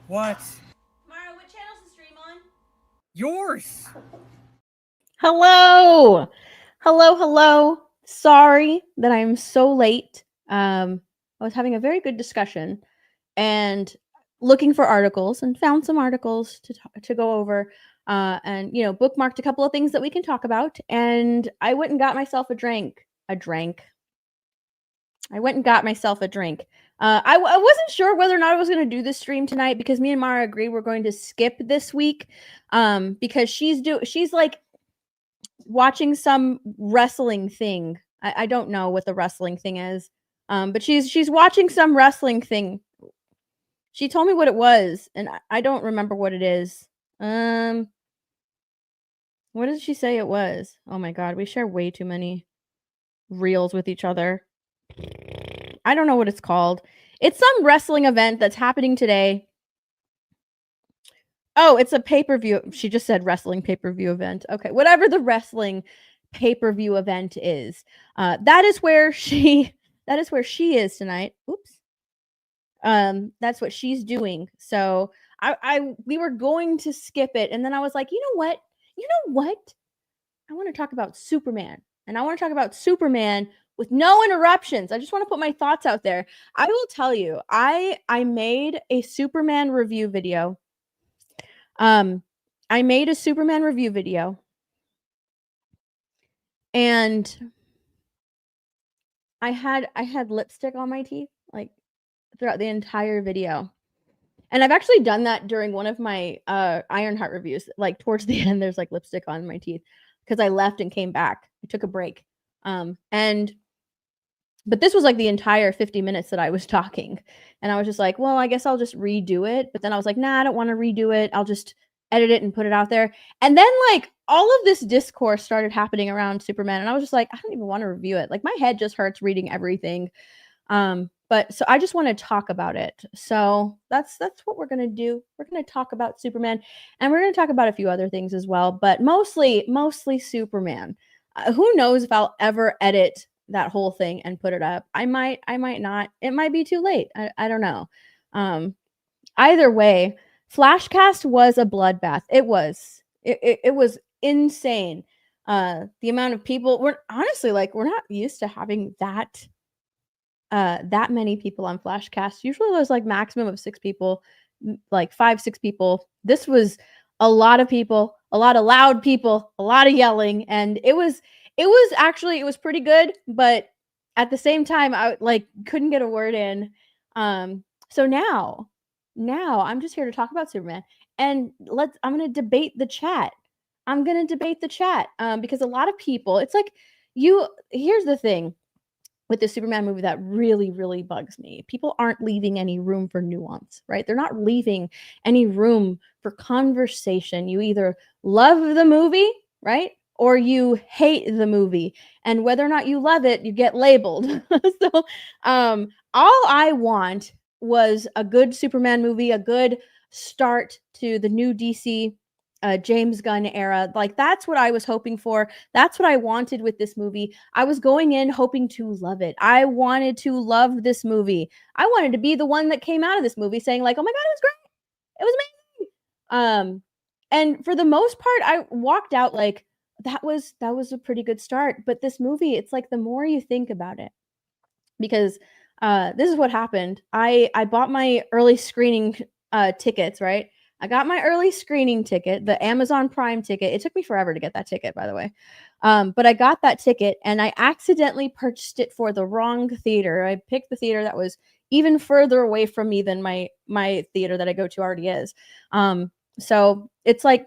What? Mara, what channel's the stream on? Yours! Hello. Hello. Sorry that I'm so late. I was having a very good discussion and looking for articles and found some articles to go over and bookmarked a couple of things that we can talk about, and I went and got myself a drink. I went and got myself a drink. I wasn't sure whether or not I was going to do this stream tonight because me and Mara agreed we're going to skip this week because she's like watching some wrestling thing. I don't know what the wrestling thing is. But she's watching some wrestling thing. She told me what it was, and I don't remember what it is. What did she say it was? Oh my god, we share way too many reels with each other. I don't know what it's called. It's some wrestling event that's happening today. Oh, it's a pay-per-view. She just said wrestling pay-per-view event. Okay, whatever the wrestling pay-per-view event is. That is where she is tonight. Oops. That's what she's doing. So we were going to skip it, and then I was like, you know what? I want to talk about Superman. And I want to talk about Superman with no interruptions. I just want to put my thoughts out there. I will tell you, I made a Superman review video. And I had lipstick on my teeth like throughout the entire video. And I've actually done that during one of my Ironheart reviews. Like towards the end, there's like lipstick on my teeth because I left and came back. I took a break. But this was like the entire 50 minutes that I was talking. And I was just like, well, I guess I'll just redo it. But then I was like, nah, I don't want to redo it. I'll just edit it and put it out there. And then like all of this discourse started happening around Superman. And I was just like, I don't even want to review it. Like my head just hurts reading everything. But so I just want to talk about it. So that's what we're going to do. We're going to talk about Superman, and we're going to talk about a few other things as well, but mostly Superman. Who knows if I'll ever edit that whole thing and put it up. I might not. It might be too late. I don't know. Either way, Flashcast was a bloodbath. It was insane. The amount of people, we're not used to having that many people on Flashcast. Usually there's like maximum of 6 people, like 5-6 people. This was a lot of people, a lot of loud people, a lot of yelling, and it was pretty good, but at the same time I like couldn't get a word in. So now I'm just here to talk about Superman, and I'm going to debate the chat. Because a lot of people, it's like here's the thing with the Superman movie that really, really bugs me. People aren't leaving any room for nuance, right? They're not leaving any room for conversation. You either love the movie, right? Or you hate the movie. And whether or not you love it, you get labeled. So all I want was a good Superman movie, a good start to the new DC James Gunn era. Like that's what I was hoping for. That's what I wanted with this movie. I was going in hoping to love it. I wanted to love this movie. I wanted to be the one that came out of this movie saying like, "Oh my god, it was great. It was amazing." And for the most part, I walked out like that was a pretty good start. But this movie, it's like the more you think about it, because this is what happened. I bought my early screening tickets, right? I got my early screening ticket, the Amazon Prime ticket. It took me forever to get that ticket, by the way. But I got that ticket, and I accidentally purchased it for the wrong theater. I picked the theater that was even further away from me than my theater that I go to already is. So it's like,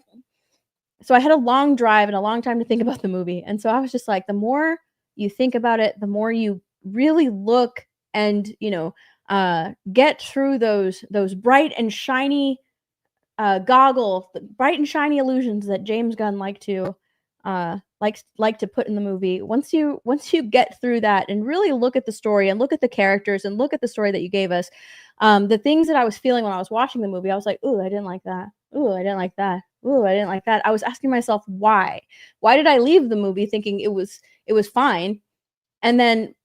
so I had a long drive and a long time to think about the movie. And so I was just like, the more you think about it, the more you really look and, get through those bright and shiny goggles, the bright and shiny illusions that James Gunn like to put in the movie. Once you get through that and really look at the story and look at the characters and look at the story that you gave us, the things that I was feeling when I was watching the movie, I was like, ooh, I didn't like that. Ooh, I didn't like that. Ooh, I didn't like that. I was asking myself why. Why did I leave the movie thinking it was fine? And then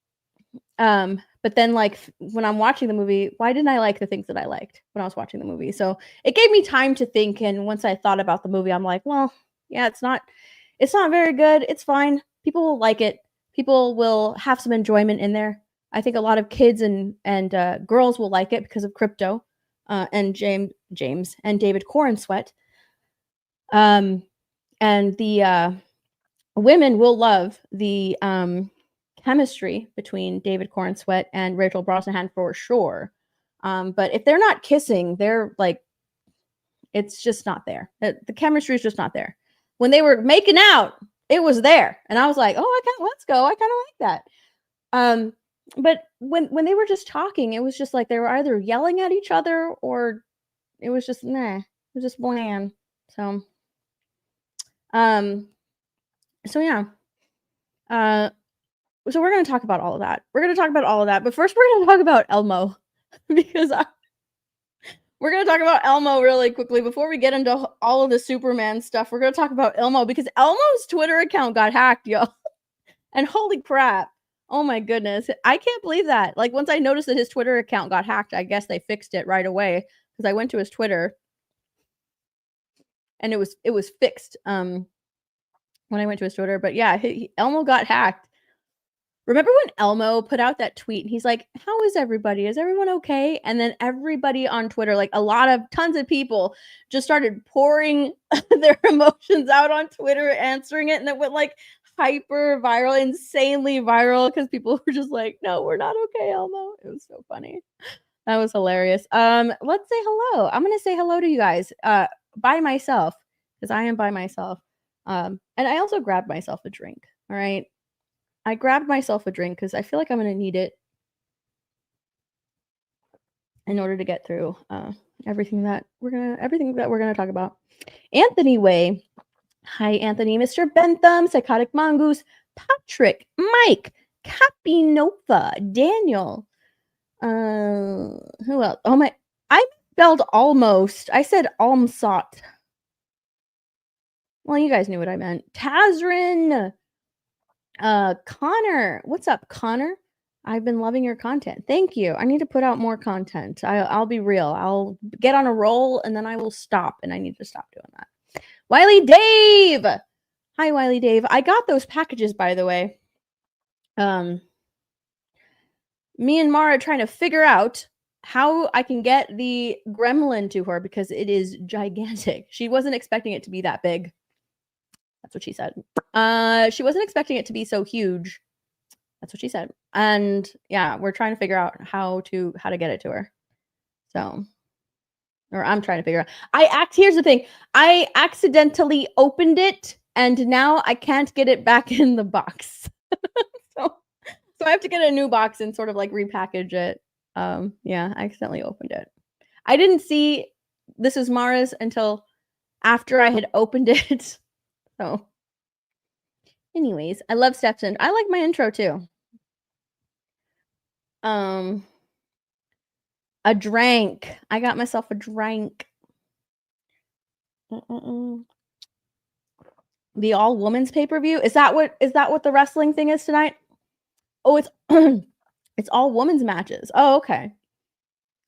But then, like, when I'm watching the movie, why didn't I like the things that I liked when I was watching the movie? So it gave me time to think. And once I thought about the movie, I'm like, well, yeah, it's not very good. It's fine. People will like it. People will have some enjoyment in there. I think a lot of kids and girls will like it because of Crypto and James and David Corenswet. And the women will love the chemistry between David Corenswet and Rachel Brosnahan for sure. But if they're not kissing, they're like, it's just not there. The chemistry is just not there. When they were making out, it was there, and I was like, oh, let's go. I kind of like that. But when they were just talking, it was just like they were either yelling at each other or it was just nah. It was just bland. So yeah. So we're going to talk about all of that. But first we're going to talk about Elmo because we're going to talk about Elmo really quickly before we get into all of the Superman stuff. We're going to talk about Elmo because Elmo's Twitter account got hacked, y'all. And holy crap. Oh my goodness. I can't believe that. Like, once I noticed that his Twitter account got hacked, I guess they fixed it right away because I went to his Twitter and it was fixed when I went to his Twitter. But yeah, Elmo got hacked. Remember when Elmo put out that tweet and he's like, how is everybody? Is everyone okay? And then everybody on Twitter, like tons of people just started pouring their emotions out on Twitter, answering it. And it went like hyper viral, insanely viral because people were just like, no, we're not okay, Elmo. It was so funny. That was hilarious. Let's say hello. I'm going to say hello to you guys by myself because I am by myself. And I also grabbed myself a drink. All right. I grabbed myself a drink because I feel like I'm going to need it in order to get through everything that we're gonna talk about. Anthony Way. Hi, Anthony. Mr. Bentham, Psychotic Mongoose, Patrick, Mike, Capinova, Daniel. Who else? Oh my, I spelled almost. I said Almsot. Well, you guys knew what I meant. Tazrin. Connor, what's up, Connor? I've been loving your content. Thank you. I need to put out more content. I'll be real. I'll get on a roll and then I will stop, and I need to stop doing that. Wiley Dave. Hi, Wiley Dave. I got those packages, by the way. Me and Mara trying to figure out how I can get the gremlin to her because it is gigantic. She wasn't expecting it to be that big. That's what she said. She wasn't expecting it to be so huge. That's what she said. And yeah, we're trying to figure out how to get it to her. So, or I'm trying to figure out. Here's the thing. I accidentally opened it and now I can't get it back in the box. so I have to get a new box and sort of like repackage it. Yeah, I accidentally opened it. I didn't see This Is Mara's until after I had opened it. So, anyways, I love Stepson. I like my intro too. A drink. I got myself a drink. The all women's pay-per-view. Is that what the wrestling thing is tonight? Oh, it's it's all women's matches. Oh, okay.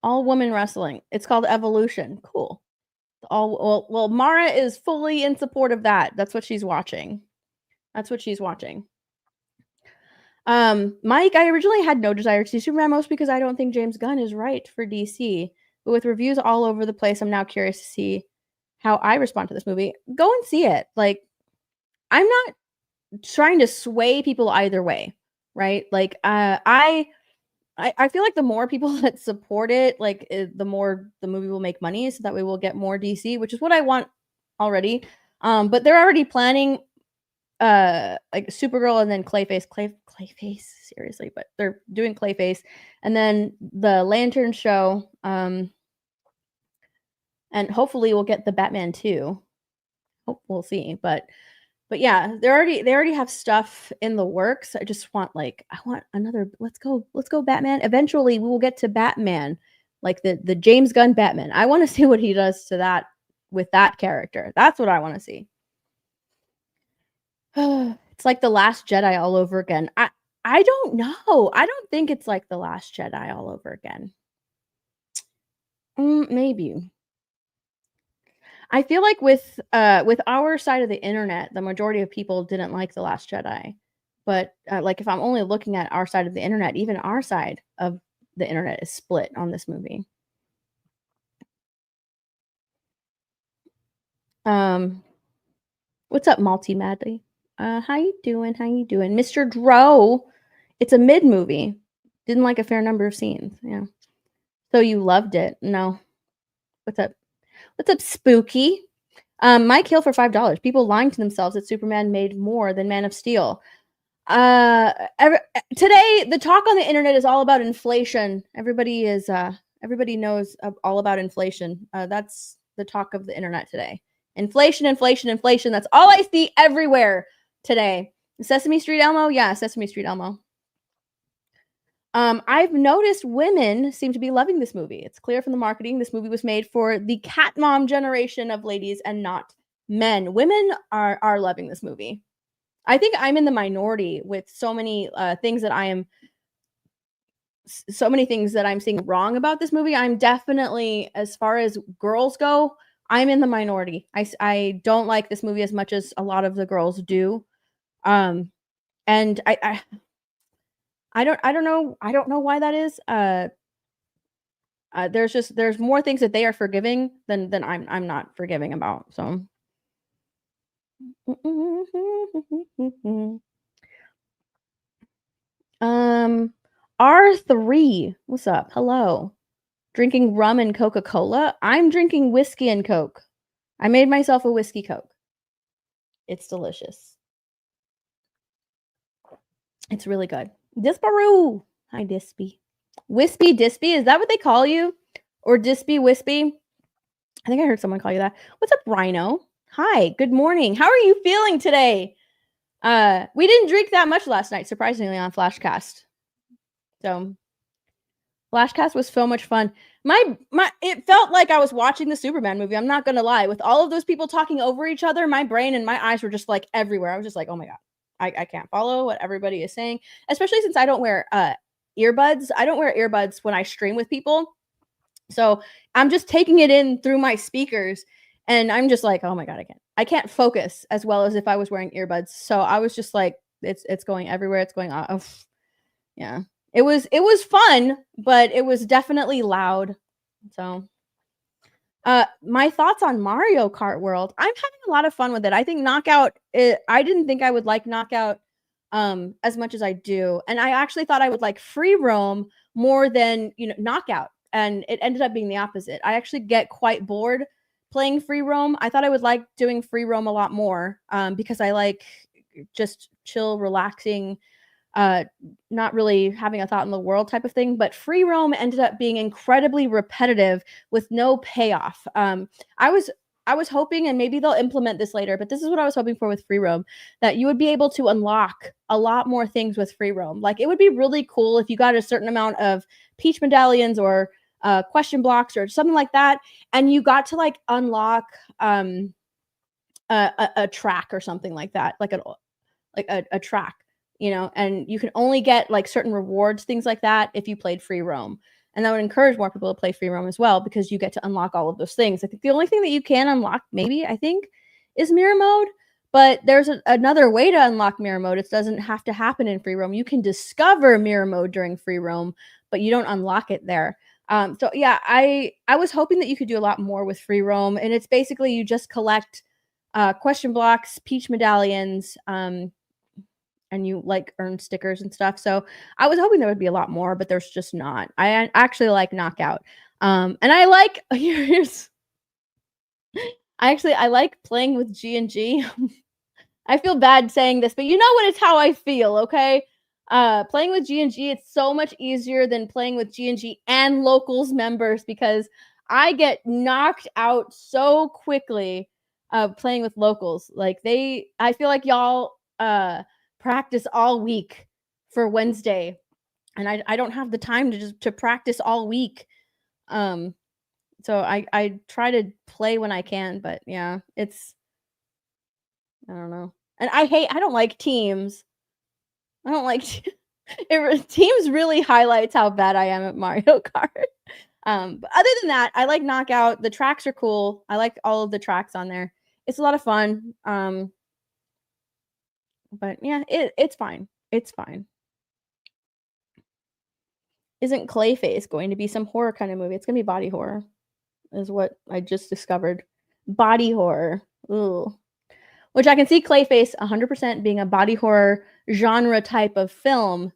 All women wrestling. It's called Evolution. Cool. Well, Mara is fully in support of that. That's what she's watching. Mike, I originally had no desire to see Superman, most because I don't think James Gunn is right for DC. But with reviews all over the place, I'm now curious to see how I respond to this movie. Go and see it. Like, I'm not trying to sway people either way, right? Like, I feel like the more people that support it, like the more the movie will make money, so that way we'll get more DC, which is what I want already. But they're already planning like Supergirl and then Clayface, seriously, but they're doing Clayface and then the Lantern show, and hopefully we'll get the Batman too. We'll see, but yeah, they already have stuff in the works. I just want another. Let's go Batman. Eventually, we will get to Batman, like the James Gunn Batman. I want to see what he does to that with that character. That's what I want to see. It's like The Last Jedi all over again. I don't know. I don't think it's like The Last Jedi all over again. Maybe. I feel like with our side of the internet, the majority of people didn't like The Last Jedi. But like if I'm only looking at our side of the internet, even our side of the internet is split on this movie. What's up, Malty Madly? How you doing? How you doing? Mr. Dro. It's a mid movie. Didn't like a fair number of scenes. Yeah. So you loved it. No. What's up? What's up, Spooky? Mike Hill for $5. People lying to themselves that Superman made more than Man of Steel. Today the talk on the internet is all about inflation. Everybody knows all about inflation. That's the talk of the internet today. Inflation. That's all I see everywhere today. Sesame Street Elmo? Yeah, Sesame Street Elmo. I've noticed women seem to be loving this movie. It's clear from the marketing this movie was made for the cat mom generation of ladies and not men. Women are loving this movie. I think I'm in the minority with so many things that I'm seeing wrong about this movie. I'm definitely, as far as girls go, I'm in the minority. I don't like this movie as much as a lot of the girls do. And I don't know why that is. There's more things that they are forgiving than I'm not forgiving about. So R3, what's up? Hello. Drinking rum and Coca-Cola? I'm drinking whiskey and Coke. I made myself a whiskey Coke. It's delicious. It's really good. Disparoo. Hi, Dispy. Wispy Dispy? Is that what they call you? Or Dispy Wispy? I think I heard someone call you that. What's up, Rhino? Hi, good morning. How are you feeling today? We didn't drink that much last night, surprisingly, on Flashcast. So Flashcast was so much fun. It felt like I was watching the Superman movie. I'm not gonna lie. With all of those people talking over each other, my brain and my eyes were just like everywhere. I was just like, oh my God, I can't follow what everybody is saying, especially since I don't wear earbuds. I don't wear earbuds when I stream with people. So I'm just taking it in through my speakers and I'm just like, oh my God, I can't focus as well as if I was wearing earbuds. So I was just like, it's going everywhere. It's going off. Yeah. It was fun, but it was definitely loud. So my thoughts on Mario Kart World. I'm having a lot of fun with it. I think Knockout, I didn't think I would like Knockout as much as I do. And I actually thought I would like Free Roam more than, Knockout. And it ended up being the opposite. I actually get quite bored playing Free Roam. I thought I would like doing Free Roam a lot more because I like just chill, relaxing, not really having a thought in the world type of thing. But Free Roam ended up being incredibly repetitive with no payoff. I was hoping, and maybe they'll implement this later, but this is what I was hoping for with Free Roam, that you would be able to unlock a lot more things with Free Roam. Like, it would be really cool if you got a certain amount of Peach medallions or question blocks or something like that, and you got to like unlock a track or something like that, like a track, and you can only get like certain rewards, things like that, if you played Free Roam. And that would encourage more people to play Free Roam as well, because you get to unlock all of those things. I think the only thing that you can unlock, is mirror mode. But there's another way to unlock mirror mode. It doesn't have to happen in Free Roam. You can discover mirror mode during Free Roam, but you don't unlock it there. So yeah, I was hoping that you could do a lot more with Free Roam. And it's basically you just collect question blocks, Peach medallions, and you like earn stickers and stuff. So I was hoping there would be a lot more, but there's just not. I actually like Knockout. And I like I like playing with G&G. I feel bad saying this, but you know what? It's how I feel, okay? Playing with G&G, it's so much easier than playing with G&G and locals members, because I get knocked out so quickly playing with locals. Like I feel like y'all practice all week for Wednesday, and I don't have the time to practice all week. So I try to play when I can, but yeah, I don't know. And I don't like teams. I don't like Teams really highlights how bad I am at Mario Kart. But other than that, I like Knockout. The tracks are cool. I like all of the tracks on there. It's a lot of fun. But yeah, it's fine. It's fine. Isn't Clayface going to be some horror kind of movie? It's gonna be body horror, is what I just discovered. Body horror. Ooh. Which I can see Clayface 100% being a body horror genre type of film.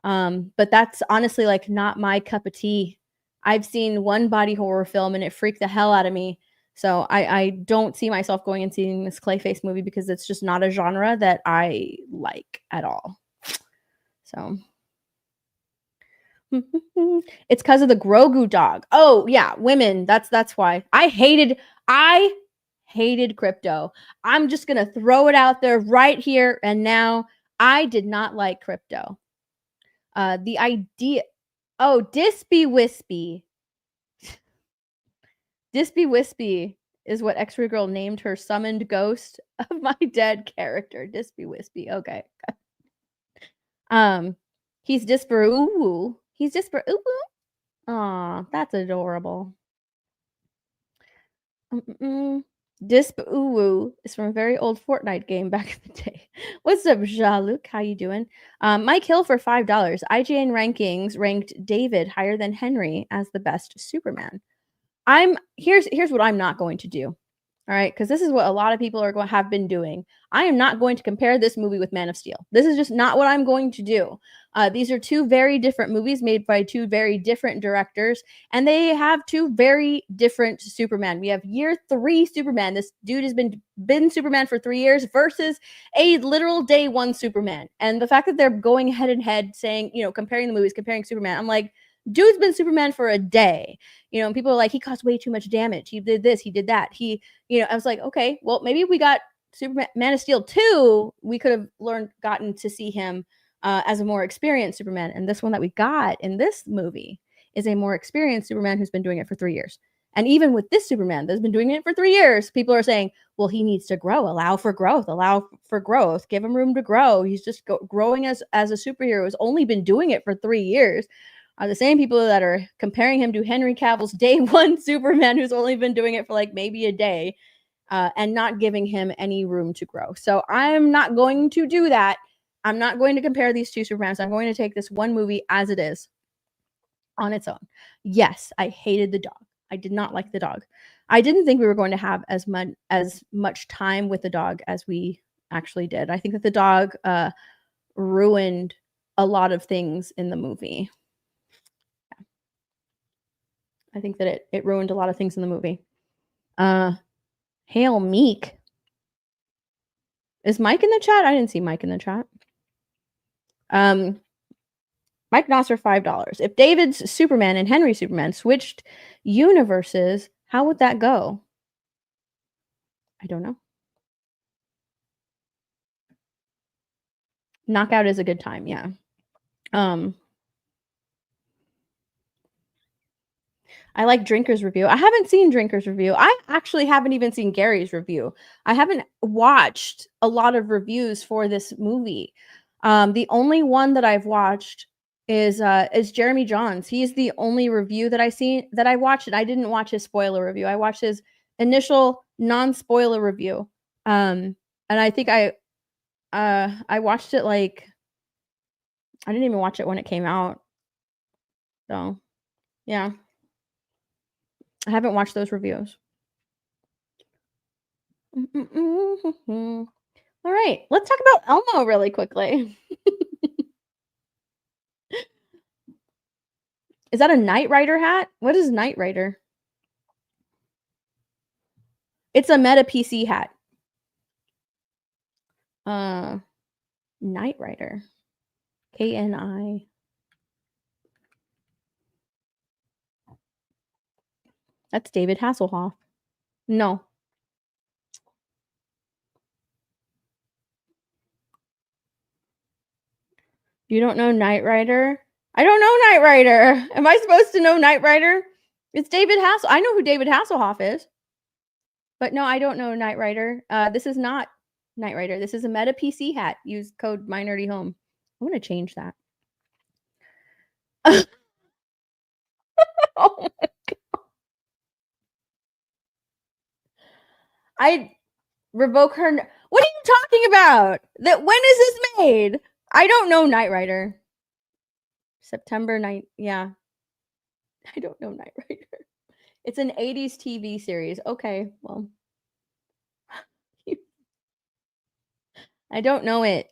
But that's honestly like not my cup of tea. I've seen one body horror film and it freaked the hell out of me. So I don't see myself going and seeing this Clayface movie because it's just not a genre that I like at all. So it's because of the Grogu dog. Oh yeah, women. That's why. I hated Crypto. I'm just gonna throw it out there right here and now. I did not like Crypto. The idea. Oh, Dispy Wispy. Dispy Wispy is what X-Ray Girl named her summoned ghost of my dead character. Dispy Wispy. Okay. He's Disparoo. He's Disparoo. Aw, that's adorable. Disparoo is from a very old Fortnite game back in the day. What's up, Jaluk? How you doing? Mike Hill for $5. IGN rankings ranked David higher than Henry as the best Superman. Here's what I'm not going to do. All right, because this is what a lot of people have been doing. I am not going to compare this movie with Man of Steel. This is just not what I'm going to do. These are two very different movies made by two very different directors, and they have two very different Superman. We have year 3 Superman. This dude has been Superman for 3 years versus a literal day 1 Superman. And the fact that they're going head and head saying, comparing the movies, comparing Superman, I'm like, dude's been Superman for a day. And people are like, he caused way too much damage. He did this, he did that. I was like, okay, well, maybe we got Superman, Man of Steel 2. We could have gotten to see him as a more experienced Superman. And this one that we got in this movie is a more experienced Superman who's been doing it for 3 years. And even with this Superman that's been doing it for 3 years, people are saying, well, he needs to grow, allow for growth, give him room to grow. He's just growing as a superhero who's only been doing it for 3 years. Are the same people that are comparing him to Henry Cavill's day 1 Superman who's only been doing it for like maybe a day and not giving him any room to grow. So I'm not going to do that. I'm not going to compare these two Supermans. I'm going to take this one movie as it is on its own. Yes, I hated the dog. I did not like the dog. I didn't think we were going to have as much time with the dog as we actually did. I think that the dog ruined a lot of things in the movie. I think that it ruined a lot of things in the movie. Hail Meek. Is Mike in the chat? I didn't see Mike in the chat. Mike Nosser, $5. If David's Superman and Henry Superman switched universes, how would that go? I don't know. Knockout is a good time, yeah. I like Drinker's review. I haven't seen Drinker's review. I actually haven't even seen Gary's review. I haven't watched a lot of reviews for this movie. The only one that I've watched is Jeremy Johns. He's the only review that I watched, and I didn't watch his spoiler review. I watched his initial non-spoiler review. And I think I watched it like I didn't even watch it when it came out. So, yeah. I haven't watched those reviews. All right, let's talk about Elmo really quickly. Is that a Knight Rider hat? What is Knight Rider? It's a Meta PC hat. Knight Rider. KNI. That's David Hasselhoff. No. You don't know Knight Rider? I don't know Knight Rider. Am I supposed to know Knight Rider? It's David Hasselhoff. I know who David Hasselhoff is. But no, I don't know Knight Rider. This is not Knight Rider. This is a Meta PC hat. Use code MyNerdyHome. I'm going to change that. Oh my god. I revoke her. What are you talking about? That when is this made? I don't know Knight Rider. September 9th. Yeah. I don't know Knight Rider. It's an 80s TV series. Okay, well. I don't know it.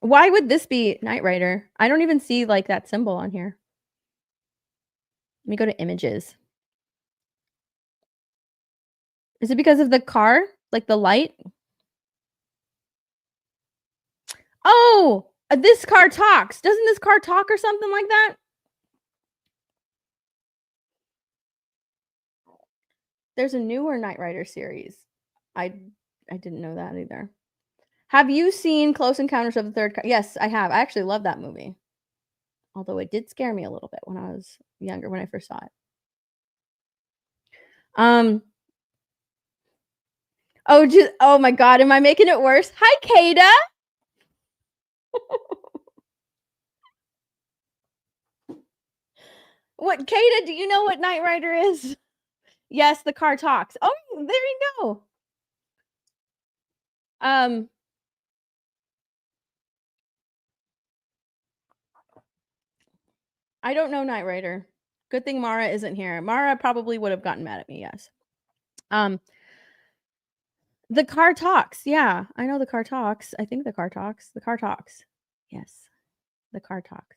Why would this be Knight Rider? I don't even see like that symbol on here. Let me go to images. Is it because of the car? Like the light? Oh, this car talks. Doesn't this car talk or something like that? There's a newer Knight Rider series. I didn't know that either. Have you seen Close Encounters of the Third Kind? Yes, I have. I actually love that movie. Although it did scare me a little bit when I was younger, when I first saw it. Oh my god, am I making it worse? Hi, Kada. What, Kada, do you know what Knight Rider is? Yes, the car talks. Oh, there you go. I don't know Knight Rider. Good thing Mara isn't here. Mara probably would have gotten mad at me, yes. The car talks. Yeah, I know the car talks. I think the car talks. The car talks. Yes. The car talks.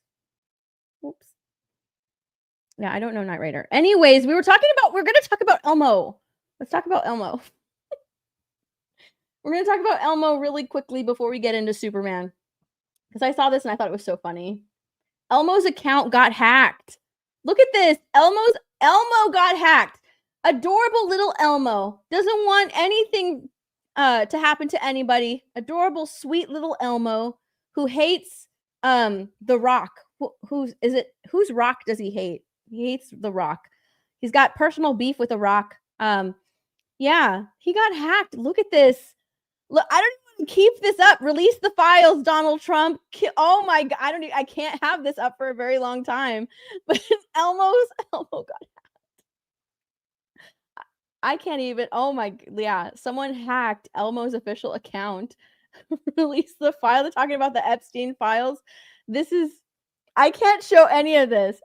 Oops. Yeah, I don't know Knight Rider. Anyways, we're going to talk about Elmo. Let's talk about Elmo. We're going to talk about Elmo really quickly before we get into Superman. Because I saw this and I thought it was so funny. Elmo's account got hacked. Look at this. Elmo got hacked. Adorable little Elmo. Doesn't want anything to happen to anybody. Adorable, sweet little Elmo who hates The Rock. Whose Rock does he hate? He hates The Rock. He's got personal beef with The Rock. Yeah, he got hacked. Look at this. Look, I don't even keep this up. Release the files, Donald Trump. Oh my god, I can't have this up for a very long time. But Elmo got hacked. I can't even. Oh my, yeah, someone hacked Elmo's official account. Release the file. They're talking about the Epstein files. I can't show any of this.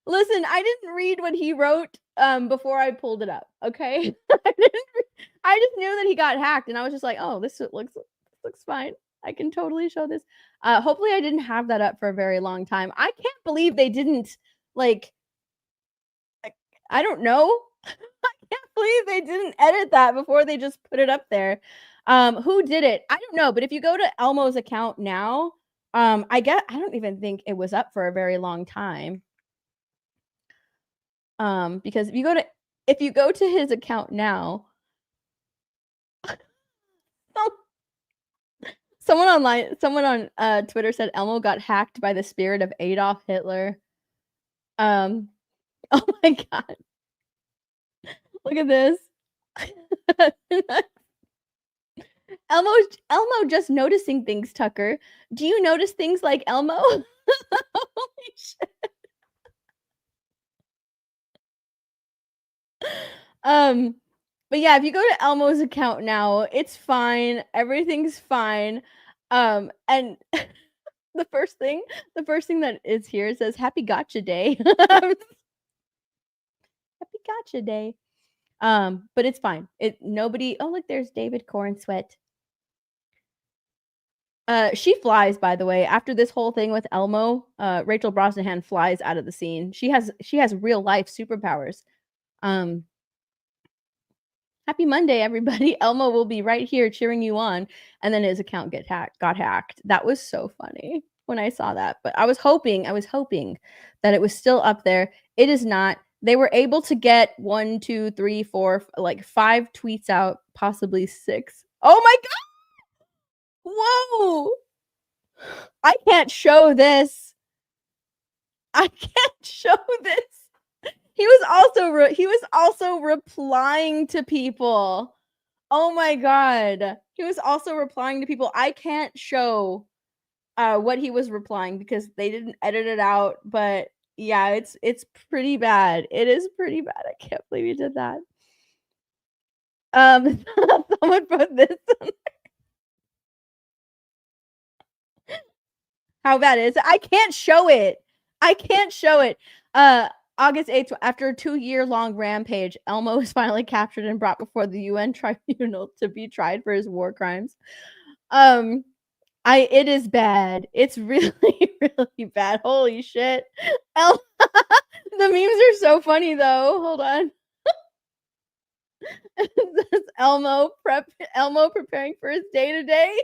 Listen, I didn't read what he wrote before I pulled it up. Okay, I just knew that he got hacked, and I was just like, oh, this looks fine. I can totally show this. Hopefully, I didn't have that up for a very long time. I can't believe they didn't I don't know. I can't believe they didn't edit that before they just put it up there. Who did it? I don't know, but if you go to Elmo's account now, I don't even think it was up for a very long time. Because if you go to his account now, someone on Twitter said Elmo got hacked by the spirit of Adolf Hitler. Oh my god. Look at this. Elmo just noticing things, Tucker. Do you notice things like Elmo? Holy shit. But yeah, if you go to Elmo's account now, it's fine. Everything's fine. And the first thing that is here says Happy Gotcha Day. Happy Gotcha Day. But it's fine. Oh, look, there's David Cornsweet. She flies, by the way. After this whole thing with Elmo, Rachel Brosnahan flies out of the scene. She has real life superpowers. Happy Monday, everybody. Elmo will be right here cheering you on. And then his account got hacked. That was so funny when I saw that. But I was hoping that it was still up there. It is not. They were able to get 1, 2, 3, 4, like 5 tweets out, possibly 6. Oh my god! Whoa! I can't show this. I can't show this. He was also replying to people. Oh my god. He was also replying to people. I can't show what he was replying because they didn't edit it out, but yeah, it's pretty bad. It is pretty bad. I can't believe you did that. Someone put this. How bad is it? I can't show it. I can't show it. August 8th, after a 2-year-long rampage, Elmo was finally captured and brought before the UN tribunal to be tried for his war crimes. It is bad. It's really, really bad. Holy shit. The memes are so funny though. Hold on. Elmo preparing for his day to day.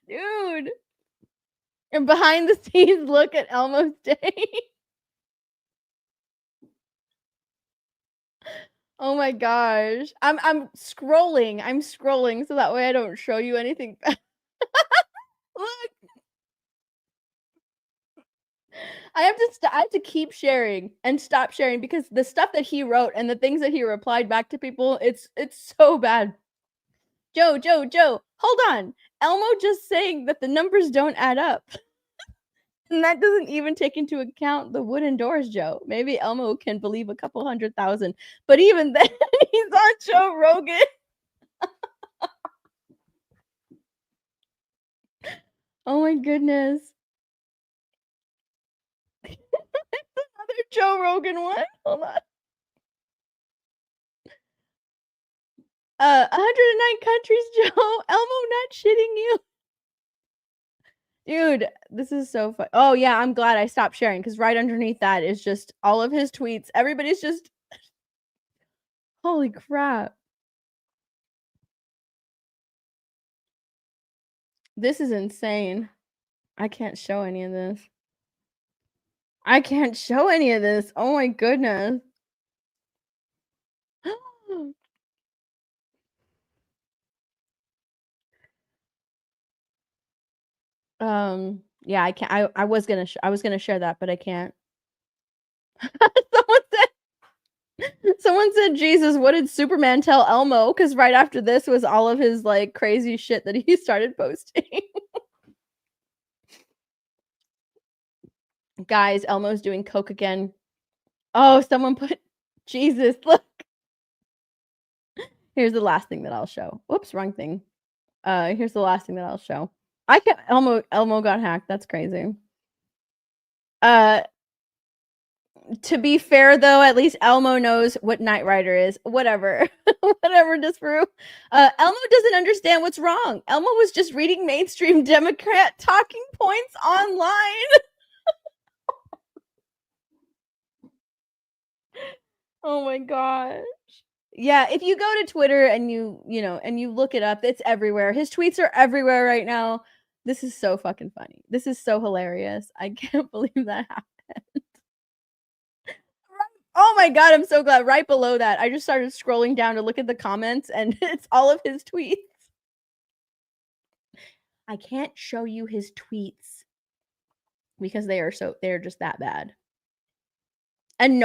Dude. And behind the scenes look at Elmo's day. Oh my gosh. I'm scrolling so that way I don't show you anything bad. Look. I have to keep sharing and stop sharing because the stuff that he wrote and the things that he replied back to people, it's so bad. Joe, hold on. Elmo just saying that the numbers don't add up. And that doesn't even take into account the wooden doors, Joe. Maybe Elmo can believe a couple 100,000. But even then, he's on Joe Rogan. Oh my goodness. Another Joe Rogan one. Hold on. 109 countries, Joe. Elmo not shitting you. Dude, this is so fun. Oh yeah, I'm glad I stopped sharing because right underneath that is just all of his tweets. Everybody's just holy crap. This is insane. I can't show any of this. I can't show any of this. Oh my goodness. Yeah, I can't. I was gonna share that, but I can't. Someone said, Jesus, what did Superman tell Elmo? Because right after this was all of his like crazy shit that he started posting. Guys, Elmo's doing coke again. Oh, someone put Jesus, look. Here's the last thing that I'll show. Whoops, wrong thing. Here's the last thing that I'll show. I can't Elmo got hacked. That's crazy. To be fair though, at least Elmo knows what Knight Rider is. Whatever. Whatever, Disparu. Elmo doesn't understand what's wrong. Elmo was just reading mainstream Democrat talking points online. Oh my gosh. Yeah, if you go to Twitter and you look it up, it's everywhere. His tweets are everywhere right now. This is so fucking funny. This is so hilarious. I can't believe that happened. Oh my god, I'm so glad. Right below that, I just started scrolling down to look at the comments and it's all of his tweets. I can't show you his tweets because they're just that bad. And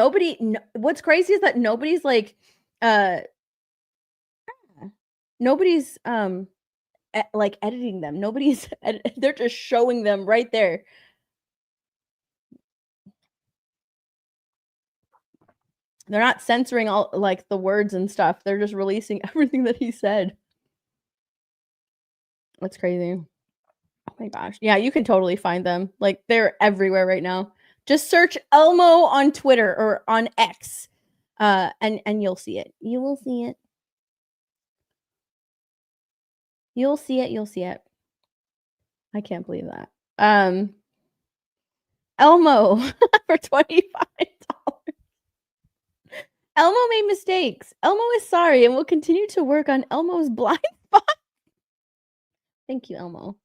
what's crazy is that nobody's like nobody's like editing them. They're just showing them right there. They're not censoring all like the words and stuff. They're just releasing everything that he said. That's crazy. Oh my gosh. Yeah, you can totally find them. Like they're everywhere right now. Just search Elmo on Twitter or on X. And you'll see it. You will see it. You'll see it. You'll see it. I can't believe that. Elmo for $25. Elmo made mistakes. Elmo is sorry and will continue to work on Elmo's blind spot. Thank you, Elmo.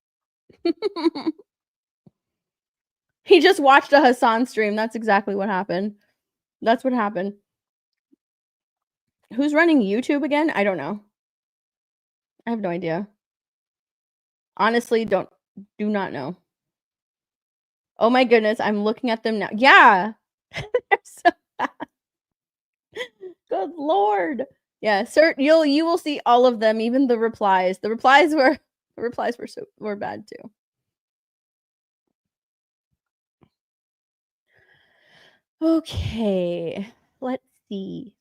He just watched a Hassan stream. That's exactly what happened. That's what happened. Who's running YouTube again? I don't know. I have no idea. Honestly, do not know. Oh my goodness, I'm looking at them now. Yeah. They're so bad. Good lord. Yeah, sir, you will see all of them, even the replies. The replies were bad too. Okay, let's see.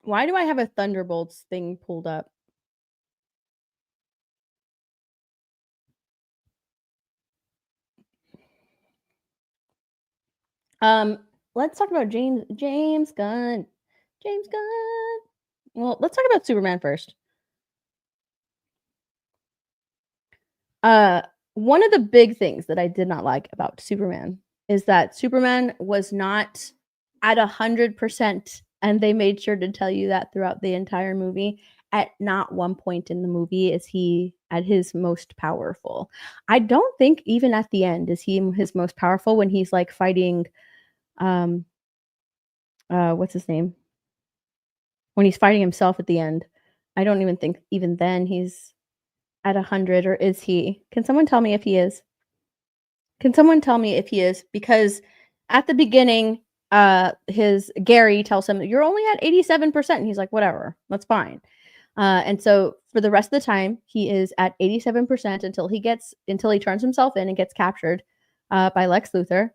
Why do I have a Thunderbolts thing pulled up? Let's talk about James Gunn. James Gunn. Well, let's talk about Superman first. One of the big things that I did not like about Superman is that Superman was not at 100%, and they made sure to tell you that throughout the entire movie. At not one point in the movie is he at his most powerful. I don't think even at the end is he his most powerful when he's like fighting what's his name? When he's fighting himself at the end. I don't even think even then he's at 100, or is he? Can someone tell me if he is? Can someone tell me if he is? Because at the beginning, his Gary tells him you're only at 87%. And he's like, whatever, that's fine. And so for the rest of the time, he is at 87% until he turns himself in and gets captured by Lex Luthor.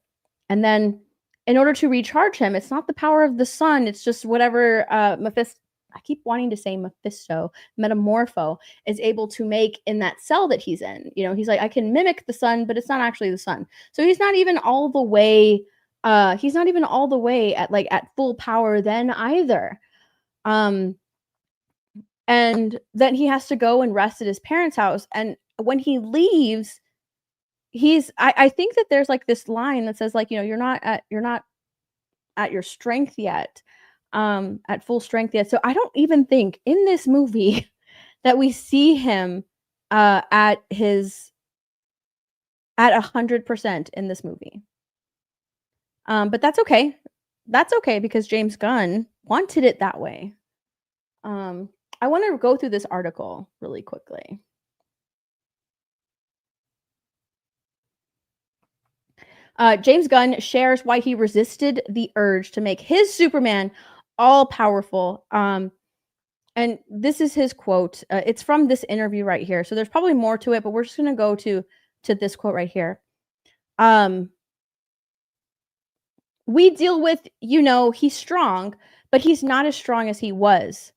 And then in order to recharge him, it's not the power of the sun, it's just whatever Mephisto, I keep wanting to say Mephisto, Metamorpho, is able to make in that cell that he's in. You know, he's like, I can mimic the sun, but it's not actually the sun. So he's not even all the way at full power then either. And then he has to go and rest at his parents' house. And when he leaves, I think that there's like this line that says like, you know, you're not at your strength yet, at full strength yet. So I don't even think in this movie that we see him at 100% in this movie. But that's okay. That's okay because James Gunn wanted it that way. I want to go through this article really quickly. James Gunn shares why he resisted the urge to make his Superman all powerful. And this is his quote. It's from this interview right here. So there's probably more to it, but we're just going to go to this quote right here. We deal with, you know, he's strong, but he's not as strong as he was.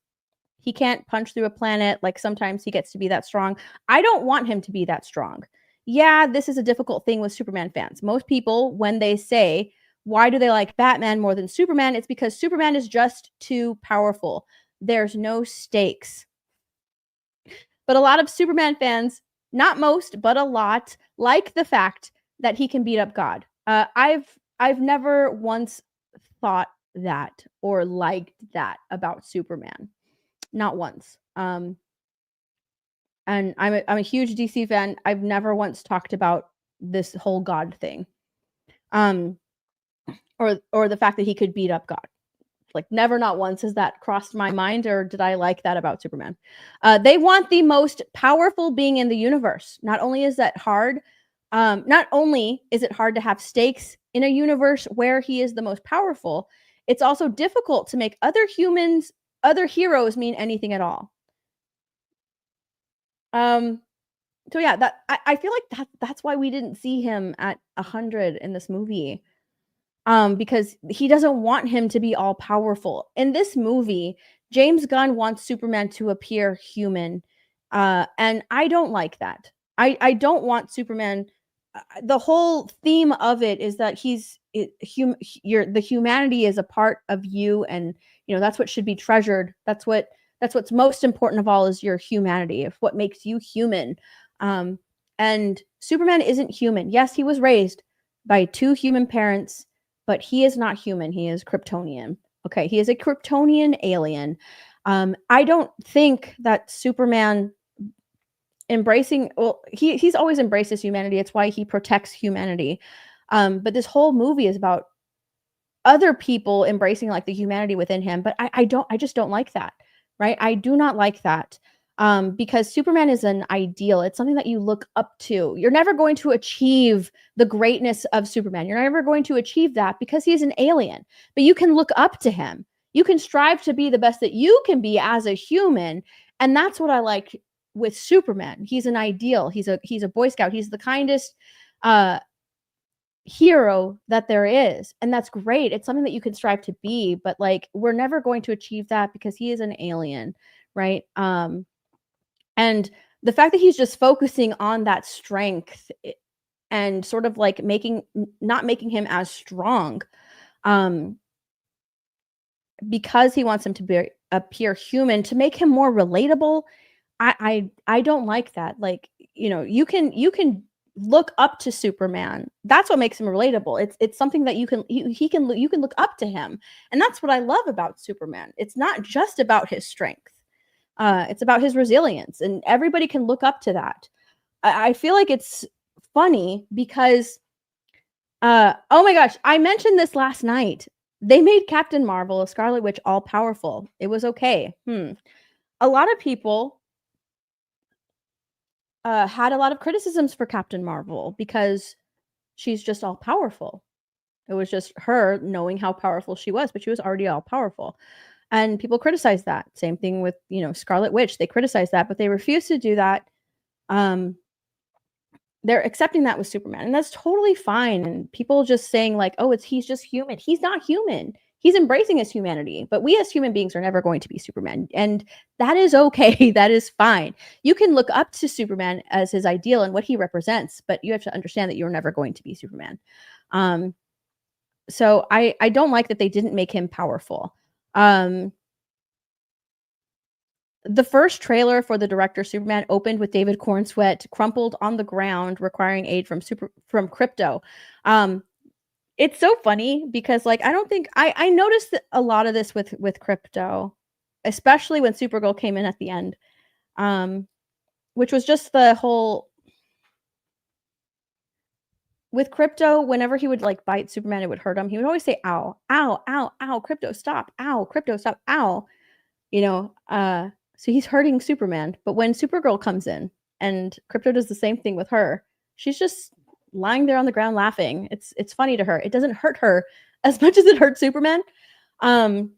He can't punch through a planet like sometimes he gets to be that strong. I don't want him to be that strong. Yeah, this is a difficult thing with Superman fans. Most people, when they say, why do they like Batman more than Superman? It's because Superman is just too powerful. There's no stakes. But a lot of Superman fans, not most, but a lot, like the fact that he can beat up God. I've never once thought that or liked that about Superman. Not once. And I'm a huge DC fan. I've never once talked about this whole God thing. Or the fact that he could beat up God. Like never, not once has that crossed my mind, or did I like that about Superman? They want the most powerful being in the universe. Not only is that hard, not only is it hard to have stakes in a universe where he is the most powerful, it's also difficult to make other heroes mean anything at all. So yeah, that I feel like that's why we didn't see him at 100 in this movie. Because he doesn't want him to be all powerful. In this movie, James Gunn wants Superman to appear human. And I don't like that. I don't want Superman. The whole theme of it is that the humanity is a part of you, and you know that's what should be treasured. That's what's most important of all is your humanity, of what makes you human. And Superman isn't human. Yes, he was raised by two human parents, but he is not human. He is Kryptonian. Okay, he is a Kryptonian alien. I don't think that Superman he's always embraced his humanity. It's why he protects humanity. But this whole movie is about other people embracing like the humanity within him. But I just don't like that, right? I do not like that. Because Superman is an ideal. It's something that you look up to. You're never going to achieve the greatness of Superman. You're never going to achieve that because he's an alien. But you can look up to him. You can strive to be the best that you can be as a human, and that's what I like with Superman. He's an ideal. He's a Boy Scout. He's the kindest hero that there is, and that's great. It's something that you can strive to be, but like we're never going to achieve that because he is an alien, right? And the fact that he's just focusing on that strength and sort of like not making him as strong, because he wants him to appear human, to make him more relatable. I don't like that. Like, you can look up to Superman. That's what makes him relatable. It's something that you can look up to him, and that's what I love about Superman. It's not just about his strength. It's about his resilience, and everybody can look up to that. I feel like it's funny because, oh my gosh, I mentioned this last night. They made Captain Marvel, a Scarlet Witch, all powerful. It was okay. A lot of people had a lot of criticisms for Captain Marvel because she's just all powerful. It was just her knowing how powerful she was, but she was already all powerful. And people criticized that. Same thing with, Scarlet Witch. They criticized that, but they refused to do that. They're accepting that with Superman, and that's totally fine. And people just saying like, oh, he's just human. He's not human. He's embracing his humanity, but we as human beings are never going to be Superman. And that is okay. That is fine. You can look up to Superman as his ideal and what he represents, but you have to understand that you're never going to be Superman. So I don't like that they didn't make him powerful. The first trailer for the director Superman opened with David Cornsweet crumpled on the ground, requiring aid from Krypto. It's so funny because, like, I don't think I noticed a lot of this with Krypto, especially when Supergirl came in at the end, which was just the whole with Krypto. Whenever he would like bite Superman, it would hurt him. He would always say, "Ow, ow, ow, ow, Krypto, stop! Ow, Krypto, stop! Ow!" So he's hurting Superman. But when Supergirl comes in and Krypto does the same thing with her, she's just lying there on the ground laughing. It's funny to her. It doesn't hurt her as much as it hurts Superman. And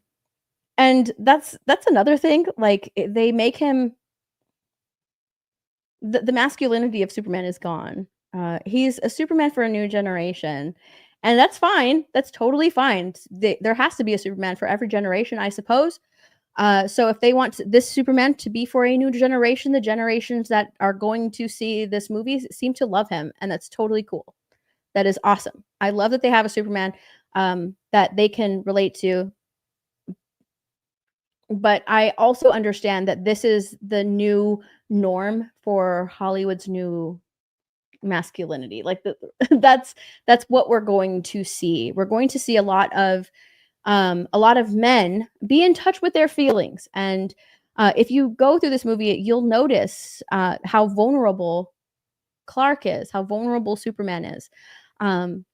that's another thing. Like, they make him the masculinity of Superman is gone. He's a Superman for a new generation, and that's fine. That's totally fine. There has to be a Superman for every generation, I suppose. So if they want this Superman to be for a new generation, the generations that are going to see this movie seem to love him, and that's totally cool. That is awesome. I love that they have a Superman that they can relate to. But I also understand that this is the new norm for Hollywood's new masculinity. Like that's what we're going to see. We're going to see a lot of men be in touch with their feelings. And if you go through this movie, you'll notice how vulnerable Clark is, how vulnerable Superman is. And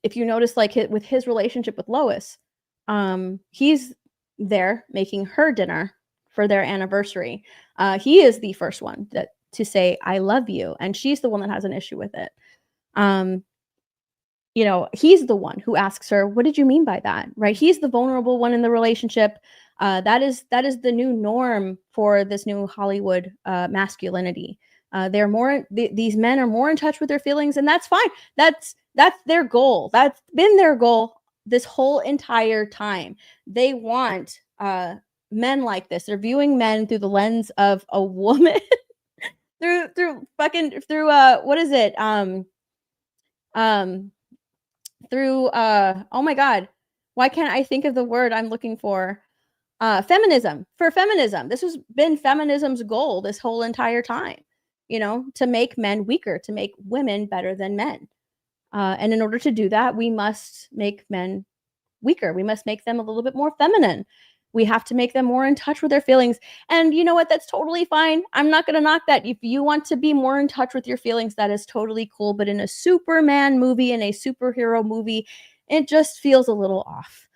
if you notice, like, with his relationship with Lois, he's there making her dinner for their anniversary. He is the first one to say, "I love you," and she's the one that has an issue with it. He's the one who asks her, "What did you mean by that?" Right? He's the vulnerable one in the relationship. That is the new norm for this new Hollywood masculinity. These men are more in touch with their feelings, and that's fine. That's their goal. That's been their goal this whole entire time. They want men like this. They're viewing men through the lens of a woman. through what is it? Oh my God, why can't I think of the word I'm looking for? Feminism. For feminism. This has been feminism's goal this whole entire time, to make men weaker, to make women better than men. And in order to do that, we must make men weaker. We must make them a little bit more feminine. We have to make them more in touch with their feelings. And you know what? That's totally fine. I'm not going to knock that. If you want to be more in touch with your feelings, that is totally cool. But in a Superman movie, in a superhero movie, it just feels a little off.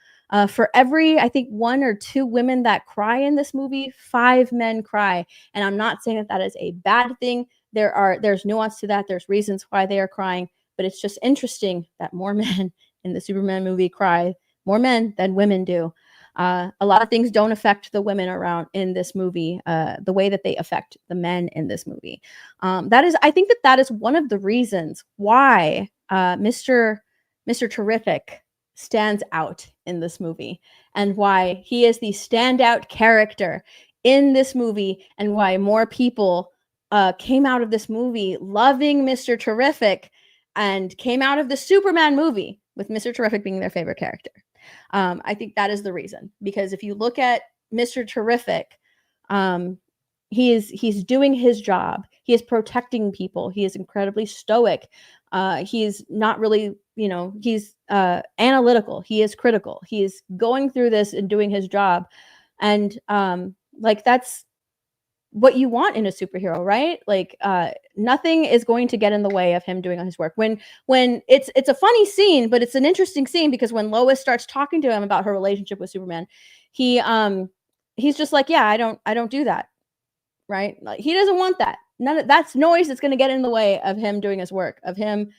For every, I think, 1 or 2 women that cry in this movie, 5 men cry. And I'm not saying that is a bad thing. There's nuance to that. There's reasons why they are crying. But it's just interesting that more men in the Superman movie cry more men than women do. A lot of things don't affect the women around in this movie the way that they affect the men in this movie. I think that is one of the reasons why Mr. Terrific stands out in this movie, and why he is the standout character in this movie, and why more people came out of this movie loving Mr. Terrific and came out of the Superman movie with Mr. Terrific being their favorite character. I think that is the reason, because if you look at Mr. Terrific, he's doing his job. He is protecting people. He is incredibly stoic. He's not really, he's analytical. He is critical. He is going through this and doing his job. And that's what you want in a superhero, right? Like nothing is going to get in the way of him doing his work. When it's a funny scene, but it's an interesting scene, because when Lois starts talking to him about her relationship with Superman, he's just like, yeah, I don't do that, right? Like, he doesn't want that. None of that's noise that's going to get in the way of him doing his work, of him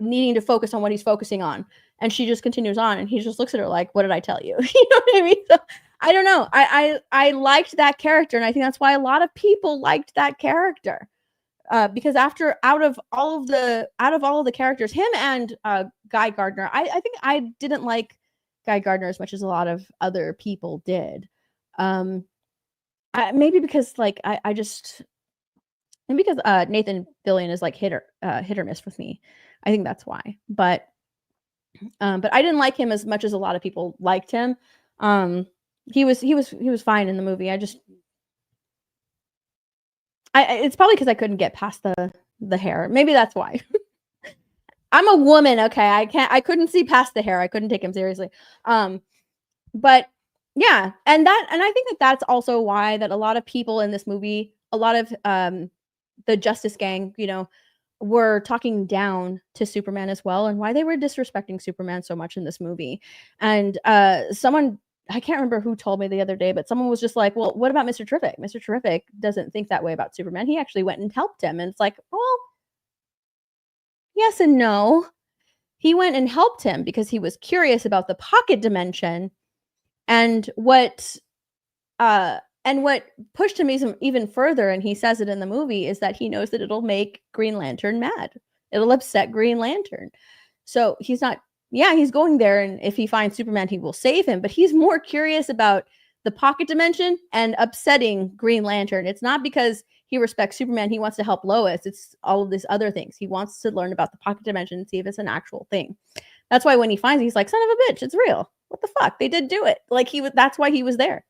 needing to focus on what he's focusing on. And she just continues on, and he just looks at her like, what did I tell you? You know what I mean? So, I don't know. I liked that character, and I think that's why a lot of people liked that character. Because out of all of the characters, him and Guy Gardner, I think I didn't like Guy Gardner as much as a lot of other people did. Maybe because Nathan Fillion is like hit or miss with me. I think that's why. But I didn't like him as much as a lot of people liked him. He was fine in the movie. It's probably because I couldn't get past the hair. Maybe that's why. I'm a woman, okay? I couldn't see past the hair. I couldn't take him seriously. But yeah, and I think that's also why that a lot of people in this movie, a lot of the Justice Gang, were talking down to Superman as well, and why they were disrespecting Superman so much in this movie. And someone, I can't remember who told me the other day, but someone was just like, well, what about Mr. Terrific? Mr. Terrific doesn't think that way about Superman. He actually went and helped him. And it's like, well, yes and no. He went and helped him because he was curious about the pocket dimension, and what pushed him even further, and he says it in the movie, is that he knows that it'll make Green Lantern mad. It'll upset Green Lantern. So he's going there, and if he finds Superman, he will save him. But he's more curious about the pocket dimension and upsetting Green Lantern. It's not because he respects Superman. He wants to help Lois. It's all of these other things. He wants to learn about the pocket dimension and see if it's an actual thing. That's why when he finds it, he's like, son of a bitch, it's real. What the fuck? They did do it. Like, that's why he was there.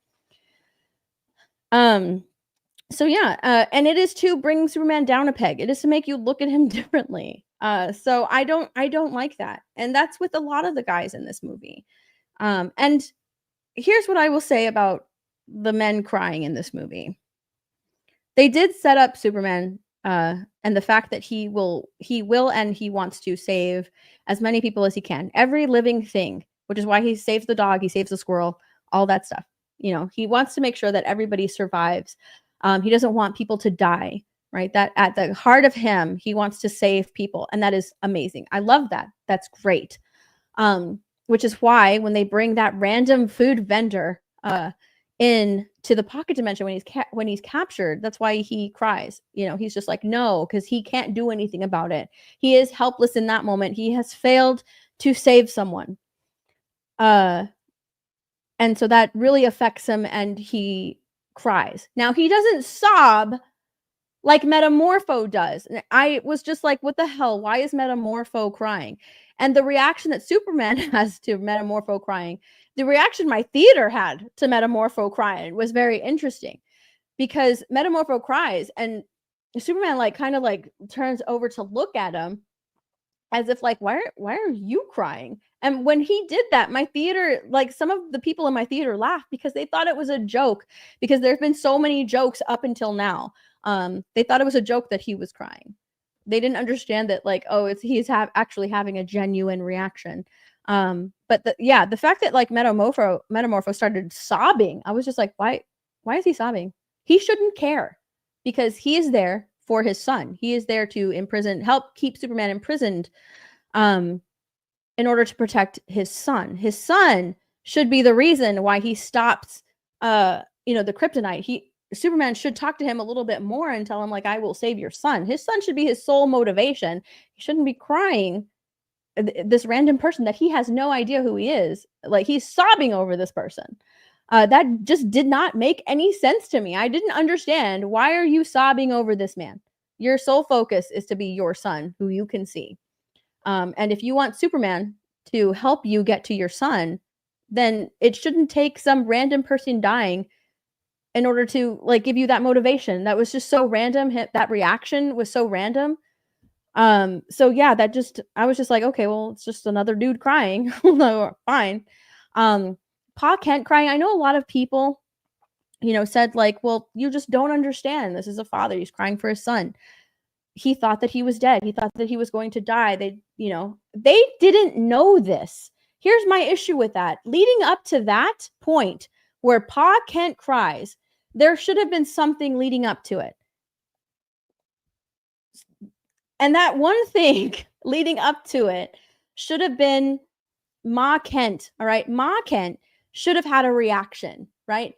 So yeah, and it is to bring Superman down a peg. It is to make you look at him differently. So I don't like that. And that's with a lot of the guys in this movie. And here's what I will say about the men crying in this movie. They did set up Superman, and the fact that he will and he wants to save as many people as he can. Every living thing, which is why he saves the dog, he saves the squirrel, all that stuff. He wants to make sure that everybody survives. He doesn't want people to die, right? That at the heart of him, he wants to save people. And that is amazing. I love that. That's great. Which is why when they bring that random food vendor in to the pocket dimension when he's captured, that's why he cries. He's just like, no, because he can't do anything about it. He is helpless in that moment. He has failed to save someone. And so that really affects him, and he cries. Now, he doesn't sob like Metamorpho does. And I was just like, what the hell? Why is Metamorpho crying? And the reaction that Superman has to Metamorpho crying, the reaction my theater had to Metamorpho crying was very interesting, because Metamorpho cries and Superman kind of turns over to look at him as if why are you crying? And when he did that, my theater, some of the people in my theater laughed because they thought it was a joke, because there's been so many jokes up until now. They thought it was a joke that he was crying. They didn't understand that he's actually having a genuine reaction. But the fact that Metamorpho started sobbing, I was just like, why is he sobbing? He shouldn't care, because he is there for his son. He is there to help keep Superman imprisoned. in order to protect his son. His son should be the reason why he stops the kryptonite. Superman should talk to him a little bit more and tell him, like, I will save your son. His son should be his sole motivation. He shouldn't be crying this random person that he has no idea who he is. Like, he's sobbing over this person. That just did not make any sense to me. I didn't understand. Why are you sobbing over this man? Your sole focus is to be your son, who you can see. And if you want Superman to help you get to your son, then it shouldn't take some random person dying in order to, like, give you that motivation. That was just so random. That reaction was so random. So yeah, I was just like, okay, well, it's just another dude crying. Fine. Pa Kent crying. I know a lot of people, said, like, well, you just don't understand. This is a father. He's crying for his son. He thought that he was dead. He thought that he was going to die. They didn't know this. Here's my issue with that. Leading up to that point where Pa Kent cries, there should have been something leading up to it. And that one thing leading up to it should have been Ma Kent. All right. Ma Kent should have had a reaction, right?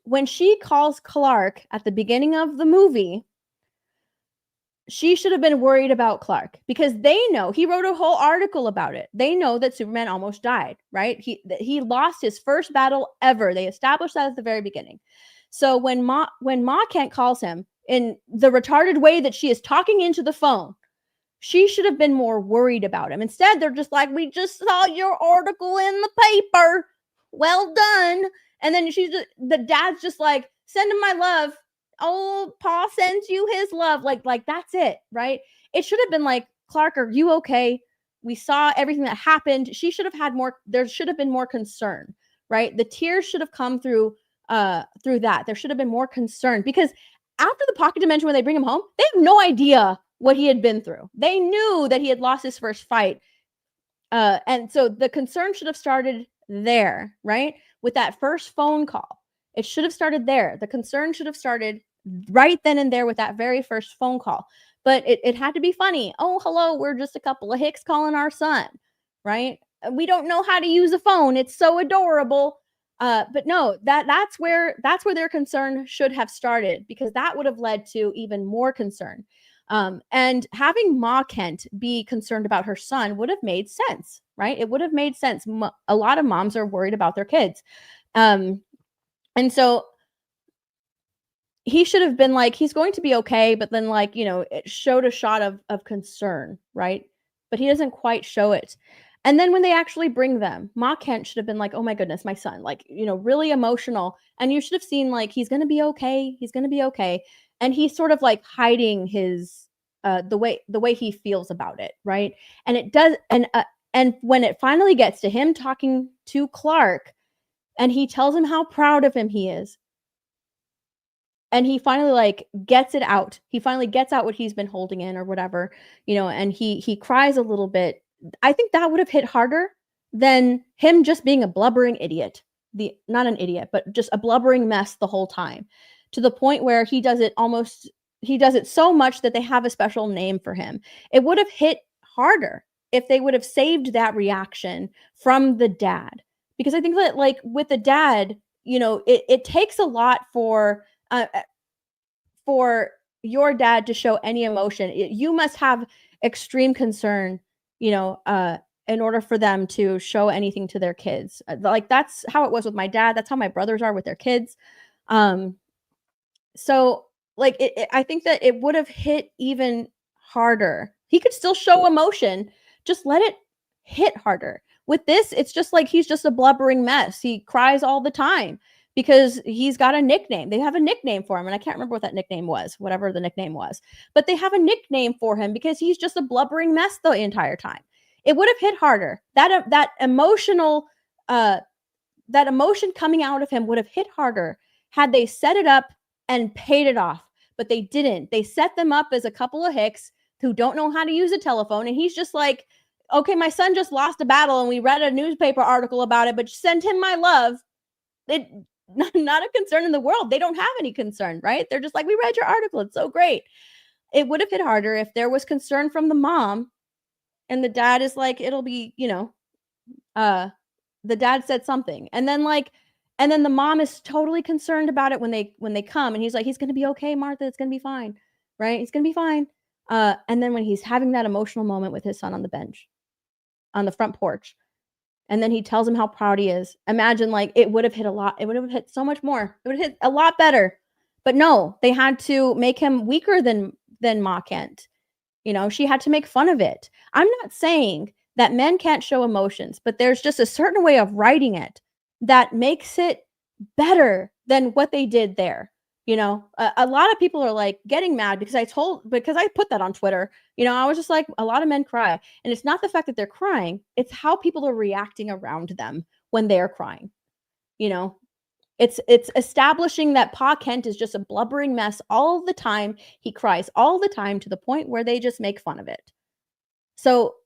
When she calls Clark at the beginning of the movie, she should have been worried about Clark, because they know, he wrote a whole article about it. They know that Superman almost died, right? He lost his first battle ever. They established that at the very beginning. So when Ma Kent calls him in the retarded way that she is talking into the phone, she should have been more worried about him. Instead, they're just like, we just saw your article in the paper. Well done. And then the dad's just like, send him my love. Oh, Pa sends you his love. Like that's it, right? It should have been like, Clark, are you okay? We saw everything that happened. She should have had more. There should have been more concern, right? The tears should have come through that. There should have been more concern, because after the pocket dimension, when they bring him home, they have no idea what he had been through. They knew that he had lost his first fight. And so the concern should have started there, right? With that first phone call. It should have started there. The concern should have started right then and there with that very first phone call. But it had to be funny. Oh, hello, we're just a couple of hicks calling our son, right? We don't know how to use a phone. It's so adorable. But no, that's where their concern should have started, because that would have led to even more concern. And having Ma Kent be concerned about her son would have made sense, right? It would have made sense. A lot of moms are worried about their kids. And so he should have been like, he's going to be okay. But then, like, it showed a shot of concern, right? But he doesn't quite show it. And then when they actually bring them, Ma Kent should have been like, oh my goodness, my son, like, really emotional. And you should have seen, like, he's going to be okay. He's going to be okay. And he's sort of like hiding his, the way he feels about it. Right. And it does. And when it finally gets to him talking to Clark, and he tells him how proud of him he is, and he finally, like, gets it out. He finally gets out what he's been holding in or whatever, and he cries a little bit. I think that would have hit harder than him just being a blubbering idiot. Not an idiot, but just a blubbering mess the whole time, to the point where he does it so much that they have a special name for him. It would have hit harder if they would have saved that reaction from the dad. Because I think that, like, with the dad, it takes a lot for your dad to show any emotion. You must have extreme concern, in order for them to show anything to their kids. Like, that's how it was with my dad. That's how my brothers are with their kids. So, like, I think that it would have hit even harder. He could still show emotion, just let it hit harder. With this, it's just like he's just a blubbering mess. He cries all the time because he's got a nickname. They have a nickname for him, and I can't remember what that nickname was, whatever the nickname was. But they have a nickname for him because he's just a blubbering mess the entire time. It would have hit harder. That emotion coming out of him would have hit harder had they set it up and paid it off. But they didn't. They set them up as a couple of hicks who don't know how to use a telephone, and he's just like, okay, my son just lost a battle and we read a newspaper article about it, but send him my love. Not a concern in the world. They don't have any concern, right? They're just like, we read your article. It's so great. It would have hit harder if there was concern from the mom And the dad is like, it'll be, the dad said something. And then the mom is totally concerned about it when they come, and he's like, he's gonna be okay, Martha, it's gonna be fine. Right? He's gonna be fine. And then when he's having that emotional moment with his son on the bench, on the front porch, and then he tells him how proud he is. Imagine, like, it would have hit a lot. It would have hit so much more. It would have hit a lot better. But no, they had to make him weaker than Ma Kent. She had to make fun of it. I'm not saying that men can't show emotions, but there's just a certain way of writing it that makes it better than what they did there. A lot of people are like getting mad because I put that on Twitter. I was just like, a lot of men cry, and it's not the fact that they're crying, it's how people are reacting around them when they're crying. It's establishing that Pa Kent is just a blubbering mess all the time. He cries all the time to the point where they just make fun of it. So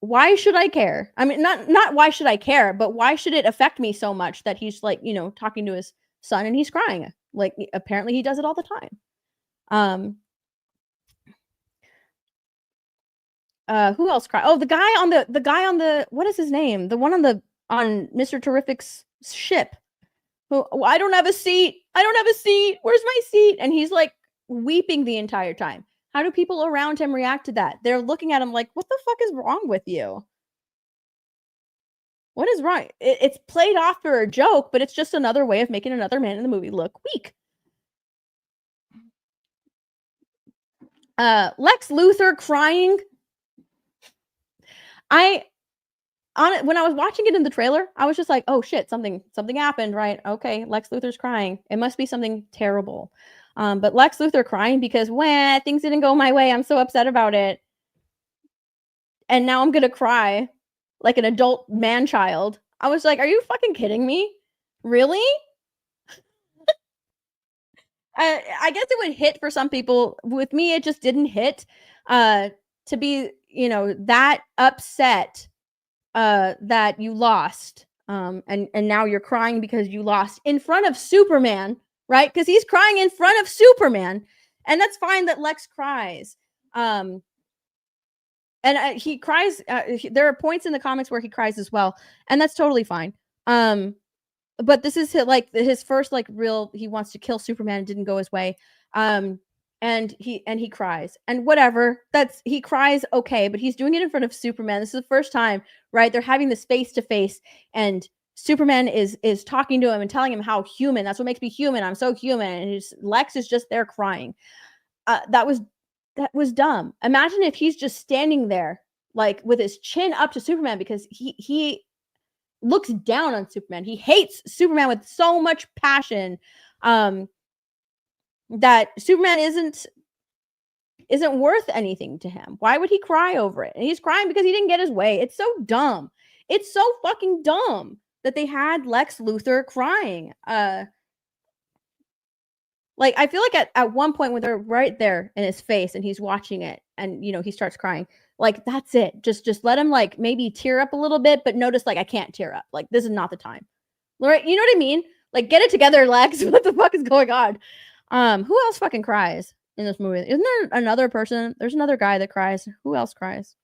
why should I care? I mean, not why should I care, but why should it affect me so much that he's like, talking to his son and he's crying? Like, apparently he does it all the time. Who else cried? Oh, the guy on the what is his name? The one on Mr. Terrific's ship. Who, I don't have a seat. I don't have a seat. Where's my seat? And he's like weeping the entire time. How do people around him react to that? They're looking at him like, what the fuck is wrong with you? What is wrong? It's played off for a joke, but it's just another way of making another man in the movie look weak. Lex Luthor crying. When I was watching it in the trailer, I was just like, oh shit, something happened, right? Okay, Lex Luthor's crying. It must be something terrible. But Lex Luthor crying because, things didn't go my way. I'm so upset about it. And now I'm going to cry like an adult man-child. I was like, are you fucking kidding me? Really? I guess it would hit for some people. With me, it just didn't hit. To be, that upset that you lost, and now you're crying because you lost in front of Superman, right? Because he's crying in front of Superman, and that's fine that Lex cries. And he cries. There are points in the comics where he cries as well, and that's totally fine. But this is his first real. He wants to kill Superman. It didn't go his way. And he cries, and whatever, he cries, okay, but he's doing it in front of Superman. This is the first time, right? They're having this face to face, and Superman is talking to him and telling him how human. That's what makes me human. I'm so human. And Lex is just there crying. That was dumb. Imagine if he's just standing there like with his chin up to Superman, because he looks down on Superman. He hates Superman with so much passion. That Superman isn't worth anything to him. Why would he cry over it? And he's crying because he didn't get his way. It's so dumb. It's so fucking dumb that they had Lex Luthor crying. I feel like at one point when they're right there in his face and he's watching it and he starts crying, that's it. Just let him maybe tear up a little bit, but notice I can't tear up. This is not the time. Right? You know what I mean? Get it together, Lex. What the fuck is going on? Who else fucking cries in this movie? Isn't there another person? There's another guy that cries. Who else cries?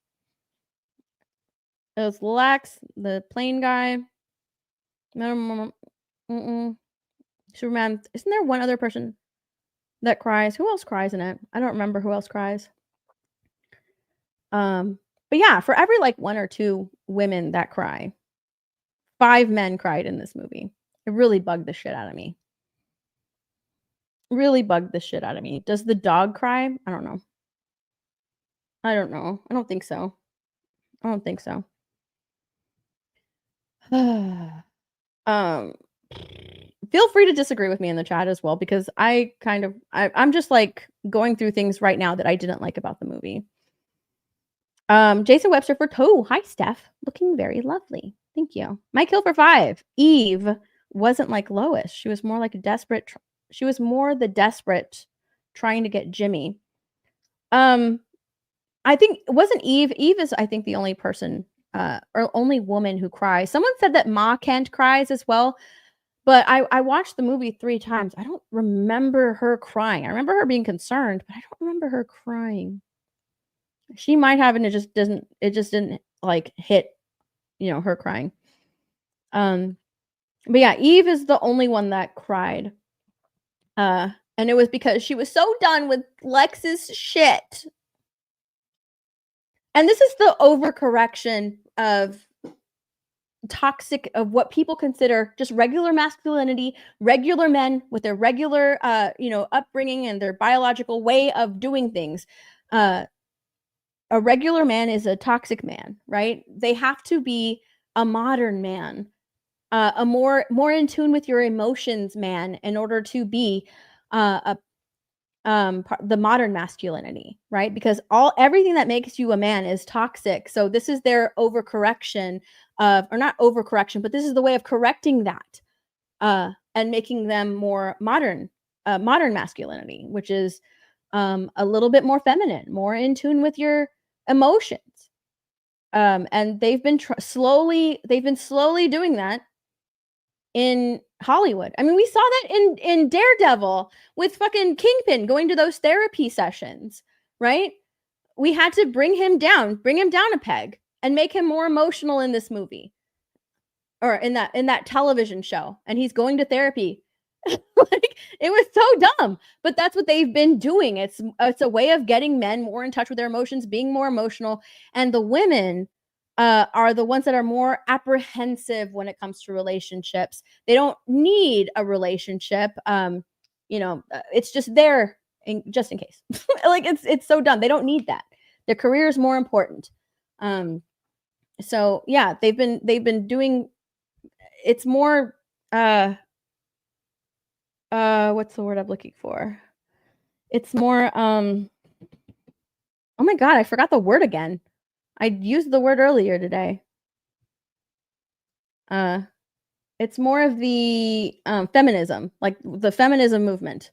It was Lex, the plane guy. Superman. Isn't there one other person that cries? Who else cries in it? I don't remember who else cries. But yeah, for every one or two women that cry, 5 men cried in this movie. It really bugged the shit out of me. Really bugged the shit out of me. Does the dog cry? I don't know. I don't think so. Feel free to disagree with me in the chat as well, because I'm just going through things right now that I didn't like about the movie. Jason Webster for Toe. Hi, Steph. Looking very lovely. Thank you. Mike Hill for 5. Eve wasn't like Lois. She was more like a desperate. She was more the desperate trying to get Jimmy. I think wasn't Eve. Eve is, I think, the only person or only woman who cries. Someone said that Ma Kent cries as well, but I watched the movie 3 times. I don't remember her crying. I remember her being concerned, but I don't remember her crying. She might have, and it just didn't like hit, her crying. But yeah, Eve is the only one that cried. And it was because she was so done with Lex's shit. And this is the overcorrection of what people consider just regular masculinity, regular men with their regular upbringing and their biological way of doing things. A regular man is a toxic man, right? They have to be a modern man, a more in tune with your emotions man, in order to be the modern masculinity, right? Because everything that makes you a man is toxic. So this is their overcorrection of, or not overcorrection, but this is the way of correcting that, and making them more modern masculinity, which is a little bit more feminine, more in tune with your emotions. And they've been slowly doing that in Hollywood. I mean, we saw that in Daredevil with fucking Kingpin going to those therapy sessions, right? We had to bring him down a peg and make him more emotional in this movie, or in that television show. And he's going to therapy. Like, it was so dumb, but that's what they've been doing. It's a way of getting men more in touch with their emotions, being more emotional, and the women are the ones that are more apprehensive when it comes to relationships. They don't need a relationship. It's just there just in case. Like, it's so dumb. They don't need that. Their career is more important. So yeah, they've been doing. It's more. What's the word I'm looking for? It's more. Oh my god, I forgot the word again. I used the word earlier today. It's more of the feminism, like the feminism movement,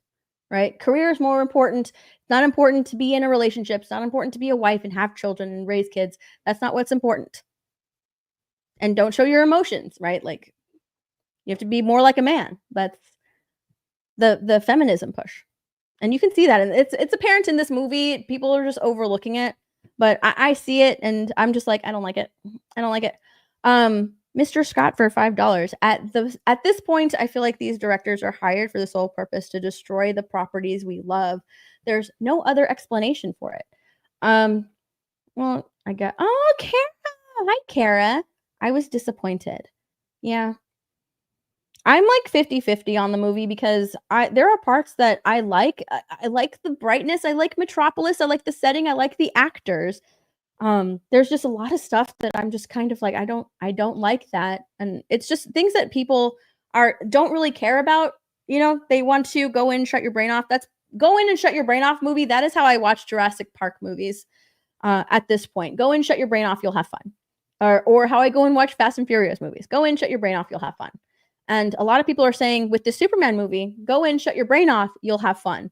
right? Career is more important. It's not important to be in a relationship. It's not important to be a wife and have children and raise kids. That's not what's important. And don't show your emotions, right? Like, you have to be more like a man. That's the feminism push. And you can see that, and it's apparent in this movie. People are just overlooking it, but I see it, and I'm just like, I don't like it. Mr. Scott for $5. At this point, I feel like these directors are hired for the sole purpose to destroy the properties we love. There's no other explanation for it. Well, I got Kara. Hi, Kara. I was disappointed. Yeah. I'm like 50-50 on the movie, because there are parts that I like. I like the brightness. I like Metropolis. I like the setting. I like the actors. There's just a lot of stuff that I'm just kind of like, I don't like that. And it's just things that people don't really care about. They want to go in, shut your brain off. That's Go in and shut your brain off movie. That is how I watch Jurassic Park movies. At this point, go in, shut your brain off. You'll have fun. Or how I go and watch Fast and Furious movies. Go in, shut your brain off. You'll have fun. And a lot of people are saying with the Superman movie, go in, shut your brain off. You'll have fun.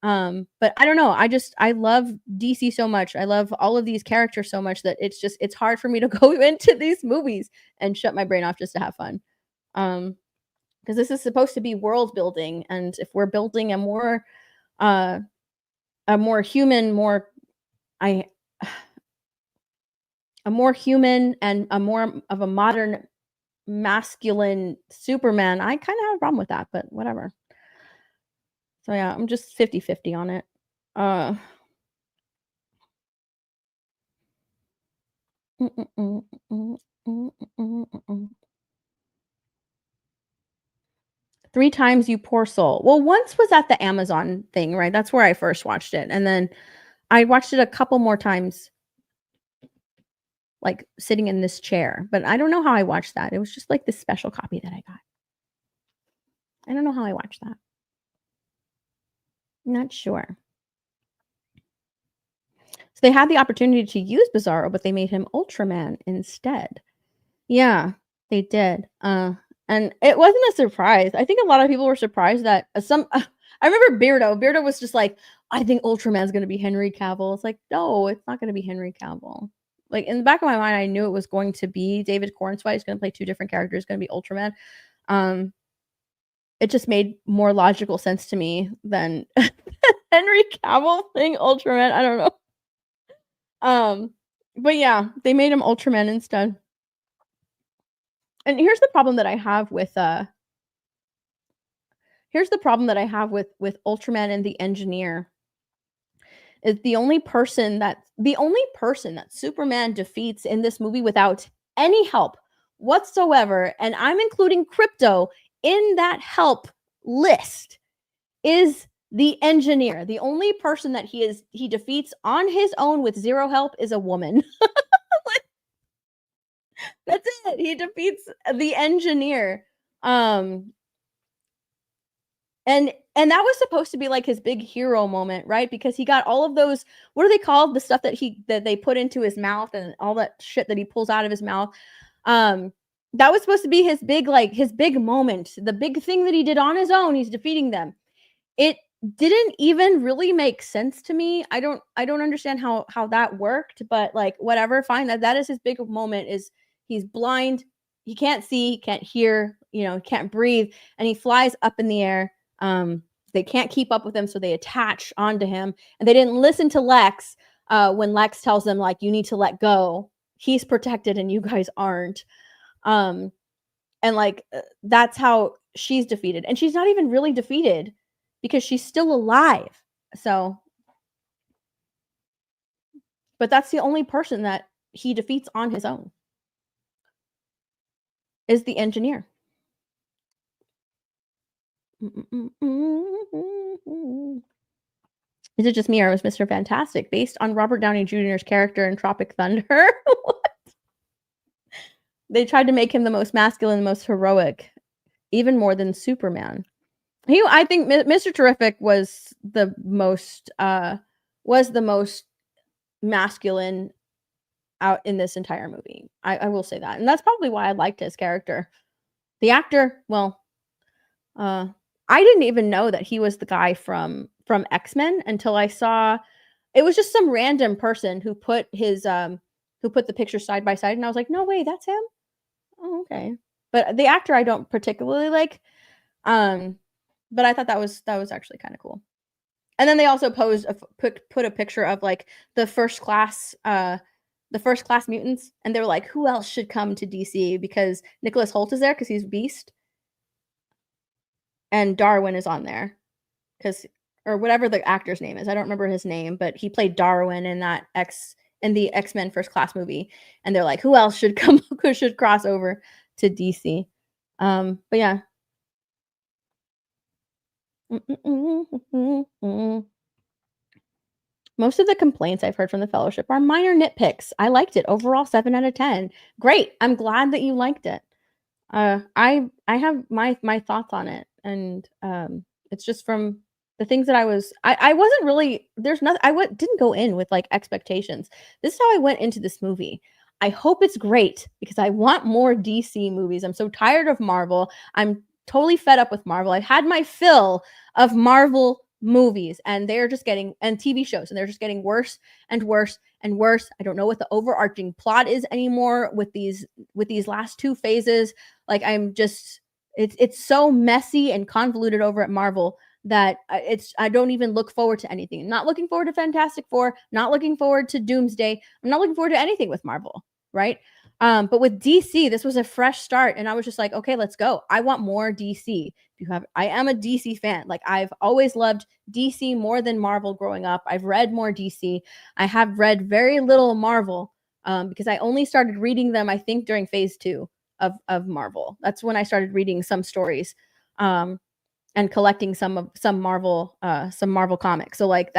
But I don't know. I love DC so much. I love all of these characters so much that it's hard for me to go into these movies and shut my brain off just to have fun. Because this is supposed to be world building, and if we're building a more human, a more human and a more of a modern masculine Superman, I kind of have a problem with that, but whatever. So yeah, I'm just 50-50 on it. Three times, you poor soul. Well, once was at the Amazon thing, right? That's where I first watched it. And then I watched it a couple more times, like sitting in this chair. But I don't know how I watched that. It was just like this special copy that I got. I don't know how I watched that. I'm not sure. So they had the opportunity to use Bizarro, but they made him Ultraman instead. Yeah, they did. And it wasn't a surprise. I think a lot of people were surprised that I remember Beardo. Beardo was just like, I think Ultraman's going to be Henry Cavill. It's like, no, it's not going to be Henry Cavill. Like, in the back of my mind, I knew it was going to be David Corenswet. He's going to play two different characters. It's going to be Ultraman. It just made more logical sense to me than Henry Cavill playing Ultraman. I don't know. But yeah, they made him Ultraman instead. And here's the problem that I have with Ultraman and the Engineer is the only person that Superman defeats in this movie without any help whatsoever, and I'm including Crypto in that help list, is the Engineer. The only person that he defeats on his own with zero help is a woman. That's it. He defeats the Engineer. And that was supposed to be like his big hero moment, right? Because he got all of those, what are they called? The stuff that they put into his mouth and all that shit that he pulls out of his mouth. That was supposed to be his big moment, the big thing that he did on his own. He's defeating them. It didn't even really make sense to me. I don't understand how that worked, but like whatever, fine. That is his big moment. Is he's blind, he can't see, he can't hear, can't breathe, and he flies up in the air. They can't keep up with him, so they attach onto him, and they didn't listen to Lex when Lex tells them like, you need to let go. He's protected and you guys aren't. And like that's how she's defeated, and she's not even really defeated because she's still alive. So, but that's the only person that he defeats on his own, is the Engineer. Is it just me, or was Mr. Fantastic based on Robert Downey Jr.'s character in Tropic Thunder? What? They tried to make him the most masculine, the most heroic, even more than Superman. I think Mr. Terrific was the most masculine out in this entire movie. I will say that, and that's probably why I liked his character. The actor, well, I didn't even know that he was the guy from X-Men until I saw it was just some random person who put the picture side by side, and I was like, no way, that's him. Oh, okay. But the actor I don't particularly like. But I thought that was actually kind of cool. And then they also put a picture of like the first class mutants, and they were like, who else should come to DC, because Nicholas Hoult is there because he's Beast, and Darwin is on there or whatever the actor's name is. I don't remember his name, but he played Darwin in the X-Men First Class movie, and they're like, who else should cross over to DC? But yeah. Most of the complaints I've heard from the Fellowship are minor nitpicks. I liked it. Overall, 7 out of 10. Great. I'm glad that you liked it. I have my thoughts on it, and it's just from the things that I wasn't really, didn't go in with like expectations. This is how I went into this movie. I hope it's great because I want more DC movies. I'm so tired of Marvel. I'm totally fed up with Marvel. I've had my fill of Marvel movies, and they're just getting, and TV shows, and they're just getting worse and worse and worse. I don't know what the overarching plot is anymore with these last two phases. Like it's so messy and convoluted over at Marvel that I don't even look forward to anything. I'm not looking forward to Fantastic Four, not looking forward to Doomsday. I'm not looking forward to anything with Marvel, right? But with DC, this was a fresh start, and I was just like, okay, let's go. I want more DC. I am a DC fan. Like, I've always loved DC more than Marvel growing up. I've read more DC. I have read very little Marvel because I only started reading them, I think, during phase 2 of Marvel. That's when I started reading some stories and collecting some Marvel comics. So like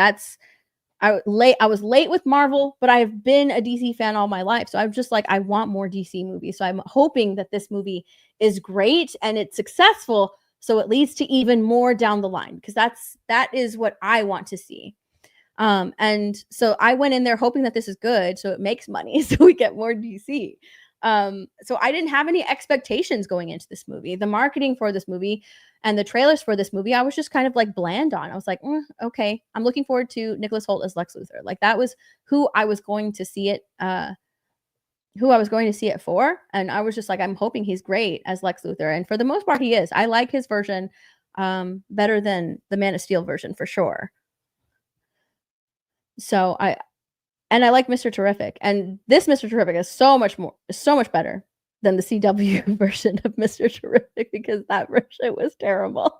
I was late with Marvel, but I've been a DC fan all my life. So I'm just like, I want more DC movies. So I'm hoping that this movie is great and it's successful, so it leads to even more down the line, because that is what I want to see. And so I went in there hoping that this is good, so it makes money, so we get more DC. So I didn't have any expectations going into this movie. The marketing for this movie and the trailers for this movie, I was just kind of like bland on. I was like, okay, I'm looking forward to Nicholas Hoult as Lex Luthor. Like, that was who I was going to see it, for. And I was just like, I'm hoping he's great as Lex Luthor. And for the most part, he is. I like his version better than the Man of Steel version for sure. So And I like Mr. Terrific. And this Mr. Terrific is so much better than the CW version of Mr. Terrific because that version was terrible.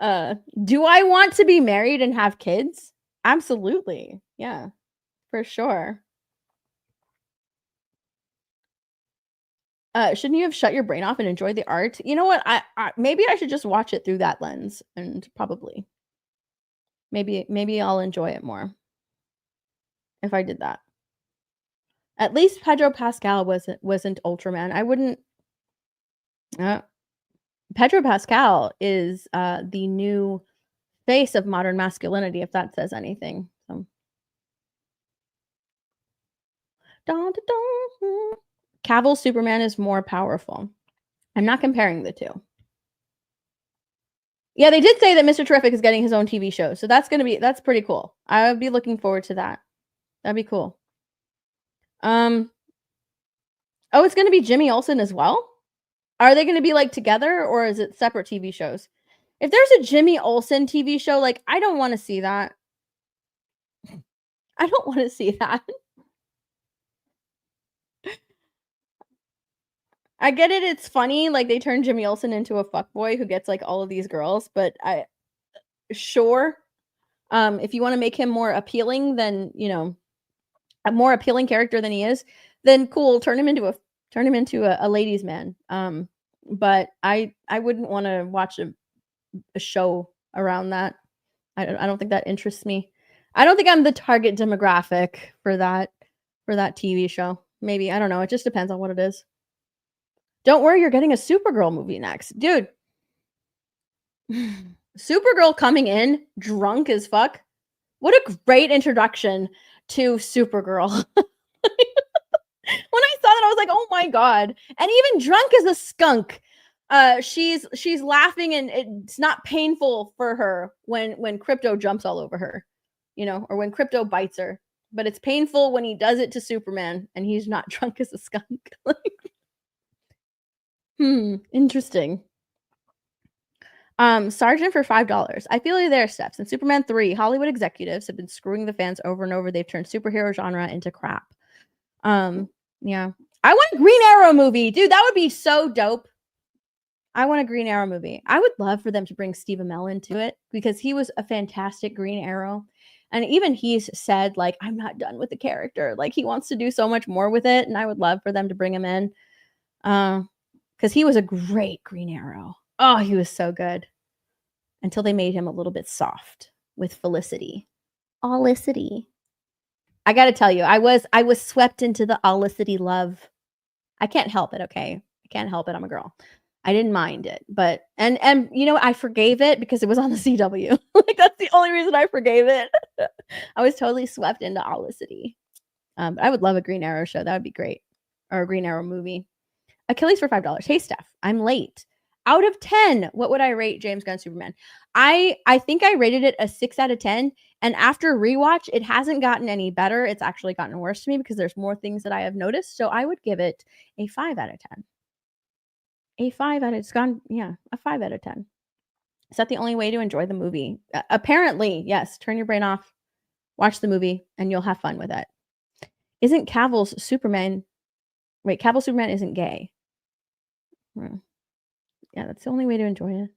Do I want to be married and have kids? Absolutely. Yeah, for sure. Shouldn't you have shut your brain off and enjoyed the art? You know what? I maybe I should just watch it through that lens and probably maybe I'll enjoy it more if I did that. At least Pedro Pascal wasn't Ultraman. I wouldn't. Pedro Pascal is the new face of modern masculinity, if that says anything. So. Cavill's Superman is more powerful. I'm not comparing the two. Yeah, they did say that Mr. Terrific is getting his own TV show, so that's pretty cool. I would be looking forward to that. That'd be cool. Oh, it's going to be Jimmy Olsen as well? Are they going to be like together or is it separate TV shows? If there's a Jimmy Olsen TV show, like I don't want to see that. I don't want to see that. I get it, it's funny, like they turned Jimmy Olsen into a fuckboy who gets like all of these girls, but sure. If you want to make him more appealing than, you know, a more appealing character than he is, then cool, turn him into a ladies' man. But I wouldn't want to watch a show around that. I don't think that interests me. I don't think I'm the target demographic for that TV show. Maybe, I don't know. It just depends on what it is. Don't worry, you're getting a Supergirl movie next. Dude. Supergirl coming in drunk as fuck. What a great introduction to Supergirl. When I saw that, I was like, oh my god. And even drunk as a skunk. She's laughing and it's not painful for her when Crypto jumps all over her, you know, or when Crypto bites her. But it's painful when he does it to Superman and he's not drunk as a skunk. Interesting. Sergeant for $5. I feel like there are steps. In Superman 3, Hollywood executives have been screwing the fans over and over. They've turned superhero genre into crap. Yeah. I want a Green Arrow movie. Dude, that would be so dope. I want a Green Arrow movie. I would love for them to bring Steve Amell into it because he was a fantastic Green Arrow. And even he's said, like, I'm not done with the character. Like, he wants to do so much more with it. And I would love for them to bring him in. Because he was a great Green Arrow. Oh, he was so good. Until they made him a little bit soft with Felicity. Olicity. I gotta tell you, I was swept into the Olicity love. I can't help it, okay? I can't help it. I'm a girl. I didn't mind it. But and you know, I forgave it because it was on the CW. Like that's the only reason I forgave it. I was totally swept into Olicity. I would love a Green Arrow show. That would be great. Or a Green Arrow movie. Achilles for $5. Hey, Steph, I'm late. Out of 10, what would I rate James Gunn Superman? I think I rated it a 6 out of 10. And after rewatch, it hasn't gotten any better. It's actually gotten worse to me because there's more things that I have noticed. So I would give it a 5 out of 10. A 5 out of, it's gone, yeah, a 5 out of 10. Is that the only way to enjoy the movie? Apparently, yes. Turn your brain off, watch the movie, and you'll have fun with it. Isn't Cavill's Superman... Wait, Cavill Superman isn't gay. Yeah, that's the only way to enjoy it.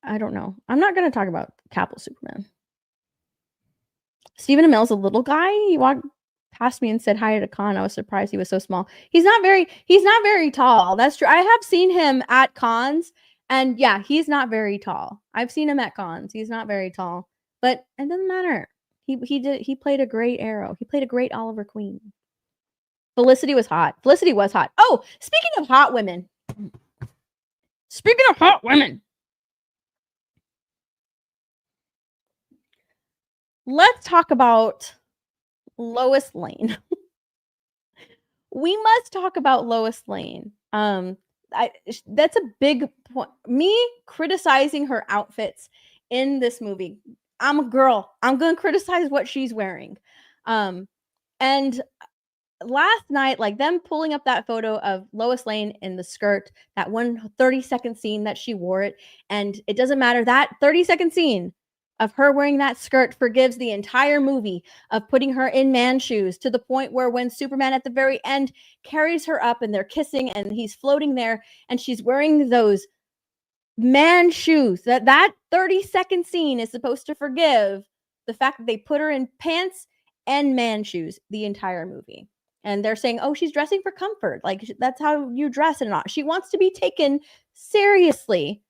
I don't know. I'm not going to talk about Cavill Superman. Stephen Amell's a little guy. He walked past me and said hi at a con. I was surprised he was so small. He's not very tall. That's true. I have seen him at cons, and yeah, he's not very tall. I've seen him at cons. He's not very tall, but it doesn't matter. He played a great Arrow. He played a great Oliver Queen. Felicity was hot. Oh, speaking of hot women. Let's talk about Lois Lane. We must talk about Lois Lane. That's a big point. Me criticizing her outfits in this movie. I'm a girl. I'm going to criticize what she's wearing. And last night, like them pulling up that photo of Lois Lane in the skirt, that one 30-second scene that she wore it, and it doesn't matter, that 30-second scene of her wearing that skirt forgives the entire movie of putting her in man shoes, to the point where when Superman at the very end carries her up and they're kissing and he's floating there and she's wearing those man shoes, that 30-second scene is supposed to forgive the fact that they put her in pants and man shoes the entire movie. And they're saying, oh, she's dressing for comfort. Like, that's how you dress and not. She wants to be taken seriously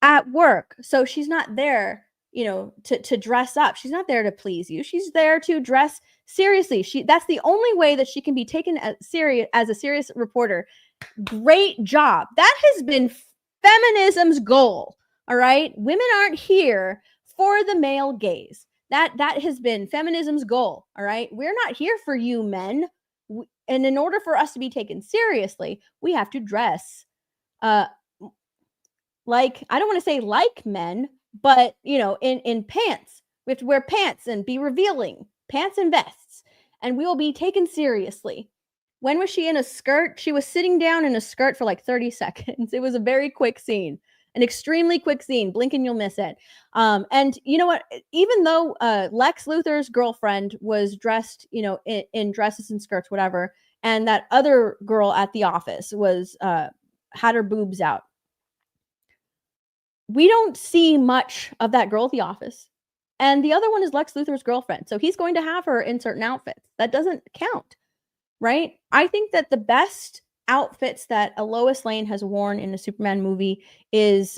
at work. So she's not there, to dress up. She's not there to please you. She's there to dress seriously. That's the only way that she can be taken as a serious reporter. Great job. That has been feminism's goal. All right. Women aren't here for the male gaze. That has been feminism's goal. All right. We're not here for you men. And in order for us to be taken seriously, we have to dress like, I don't want to say like men, but in pants. We have to wear pants and be revealing, pants and vests, and we will be taken seriously. When was she in a skirt? She was sitting down in a skirt for like 30 seconds. It was a very quick scene, an extremely quick scene. Blink and you'll miss it. And you know what? Even though Lex Luthor's girlfriend was dressed, in dresses and skirts, whatever, and that other girl at the office was had her boobs out, we don't see much of that girl at the office. And the other one is Lex Luthor's girlfriend. So he's going to have her in certain outfits. That doesn't count, right? I think that the best outfits that a Lois Lane has worn in a Superman movie is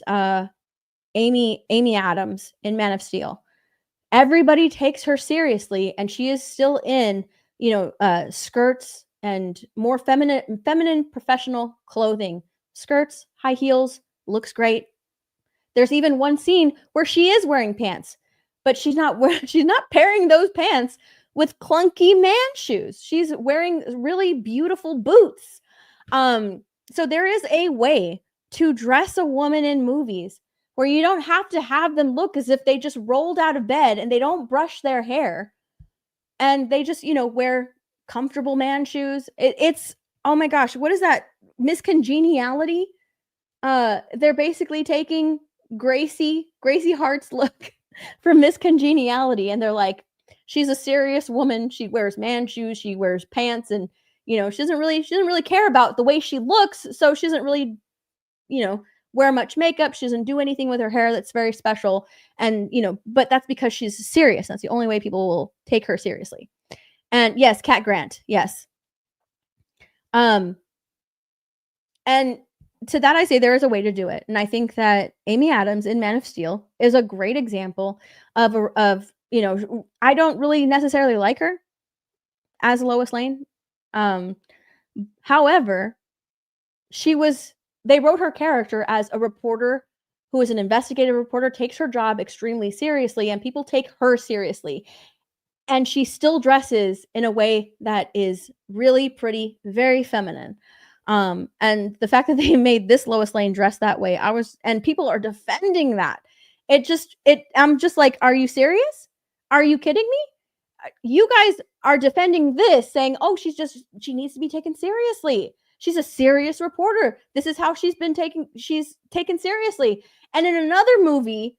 Amy Adams in Man of Steel. Everybody takes her seriously, and she is still in, skirts and more feminine professional clothing. Skirts, high heels, looks great. There's even one scene where she is wearing pants, but she's not pairing those pants with clunky man shoes. She's wearing really beautiful boots. So there is a way to dress a woman in movies where you don't have to have them look as if they just rolled out of bed and they don't brush their hair and they just, wear comfortable man shoes. It's, oh my gosh, what is that? Miss Congeniality? They're basically taking Gracie Hart's look from Miss Congeniality, and they're like, she's a serious woman. She wears man shoes. She wears pants, and she doesn't really care about the way she looks. So she doesn't really, wear much makeup. She doesn't do anything with her hair that's very special. And but that's because she's serious. That's the only way people will take her seriously. And yes, Cat Grant, yes. And to that I say there is a way to do it. And I think that Amy Adams in Man of Steel is a great example of I don't really necessarily like her as Lois Lane. However, they wrote her character as a reporter who is an investigative reporter, takes her job extremely seriously, and people take her seriously. And she still dresses in a way that is really pretty, very feminine. And the fact that they made this Lois Lane dress that way, and people are defending that. I'm just like, are you serious? Are you kidding me? You guys are defending this, saying, oh, she needs to be taken seriously. She's a serious reporter. This is how she's taken seriously. And in another movie,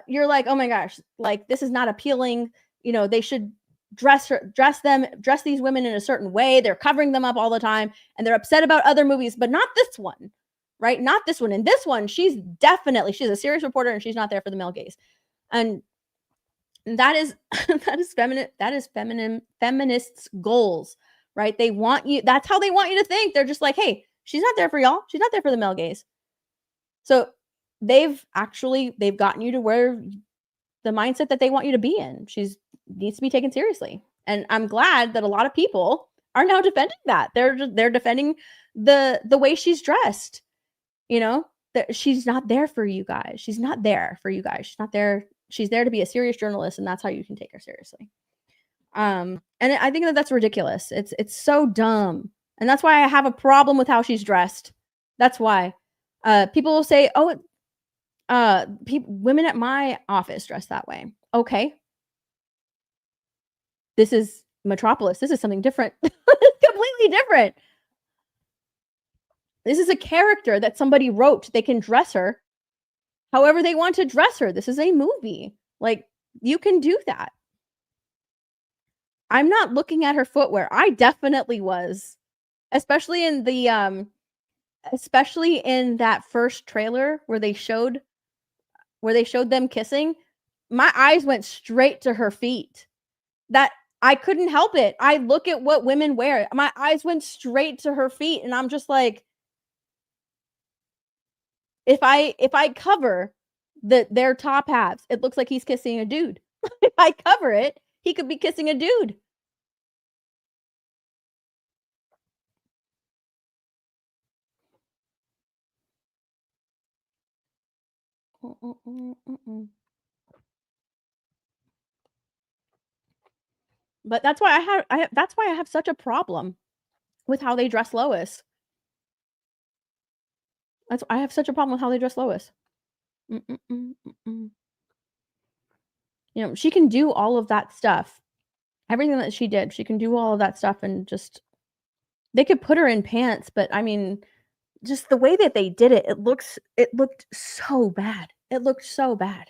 you're like, oh my gosh, like this is not appealing. They should dress these women in a certain way. They're covering them up all the time, and they're upset about other movies, but not this one, right? Not this one. In this one, she's a serious reporter, and she's not there for the male gaze. And that is feminists' goals, right? They want you. That's how they want you to think. They're just like, hey, she's not there for y'all. She's not there for the male gaze. So they've gotten you to where the mindset that they want you to be in. She needs to be taken seriously. And I'm glad that a lot of people are now defending that. They're defending the way she's dressed. That she's not there for you guys. She's not there for you guys. She's not there. She's there to be a serious journalist, and that's how you can take her seriously. And I think that that's ridiculous. It's so dumb. And that's why I have a problem with how she's dressed. That's why people will say, oh, women at my office dress that way. Okay. This is Metropolis. This is something different. Completely different. This is a character that somebody wrote. They can dress her however they want to dress her. This is a movie. Like, you can do that. I'm not looking at her footwear. I definitely was. Especially in the especially in that first trailer where they showed them kissing. My eyes went straight to her feet. That I couldn't help it. I look at what women wear. My eyes went straight to her feet, and I'm just like, if I cover their top halves, it looks like he's kissing a dude. If I cover it, he could be kissing a dude. But that's why that's why I have such a problem with how they dress Lois. I have such a problem with how they dress Lois. You know, she can do all of that stuff. Everything that she did, she can do all of that stuff, and just they could put her in pants, but I mean, just the way that they did it, it looked so bad. It looked so bad.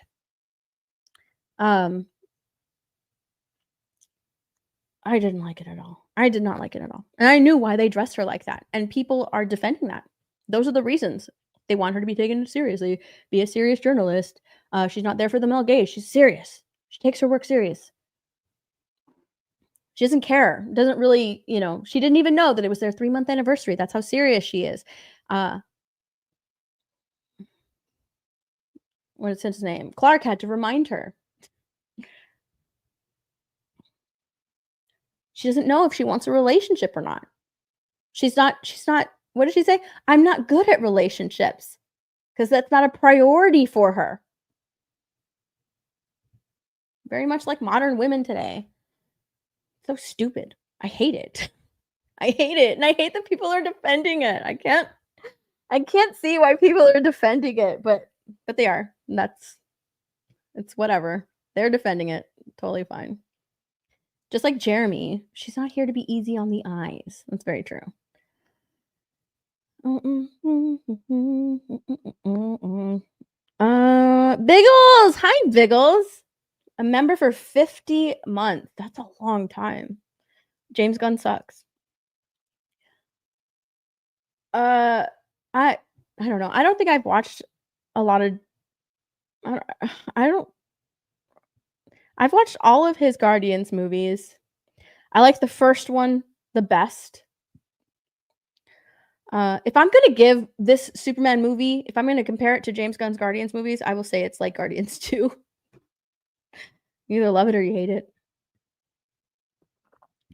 I didn't like it at all. I did not like it at all. And I knew why they dressed her like that. And people are defending that. Those are the reasons. They want her to be taken seriously, be a serious journalist. She's not there for the male gaze. She's serious. She takes her work serious. She doesn't care. Doesn't really, you know, she didn't even know that it was their 3-month anniversary. That's how serious she is. What is his name? Clark had to remind her. She doesn't know if she wants a relationship or not. She's not, what did she say? I'm not good at relationships because that's not a priority for her. Very much like modern women today. So stupid. I hate it. I hate it. And I hate that people are defending it. I can't see why people are defending it, but they are. And it's whatever. They're defending it. Totally fine. Just like Jeremy, she's not here to be easy on the eyes. That's very true. Biggles! Hi, Biggles! A member for 50 months. That's a long time. James Gunn sucks. I don't know. I don't think I've watched a lot of I've watched all of his Guardians movies. I like the first one the best. If I'm going to give this Superman movie, if I'm going to compare it to James Gunn's Guardians movies, I will say it's like Guardians 2. You either love it or you hate it.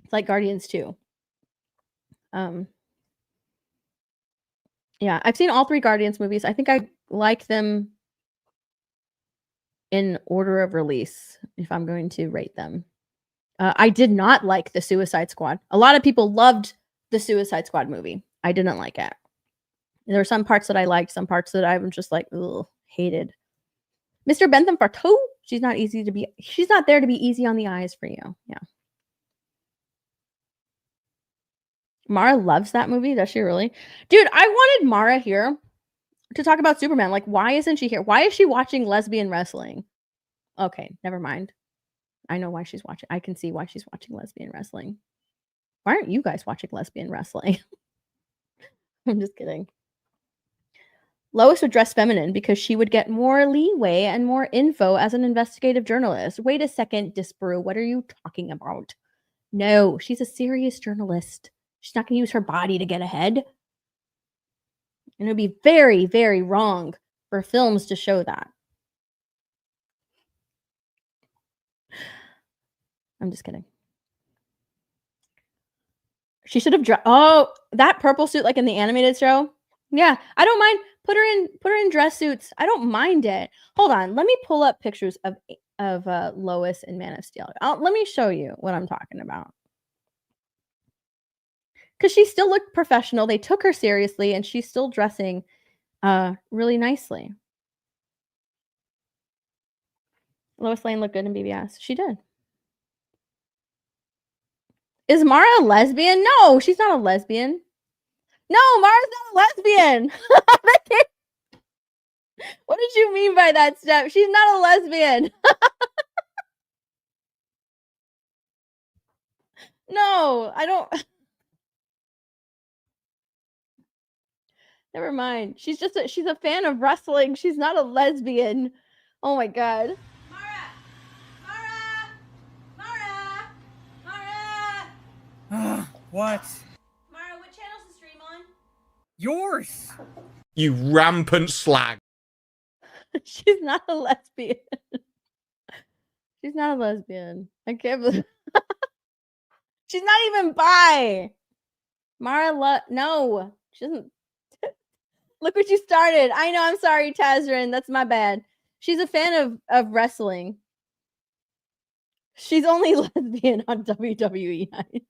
It's like Guardians 2. Yeah, I've seen all 3 Guardians movies. I think I like them in order of release, if I'm going to rate them. I did not like the Suicide Squad. A lot of people loved the Suicide Squad movie. I didn't like it. There were some parts that I liked, some parts that I was just like, ugh, hated. Mr. Bentham Farteau, she's not there to be easy on the eyes for you. Yeah. Mara loves that movie. Does she really? Dude, I wanted Mara here to talk about Superman. Like, why isn't she here? Why is she watching lesbian wrestling? Okay, never mind. I know why she's watching. I can see why she's watching lesbian wrestling. Why aren't you guys watching lesbian wrestling? I'm just kidding. Lois would dress feminine because she would get more leeway and more info as an investigative journalist. Wait a second, Disparu. What are you talking about? No, she's a serious journalist. She's not going to use her body to get ahead. And it would be very, very wrong for films to show that. I'm just kidding. She should have oh, that purple suit like in the animated show. Yeah, I don't mind. Put her in dress suits. I don't mind it. Hold on. Let me pull up pictures of Lois and Man of Steel. Let me show you what I'm talking about. Because she still looked professional. They took her seriously, and she's still dressing really nicely. Lois Lane looked good in BBS. She did. Is Mara a lesbian? No, she's not a lesbian. No, Mara's not a lesbian. What did you mean by that, Steph? She's not a lesbian. No, I don't. Never mind. She's a fan of wrestling. She's not a lesbian. Oh my god. Mara! Mara! Mara! Mara! What? Mara, what channel's the stream on? Yours. You rampant slag. She's not a lesbian. She's not a lesbian. I can't believe. She's not even bi. Mara, no, she doesn't. Look what you started. I know. I'm sorry, Tazrin. That's my bad. She's a fan of wrestling. She's only lesbian on WWE Nights.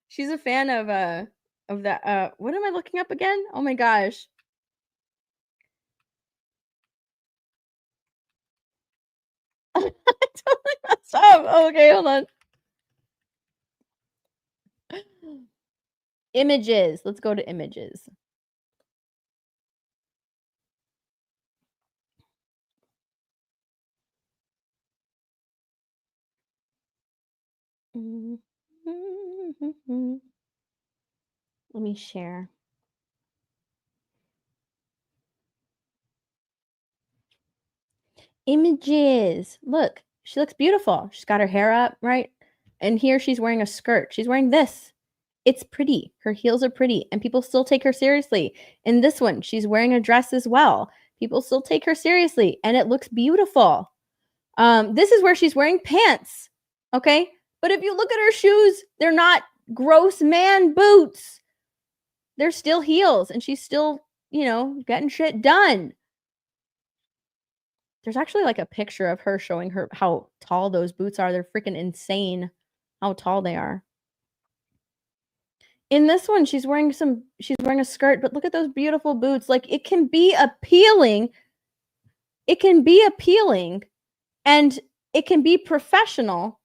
She's a fan of that. What am I looking up again? Oh my gosh. I totally messed up. Okay, hold on. Images. Let's go to images. Let me share. Images. Look, she looks beautiful. She's got her hair up, right? And here she's wearing a skirt. She's wearing this. It's pretty. Her heels are pretty, and people still take her seriously. In this one, she's wearing a dress as well. People still take her seriously, and it looks beautiful. This is where she's wearing pants, okay? But if you look at her shoes, they're not gross man boots. They're still heels, and she's still, getting shit done. There's actually like a picture of her showing her how tall those boots are. They're freaking insane how tall they are. In this one, she's wearing a skirt, but look at those beautiful boots. Like, it can be appealing. It can be appealing, and it can be professional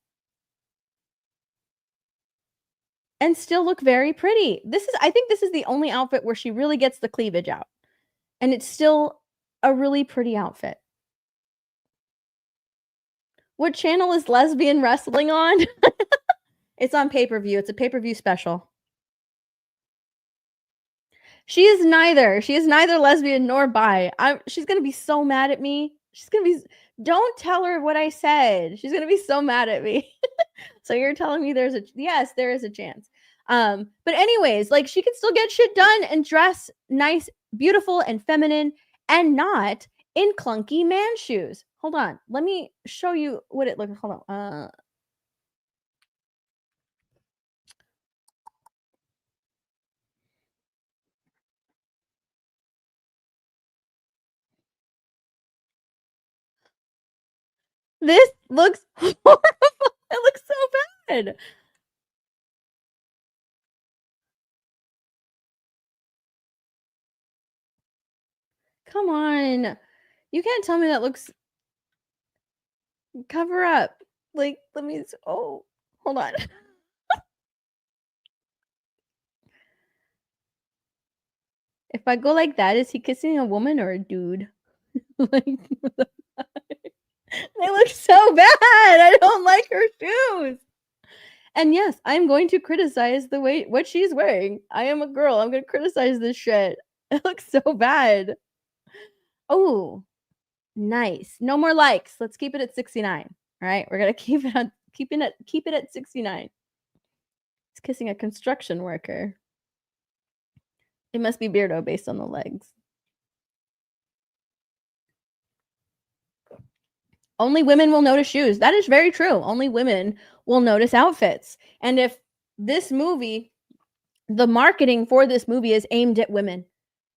and still look very pretty. I think this is the only outfit where she really gets the cleavage out, and it's still a really pretty outfit. What channel is lesbian wrestling on? It's on pay-per-view. It's a pay-per-view special. She is neither. She is neither lesbian nor bi. She's going to be so mad at me. Don't tell her what I said. She's going to be so mad at me. So you're telling me yes, there is a chance. But anyways, like, she can still get shit done and dress nice, beautiful, and feminine, and not in clunky man shoes. Hold on. Let me show you what it looks. Hold on. This looks horrible. It looks so bad. Come on. You can't tell me that looks. Cover up. Like, hold on. If I go like that, is he kissing a woman or a dude? Like, they look so bad. I don't like her shoes. And yes, I'm going to criticize what she's wearing. I am a girl. I'm going to criticize this shit. It looks so bad. Oh, nice. No more likes. Let's keep it at 69. All right, we're gonna keep it at 69. He's kissing a construction worker. It must be Beardo based on the legs. Only women will notice shoes. That is very true. Only women will notice outfits. And if this movie, the marketing for this movie is aimed at women.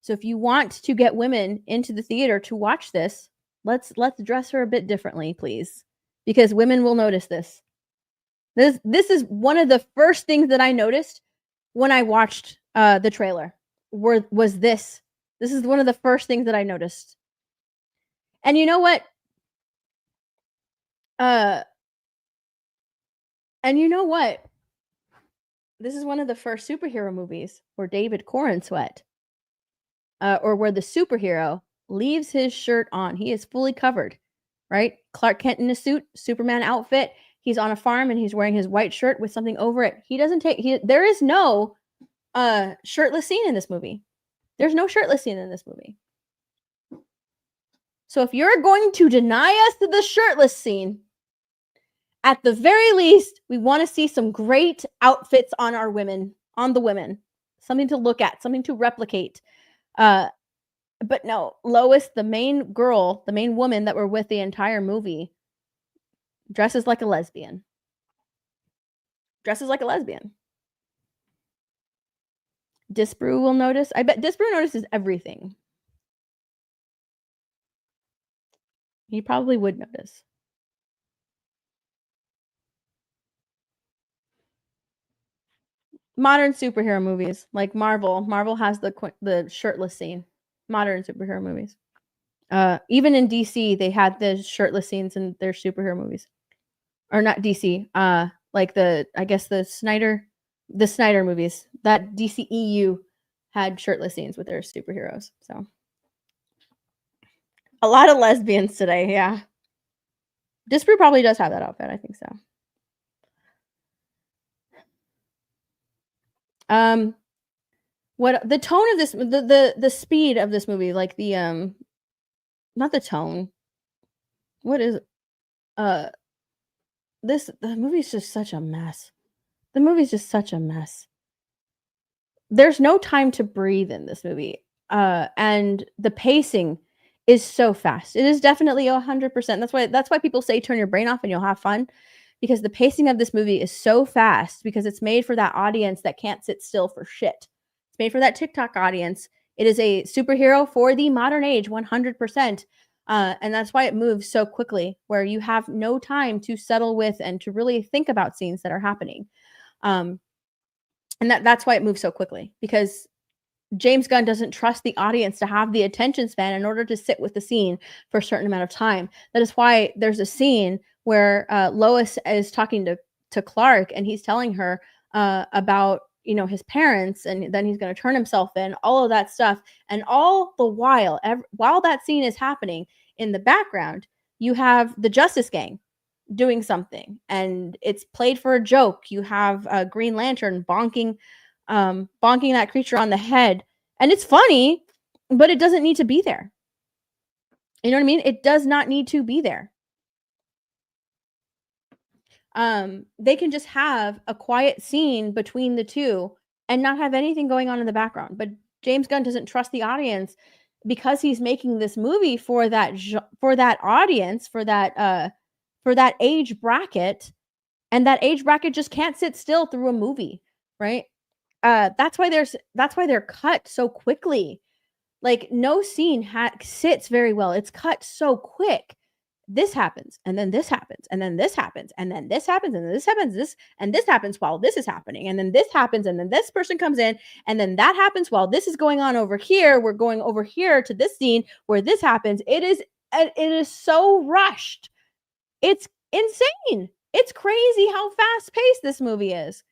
So if you want to get women into the theater to watch this, let's dress her a bit differently, please. Because women will notice this. This is one of the first things that I noticed when I watched the trailer. Was this. This is one of the first things that I noticed. And you know what? This is one of the first superhero movies where David Corenswet, or where the superhero leaves his shirt on. He is fully covered, right? Clark Kent in a suit, Superman outfit. He's on a farm and he's wearing his white shirt with something over it. There is no shirtless scene in this movie. There's no shirtless scene in this movie. So if you're going to deny us the shirtless scene, at the very least, we want to see some great outfits on our women, on the women. Something to look at, something to replicate. But no, Lois, the main girl, the main woman that we're with the entire movie, dresses like a lesbian. Dresses like a lesbian. Disbrew will notice. I bet Disbrew notices everything. He probably would notice. Modern superhero movies, like Marvel. Marvel has the shirtless scene. Modern superhero movies. Even in DC, they had the shirtless scenes in their superhero movies. Or not DC. Like the Snyder movies. That DCEU had shirtless scenes with their superheroes. So a lot of lesbians today, yeah. Disbrew probably does have that outfit, I think so. What the tone of this, the speed of this movie, like the not the tone. What is the movie's just such a mess. The movie's just such a mess. There's no time to breathe in this movie. And the pacing is so fast. It is definitely 100%. That's why people say turn your brain off and you'll have fun, because the pacing of this movie is so fast, because it's made for that audience that can't sit still for shit. It's made for that TikTok audience. It is a superhero for the modern age, 100%. And that's why it moves so quickly, where you have no time to settle with and to really think about scenes that are happening. And that's why it moves so quickly, because James Gunn doesn't trust the audience to have the attention span in order to sit with the scene for a certain amount of time. That is why there's a scene where Lois is talking to Clark, and he's telling her about, his parents, and then he's going to turn himself in, all of that stuff. And all the while, while that scene is happening, in the background, you have the Justice Gang doing something, and it's played for a joke. You have Green Lantern bonking that creature on the head, and it's funny, but it doesn't need to be there. You know what I mean? It does not need to be there. They can just have a quiet scene between the two and not have anything going on in the background. But James Gunn doesn't trust the audience, because he's making this movie for that audience, for that age bracket, and that age bracket just can't sit still through a movie, right? That's why they're cut so quickly. Like, no scene sits very well. It's cut so quick. This happens, and then this happens, and then this happens, and then this happens, and then this happens, and this happens while this is happening, and then this happens, and then this person comes in, and then that happens while this is going on over here. We're going over here to this scene where this happens. It is so rushed. It's insane. It's crazy how fast paced this movie is.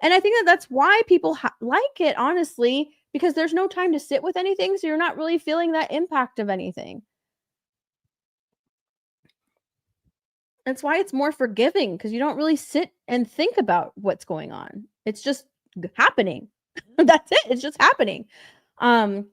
And I think that's why people like it, honestly, because there's no time to sit with anything, so you're not really feeling that impact of anything. That's why it's more forgiving, because you don't really sit and think about what's going on. It's just happening. That's it. It's just happening. So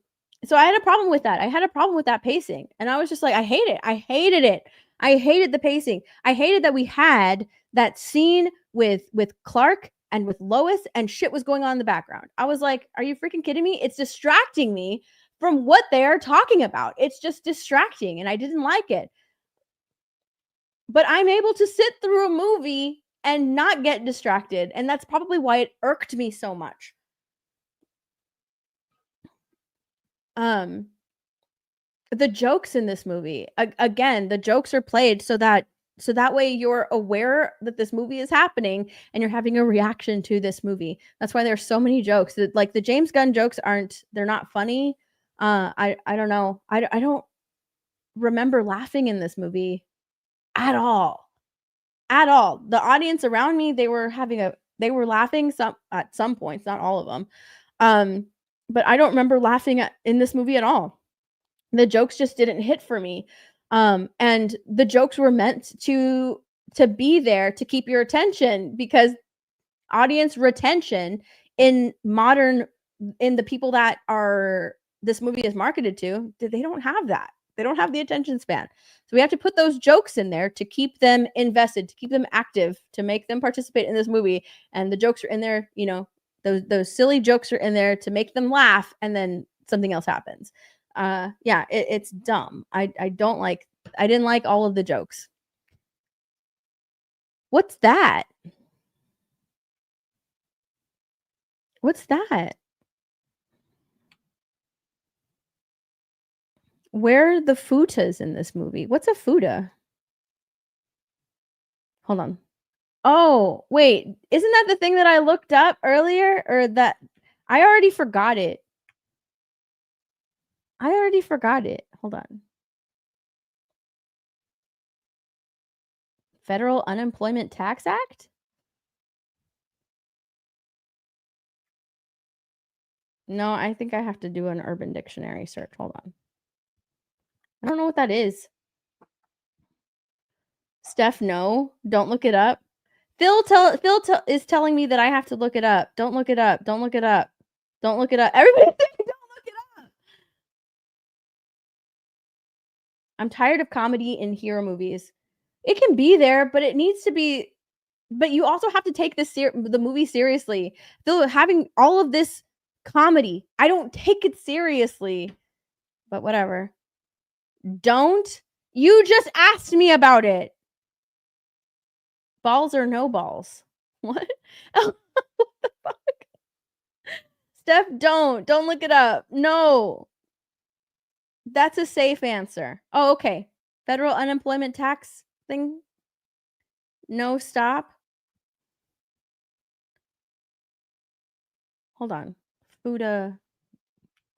I had a problem with that. I had a problem with that pacing. And I was just like, I hate it. I hated it. I hated the pacing. I hated that we had that scene with Clark and with Lois, and shit was going on in the background. I was like, are you freaking kidding me? It's distracting me from what they're talking about. It's just distracting, and I didn't like it. But I'm able to sit through a movie and not get distracted, and that's probably why it irked me so much. The jokes in this movie, again, the jokes are played so that way you're aware that this movie is happening and you're having a reaction to this movie. That's why there's so many jokes. Like, the James Gunn jokes they're not funny. I don't know. I don't remember laughing in this movie at all. The audience around me, they were laughing at some points, not all of them. But I don't remember laughing in this movie at all. The jokes just didn't hit for me. And the jokes were meant to be there to keep your attention, because audience retention in the people that are this movie is marketed to, they don't have that. They don't have the attention span. So we have to put those jokes in there to keep them invested, to keep them active, to make them participate in this movie. And the jokes are in there, you know, those silly jokes are in there to make them laugh, and then something else happens. Yeah, it's dumb. I didn't like all of the jokes. What's that? What's that? Where are the futas in this movie? What's a futa? Hold on. Oh, wait. Isn't that the thing that I looked up earlier? Or that I already forgot it. Hold on. Federal Unemployment Tax Act? No, I think I have to do an Urban Dictionary search. Hold on. I don't know what that is. Steph, no. Don't look it up. Phil is telling me that I have to look it up. Don't look it up. Don't look it up. Don't look it up. Everybody don't look it up. I'm tired of comedy in hero movies. It can be there, but it needs to be. But you also have to take the movie seriously. Phil, having all of this comedy, I don't take it seriously. But whatever. Don't. You just asked me about it. Balls or no balls? What? What the fuck? Steph, don't look it up. No. That's a safe answer. Oh, okay. Federal unemployment tax thing? No, stop. Hold on. Futa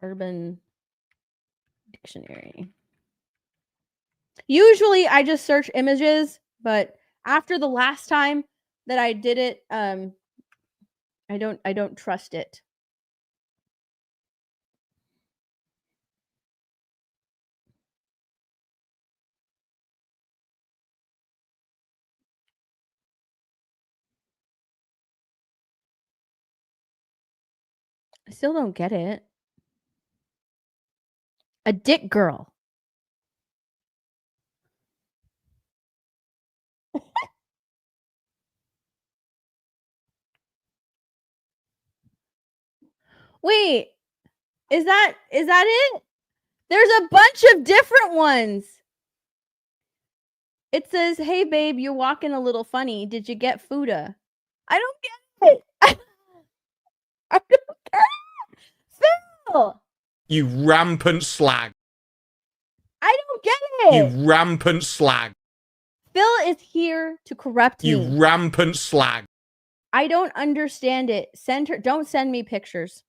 Urban Dictionary. Usually I just search images, but after the last time that I did it, I don't trust it. I still don't get it. A dick girl. Wait, is that it? There's a bunch of different ones. It says, "Hey babe, you're walking a little funny. Did you get Futa?" I don't get it. I don't get it. Phil. You rampant slag. I don't get it. You rampant slag. Phil is here to corrupt You me. rampant slag. I don't understand it. Don't send me pictures.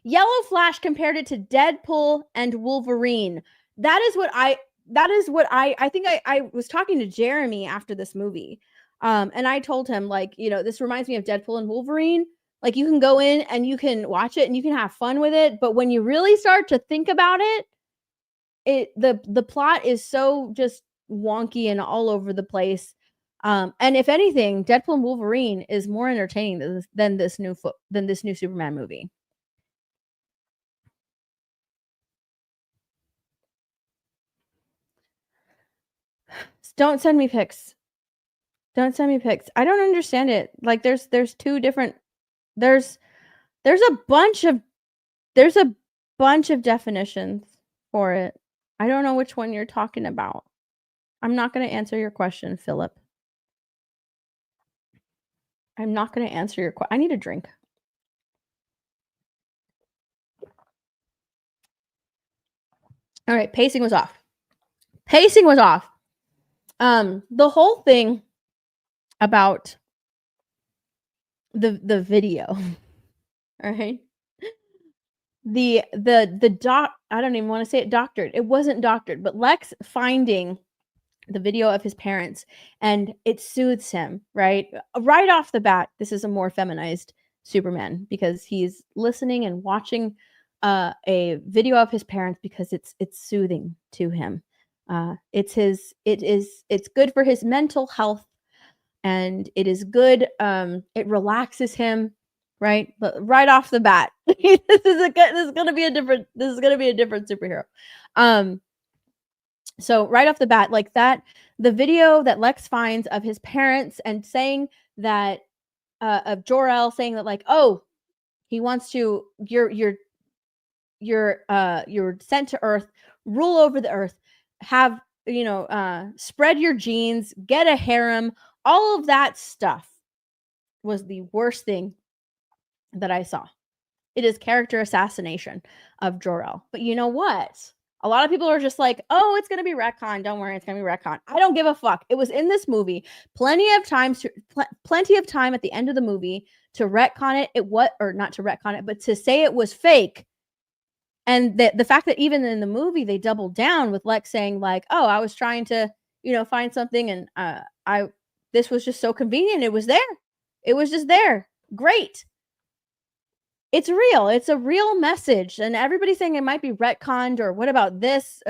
Yellow Flash compared it to Deadpool and Wolverine. That is what I think I was talking to Jeremy after this movie. And I told him, like, you know, this reminds me of Deadpool and Wolverine. Like, you can go in and you can watch it and you can have fun with it, but when you really start to think about it, the plot is so just wonky and all over the place. And if anything, Deadpool and Wolverine is more entertaining than this new Superman movie. Don't send me pics. Don't send me pics. I don't understand it. Like, there's two different. There's a bunch of definitions for it. I don't know which one you're talking about. I'm not going to answer your question, Philip. I'm not going to answer your question. I need a drink. All right, pacing was off. The whole thing about the video, all right? The doc, I don't even want to say it doctored. It wasn't doctored, but Lex finding the video of his parents and it soothes him, right? Right off the bat, this is a more feminized Superman because he's listening and watching a video of his parents because it's soothing to him. It's good for his mental health, and it is good. It relaxes him, right? But right off the bat, this is gonna be a different superhero. So right off the bat, like that, the video that Lex finds of his parents and saying that of Jor-El saying that, like, oh, he wants to, you're sent to Earth, rule over the Earth, have, spread your genes, get a harem, all of that stuff was the worst thing that I saw. It is character assassination of Jor-El. But you know what? A lot of people are just like, oh, it's going to be retcon. Don't worry, it's going to be retcon. I don't give a fuck. It was in this movie. Plenty of time at the end of the movie to retcon it. Or not to retcon it, but to say it was fake. And the fact that even in the movie, they doubled down with Lex saying, like, oh, I was trying to, find something, and this was just so convenient. It was there. It was just there. Great. It's real. It's a real message. And everybody's saying it might be retconned, or what about this?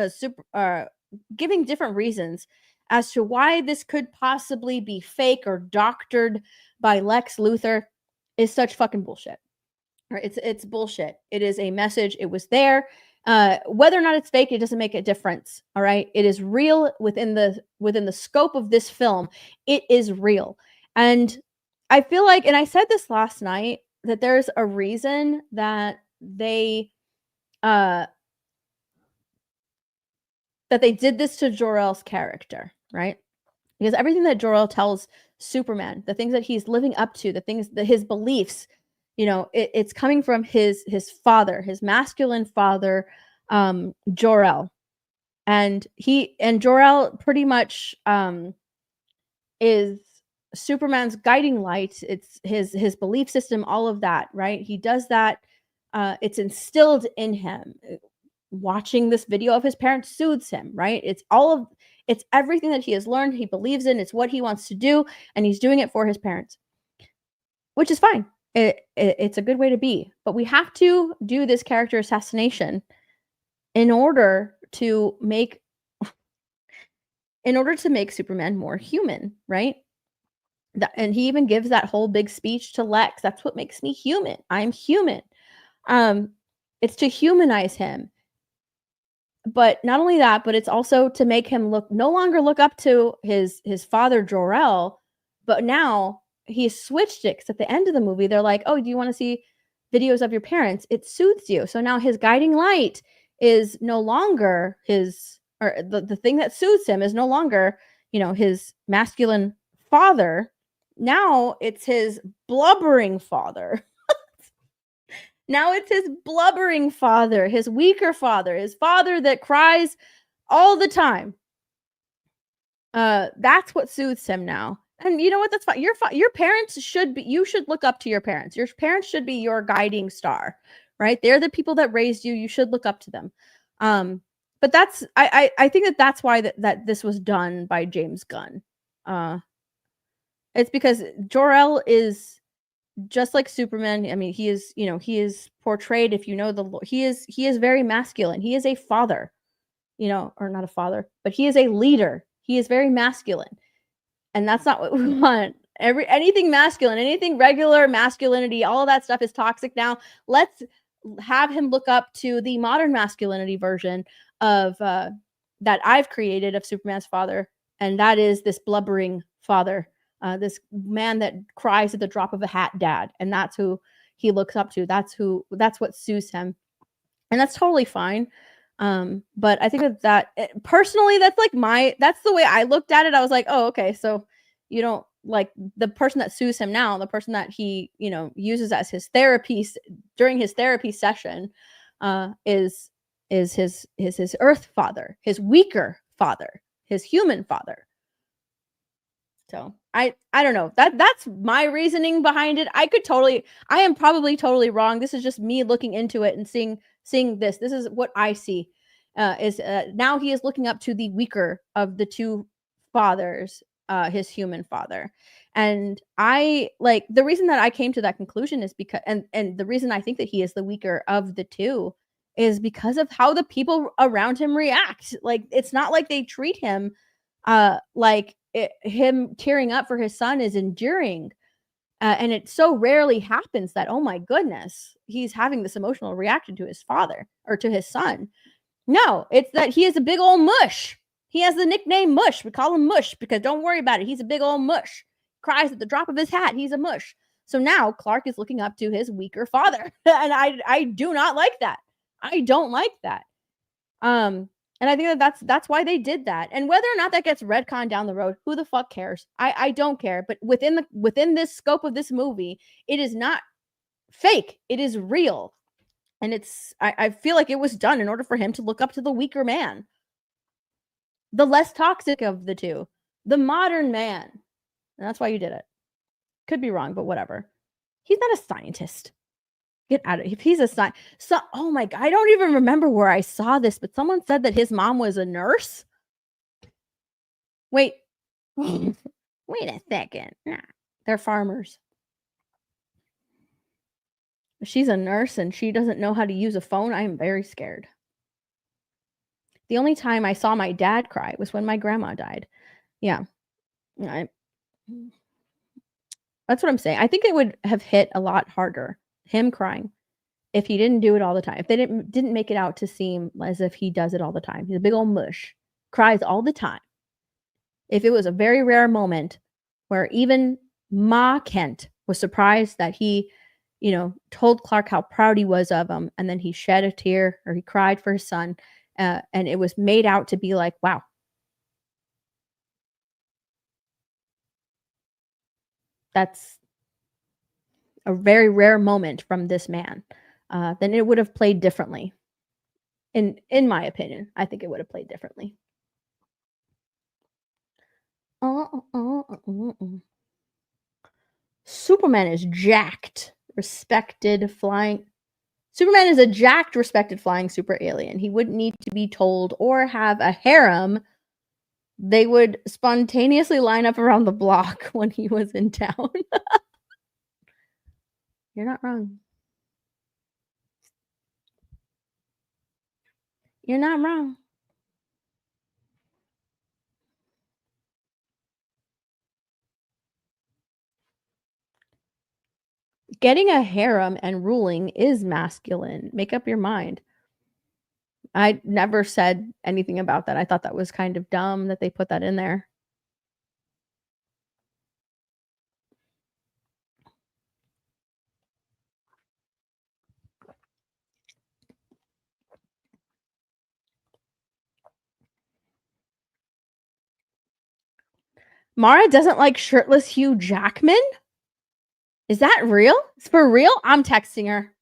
Giving different reasons as to why this could possibly be fake or doctored by Lex Luthor is such fucking bullshit. Right? It's bullshit. It is a message. It was there. Whether or not it's fake, it doesn't make a difference. All right. It is real within the scope of this film. It is real. And I feel like, and I said this last night, that there's a reason that they did this to Jor-El's character, right? Because everything that Jor-El tells Superman, the things that he's living up to, the things that his beliefs, it's coming from his father, his masculine father, Jor-El. And Jor-El pretty much is Superman's guiding light. It's his belief system, all of that, right? He does that. It's instilled in him. Watching this video of his parents soothes him, right? It's everything that he has learned, he believes in, it's what he wants to do, and he's doing it for his parents, which is fine. It's a good way to be. But we have to do this character assassination in order to make Superman more human, right? And he even gives that whole big speech to Lex. That's what makes me human. I'm human. It's to humanize him. But not only that, but it's also to make him no longer look up to his father, Jor-El, but now he's switched it. Because at the end of the movie, they're like, oh, do you want to see videos of your parents? It soothes you. So now his guiding light is no longer the thing that soothes him is no longer, his masculine father. Now it's his blubbering father. Now it's his blubbering father, his weaker father, his father that cries all the time. That's what soothes him now. And you know what? That's fine. Your parents you should look up to your parents. Your parents should be your guiding star, right? They're the people that raised you. You should look up to them. But I think that's why that this was done by James Gunn. It's because Jor-El is just like Superman. I mean, he is portrayed, if he is very masculine. He is a father, or not a father, but he is a leader. He is very masculine. And that's not what we want. Anything masculine, anything regular masculinity, all of that stuff is toxic now. Let's have him look up to the modern masculinity version of that I've created of Superman's father. And that is this blubbering father. This man that cries at the drop of a hat, dad. And that's who he looks up to. That's what soothes him. And that's totally fine. But I think that personally, that's the way I looked at it. I was like, oh, okay. So you don't like the person that sues him now, the person that he, uses as his therapy during his therapy session, is his earth father, his weaker father, his human father. So I don't know. That's my reasoning behind it. I am probably totally wrong. This is just me looking into it and seeing this. This is what I see. Now he is looking up to the weaker of the two fathers, his human father. And I like the reason that I came to that conclusion is because and the reason I think that he is the weaker of the two is because of how the people around him react. Like it's not like they treat him him tearing up for his son is enduring. And it so rarely happens that, oh my goodness, he's having this emotional reaction to his father or to his son. No, it's that he is a big old mush. He has the nickname Mush. We call him Mush because don't worry about it. He's a big old mush. Cries at the drop of his hat. He's a mush. So now Clark is looking up to his weaker father. And I do not like that. I don't like that. And I think that that's why they did that. And whether or not that gets retconned down the road, who the fuck cares? I don't care. But within this scope of this movie, it is not fake. It is real. And I feel like it was done in order for him to look up to the weaker man. The less toxic of the two. The modern man. And that's why you did it. Could be wrong, but whatever. He's not a scientist. Get out of it. If he's a scientist. So, oh my God. I don't even remember where I saw this, but someone said that his mom was a nurse. Wait. Wait a second. Nah, they're farmers. If she's a nurse and she doesn't know how to use a phone, I am very scared. The only time I saw my dad cry was when my grandma died. Yeah. That's what I'm saying. I think it would have hit a lot harder, him crying, if he didn't do it all the time. If they didn't make it out to seem as if he does it all the time. He's a big old mush. Cries all the time. If it was a very rare moment where even Ma Kent was surprised that he, told Clark how proud he was of him, and then he shed a tear or he cried for his son, and it was made out to be like, wow. That's a very rare moment from this man. Then it would have played differently. In my opinion, I think it would have played differently. Superman is jacked, respected flying. Superman is a jacked, respected flying super alien. He wouldn't need to be told or have a harem. They would spontaneously line up around the block when he was in town. You're not wrong. You're not wrong. Getting a harem and ruling is masculine. Make up your mind. I never said anything about that. I thought that was kind of dumb that they put that in there. Mara doesn't like shirtless Hugh Jackman? Is that real? It's for real? I'm texting her.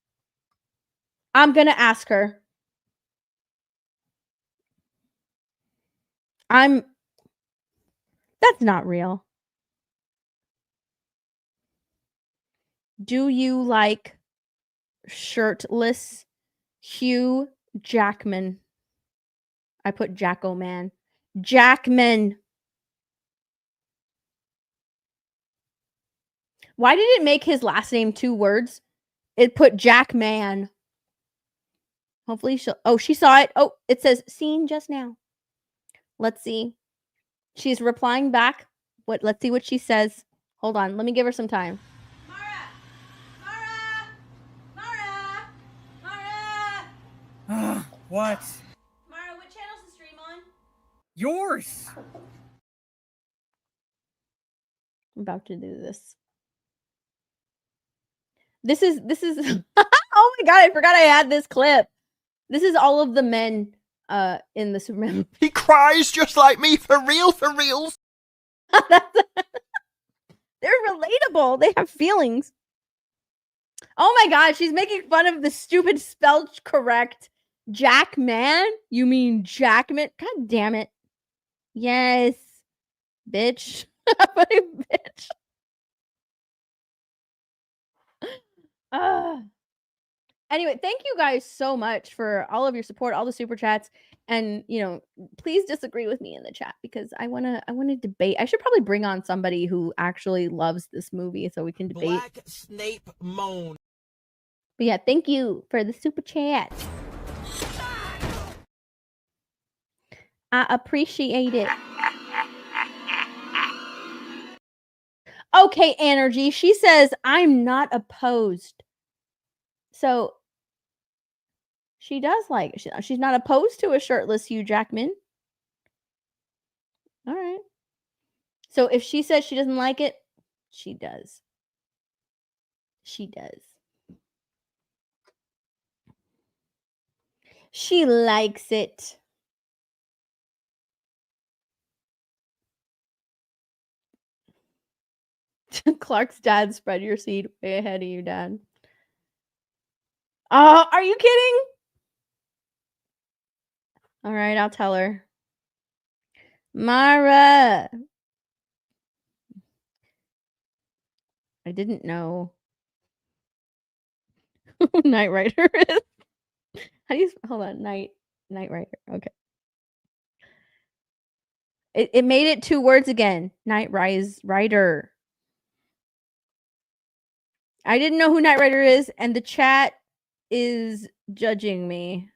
I'm going to ask her. That's not real. Do you like shirtless Hugh Jackman? I put Jacko-Man. Jackman. Why did it make his last name 2 words? It put Jackman. Hopefully she saw it. Oh, it says seen just now. Let's see. She's replying back. Let's see what she says. Hold on. Let me give her some time. Mara! What? Mara, what channel's the stream on? Yours. I'm about to do this. This is oh my God, I forgot I had this clip. This is all of the men in the Superman. He cries just like me, for real, for reals. They're relatable. They have feelings. Oh my God, she's making fun of the stupid spelled correct Jackman. You mean Jackman? God damn it. Yes. Bitch. Bitch. Anyway, thank you guys so much for all of your support, all the super chats, and please disagree with me in the chat because I wanna debate. I should probably bring on somebody who actually loves this movie so we can debate. Black Snape moan. But yeah, thank you for the super chat. I appreciate it. Okay, Energy. She says, I'm not opposed. So she does like, she's not opposed to a shirtless Hugh Jackman. All right. So if she says she doesn't like it, she does. She does. She likes it. Clark's dad, spread your seed way ahead of you, Dad. Are you kidding? All right, I'll tell her. Mara. I didn't know who Knight Rider is. How do you hold on? Knight Rider. Okay. It made it 2 words again. Knight Rider. I didn't know who Knight Rider is, and the chat is judging me.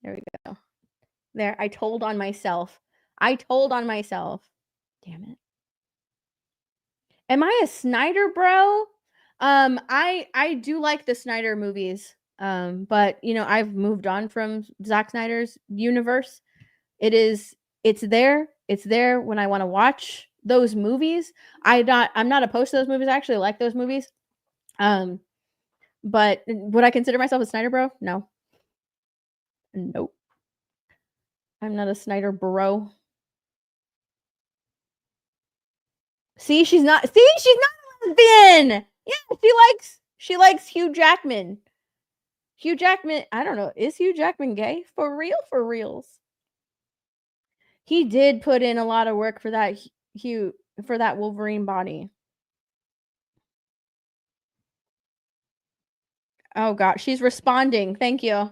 There we go. There, I told on myself. Damn it. Am I a Snyder bro? I do like the Snyder movies. But I've moved on from Zack Snyder's universe. It's there when I want to watch those movies. I'm not opposed to those movies. I actually like those movies. But would I consider myself a Snyder bro? No. Nope. I'm not a Snyder bro. See, she's not a lesbian. Yeah, she likes Hugh Jackman. Hugh Jackman, I don't know. Is Hugh Jackman gay? For real? For reals? He did put in a lot of work for that Wolverine body. Oh god, she's responding. Thank you.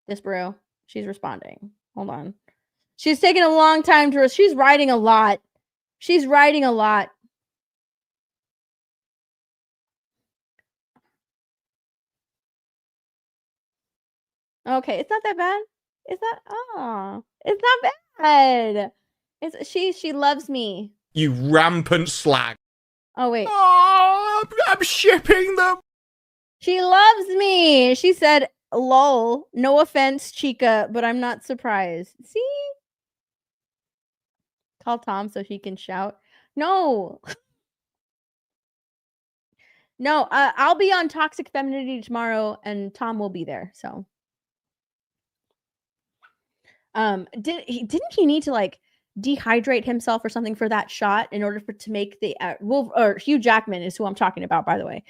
This bro. She's responding. Hold on. She's taking a long time to she's writing a lot. Okay, it's not that bad. It's not bad. She loves me. You rampant slag. Oh wait. Oh, I'm shipping them. She loves me. She said, lol. No offense, Chica, but I'm not surprised. See? Call Tom so he can shout. No. No, I'll be on Toxic Femininity tomorrow and Tom will be there. So didn't he need to like dehydrate himself or something for that shot in order to make the Hugh Jackman is who I'm talking about, by the way.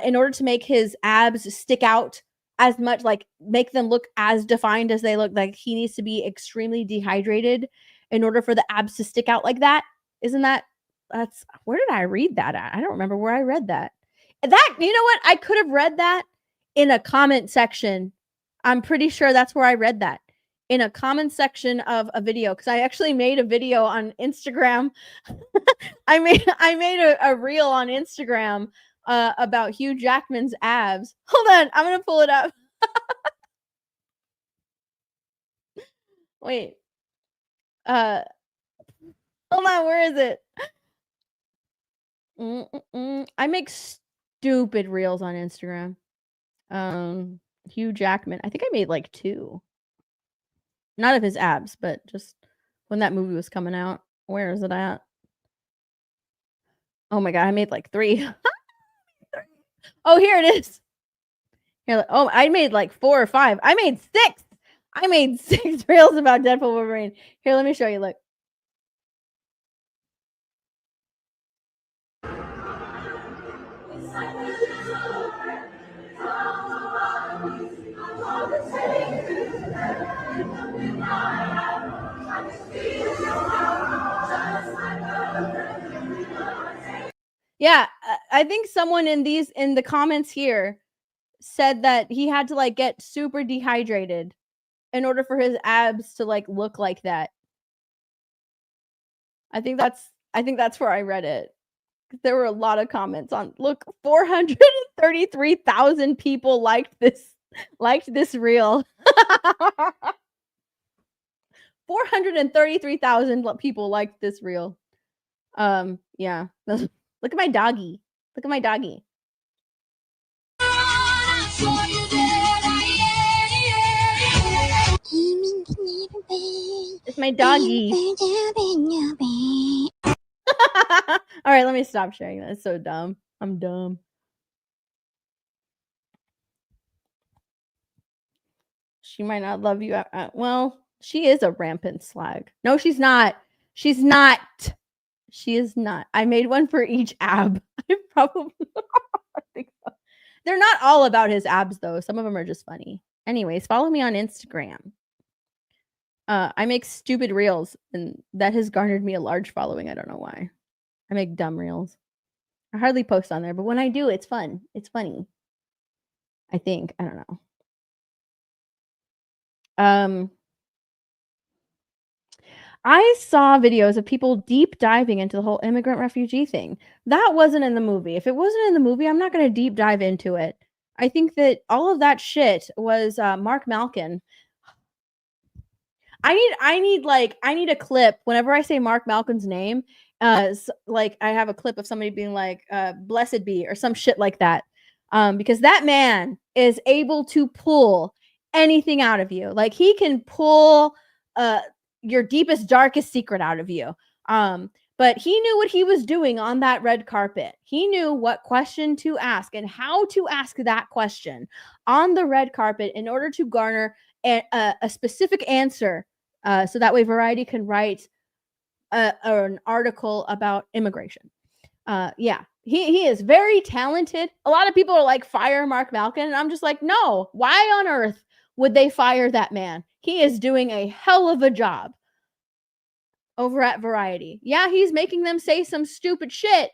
In order to make his abs stick out as much, like make them look as defined as they look, like he needs to be extremely dehydrated in order for the abs to stick out like that. That's where did I read that at? I don't remember where I read that. You know what? I could have read that in a comment section. I'm pretty sure that's where I read that. In a comment section of a video, because I actually made a video on Instagram. I made a reel on Instagram about Hugh Jackman's abs. Hold on, I'm gonna pull it up. Wait. Hold on, where is it? I make stupid reels on Instagram. Hugh Jackman. I think I made like 2. Not of his abs, but just when that movie was coming out. Where is it at? Oh my god, I made like 3. Oh, here it is. Here, oh, I made like 4 or 5. I made 6. I made 6 reels about Deadpool Wolverine. Here, let me show you. Look. Yeah, I think someone in the comments here said that he had to like get super dehydrated in order for his abs to like look like that. I think that's where I read it. There were a lot of comments on, look, 433,000 people liked this reel. 433,000 people liked this reel. Yeah. Look at my doggy. Look at my doggy. It's my doggy. All right, let me stop sharing that. It's so dumb. I'm dumb. She might not love you. Well, she is a rampant slag. No, she's not. She's not. She is not. I made one for each ab. I probably I think so. They're not all about his abs, though. Some of them are just funny. Anyways, follow me on Instagram. I make stupid reels, and that has garnered me a large following. I don't know why. I make dumb reels. I hardly post on there, but when I do, it's fun. It's funny. I think. I don't know. I saw videos of people deep diving into the whole immigrant refugee thing. That wasn't in the movie. If it wasn't in the movie, I'm not going to deep dive into it. I think that all of that shit was Mark Malkin. I need a clip whenever I say Mark Malkin's name. Like I have a clip of somebody being like, "Blessed be" or some shit like that. Because that man is able to pull anything out of you. Like he can pull your deepest, darkest secret out of you. But he knew what he was doing on that red carpet. He knew what question to ask and how to ask that question on the red carpet in order to garner a specific answer. So that way Variety can write an article about immigration. Yeah, he is very talented. A lot of people are like, fire Mark Malkin. And I'm just like, no, why on earth would they fire that man? He is doing a hell of a job over at Variety. Yeah, he's making them say some stupid shit.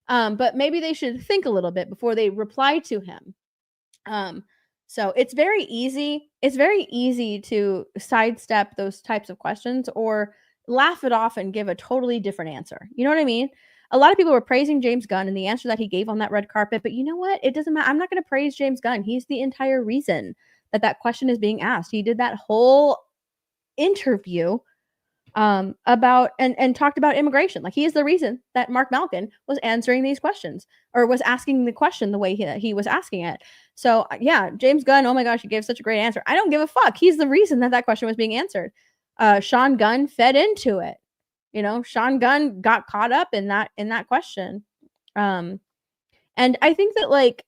But maybe they should think a little bit before they reply to him. So it's very easy. It's very easy to sidestep those types of questions or laugh it off and give a totally different answer. You know what I mean? A lot of people were praising James Gunn and the answer that he gave on that red carpet, but you know what? It doesn't matter. I'm not going to praise James Gunn. He's the entire reason that question is being asked. He did that whole interview about and talked about immigration. Like he is the reason that Mark Malkin was answering these questions or was asking the question the way he was asking it. So yeah, James Gunn, oh my gosh, he gave such a great answer. I don't give a fuck. He's the reason that question was being answered. Sean Gunn fed into it. You know, Sean Gunn got caught up in that question. And I think that like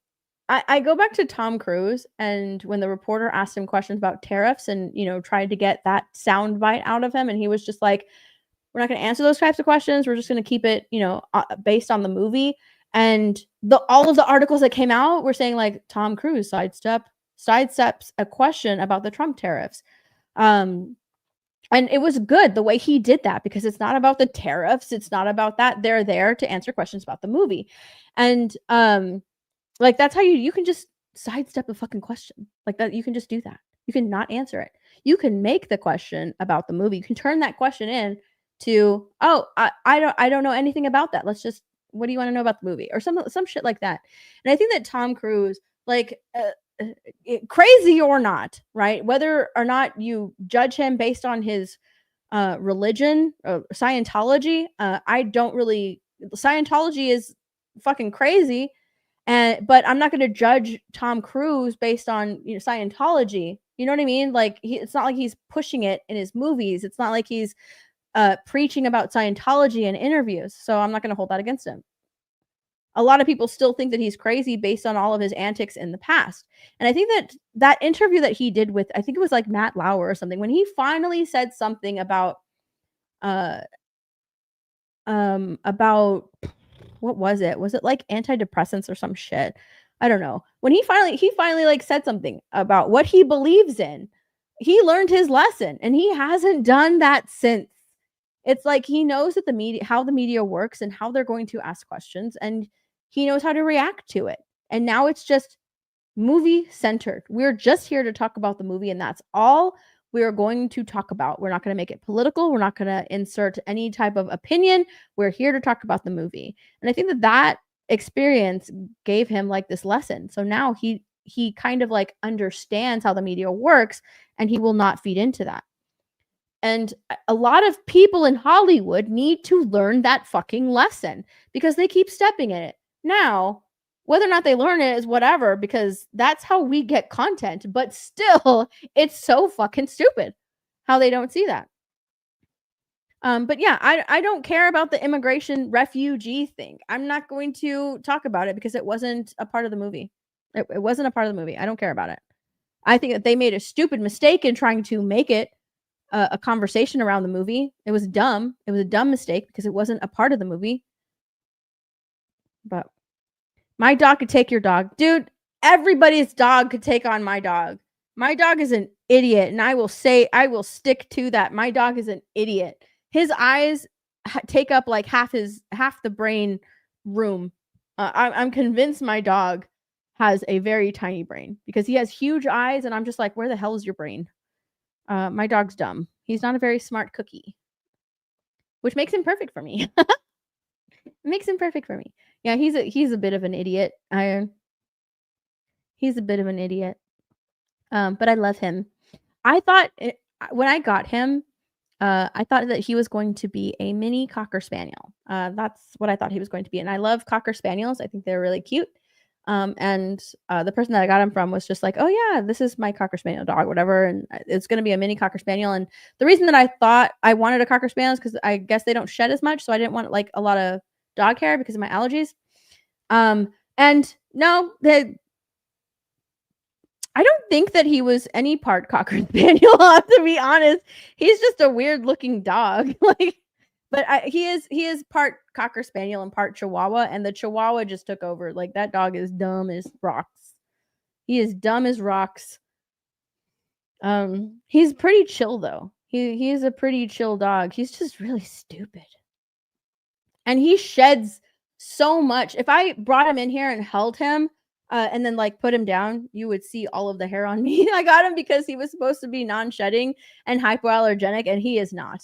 I go back to Tom Cruise and when the reporter asked him questions about tariffs and, you know, tried to get that sound bite out of him. And he was just like, we're not going to answer those types of questions. We're just going to keep it, you know, based on the movie. And all of the articles that came out were saying like Tom Cruise sidesteps a question about the Trump tariffs. And it was good the way he did that because it's not about the tariffs. It's not about that. They're there to answer questions about the movie. And, like that's how you can just sidestep a fucking question like that. You can just do that. You can not answer it. You can make the question about the movie. You can turn that question in to, oh, I don't know anything about that. Let's just, what do you want to know about the movie or some shit like that. And I think that Tom Cruise, like crazy or not, right? Whether or not you judge him based on his religion or Scientology, I don't really. Scientology is fucking crazy. But I'm not going to judge Tom Cruise based on, you know, Scientology. You know what I mean? Like it's not like he's pushing it in his movies. It's not like he's preaching about Scientology in interviews. So I'm not going to hold that against him. A lot of people still think that he's crazy based on all of his antics in the past. And I think that interview that he did with, I think it was like Matt Lauer or something, when he finally said something about what was it? Was it like antidepressants or some shit? I don't know. When he finally like said something about what he believes in, he learned his lesson and he hasn't done that since. It's like he knows that how the media works and how they're going to ask questions and he knows how to react to it. And now it's just movie centered. We're just here to talk about the movie, and that's all we are going to talk about. We're not going to make it political. We're not going to insert any type of opinion. We're here to talk about the movie. And I think that experience gave him like this lesson. So now he kind of like understands how the media works, and he will not feed into that. And a lot of people in Hollywood need to learn that fucking lesson because they keep stepping in it. Now, whether or not they learn it is whatever, because that's how we get content. But still, it's so fucking stupid how they don't see that. But yeah, I don't care about the immigration refugee thing. I'm not going to talk about it because it wasn't a part of the movie. It wasn't a part of the movie. I don't care about it. I think that they made a stupid mistake in trying to make it a conversation around the movie. It was dumb. It was a dumb mistake because it wasn't a part of the movie. But my dog could take your dog. Dude, everybody's dog could take on my dog. My dog is an idiot, and I will stick to that. My dog is an idiot. His eyes take up like half the brain room. I'm convinced my dog has a very tiny brain because he has huge eyes, and I'm just like, where the hell is your brain? My dog's dumb. He's not a very smart cookie, which makes him perfect for me. Makes him perfect for me. Yeah, he's a bit of an idiot. He's a bit of an idiot. But I love him. I thought when I got him, I thought that he was going to be a mini Cocker Spaniel. That's what I thought he was going to be. And I love Cocker Spaniels. I think they're really cute. And the person that I got him from was just like, oh yeah, this is my Cocker Spaniel dog, whatever. And it's going to be a mini Cocker Spaniel. And the reason that I thought I wanted a Cocker Spaniel is because I guess they don't shed as much. So I didn't want like a lot of dog hair because of my allergies. And no, I don't think that he was any part Cocker Spaniel, to be honest. He's just a weird looking dog. But he is part Cocker Spaniel and part Chihuahua, and the Chihuahua just took over. Like, that dog is dumb as rocks. He is dumb as rocks. He's pretty chill though. He is a pretty chill dog. He's just really stupid. And he sheds so much. If I brought him in here and held him, and then like put him down, you would see all of the hair on me. I got him because he was supposed to be non-shedding and hypoallergenic, and he is not.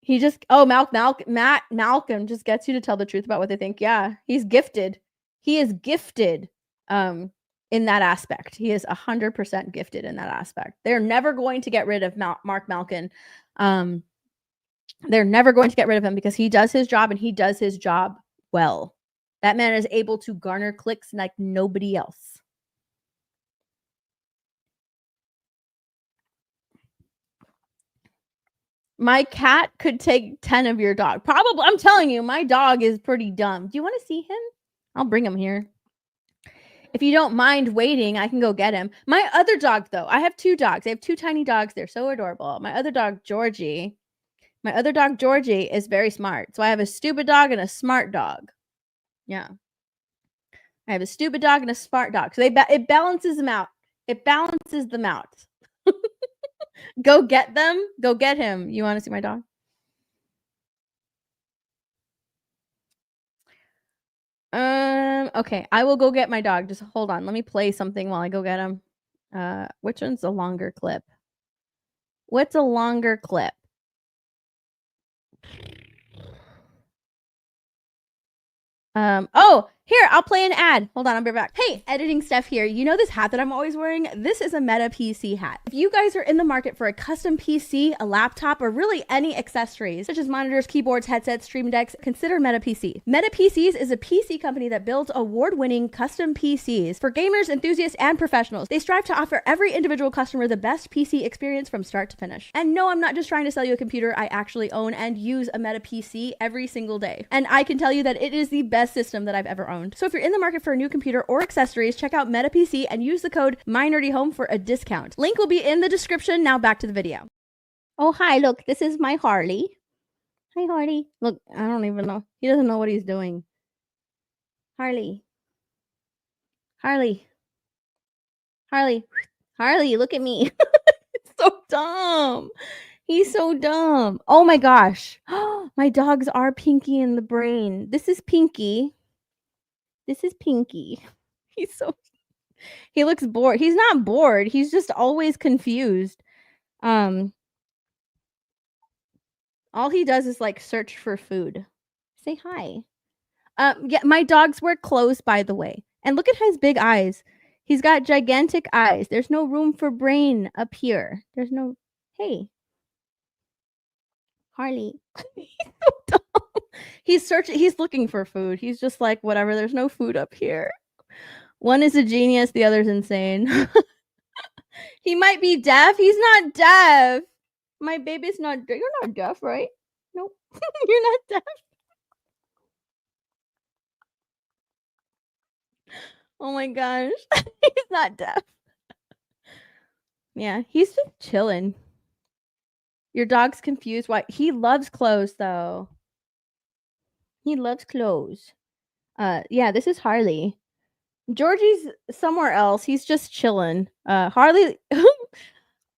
He just Malcolm just gets you to tell the truth about what they think. Yeah, he's gifted. He is gifted in that aspect. He is 100% gifted in that aspect. They're never going to get rid of Mark Malkin. They're never going to get rid of him because he does his job, and he does his job well. That man is able to garner clicks like nobody else. My cat could take 10 of your dog. Probably. I'm telling you, my dog is pretty dumb. Do you want to see him? I'll bring him here. If you don't mind waiting, I can go get him. My other dog, though, I have 2 dogs. I have 2 tiny dogs. They're so adorable. My other dog, Georgie, is very smart. So I have a stupid dog and a smart dog. Yeah. I have a stupid dog and a smart dog. So it balances them out. It balances them out. Go get them. Go get him. You want to see my dog? Okay. I will go get my dog. Just hold on. Let me play something while I go get him. Which one's a longer clip? What's a longer clip? Oh, here, I'll play an ad. Hold on, I'll be back. Hey, editing Steph here. You know this hat that I'm always wearing? This is a Meta PC hat. If you guys are in the market for a custom PC, a laptop, or really any accessories, such as monitors, keyboards, headsets, stream decks, consider Meta PC. Meta PCs is a PC company that builds award-winning custom PCs for gamers, enthusiasts, and professionals. They strive to offer every individual customer the best PC experience from start to finish. And no, I'm not just trying to sell you a computer. I actually own and use a Meta PC every single day. And I can tell you that it is the best system that I've ever owned. So if you're in the market for a new computer or accessories, check out Meta PC and use the code MyNerdyHome for a discount. Link will be in the description. Now back to the video. Oh, hi, look, this is my Harley. Hi, Harley. Look, I don't even know. He doesn't know what he's doing. Harley. Harley. Harley. Harley, look at me. It's so dumb. He's so dumb. Oh my gosh. My dogs are Pinky in the brain. This is Pinky. This is Pinky. He's so he looks bored. He's not bored. He's just always confused. All he does is like search for food. Say hi. Yeah, my dogs wear clothes, by the way. And look at his big eyes. He's got gigantic eyes. There's no room for brain up here. There's no. Hey, Harley. He's so dumb. He's searching. He's looking for food. He's just like, whatever. There's no food up here. One is a genius. The other's insane. He might be deaf. He's not deaf. My baby's not. You're not deaf, right? Nope. You're not deaf. Oh my gosh. He's not deaf. Yeah, he's just chilling. Your dog's confused. Why? He loves clothes, though. He loves clothes. Yeah, this is Harley. Georgie's somewhere else. He's just chilling. Harley.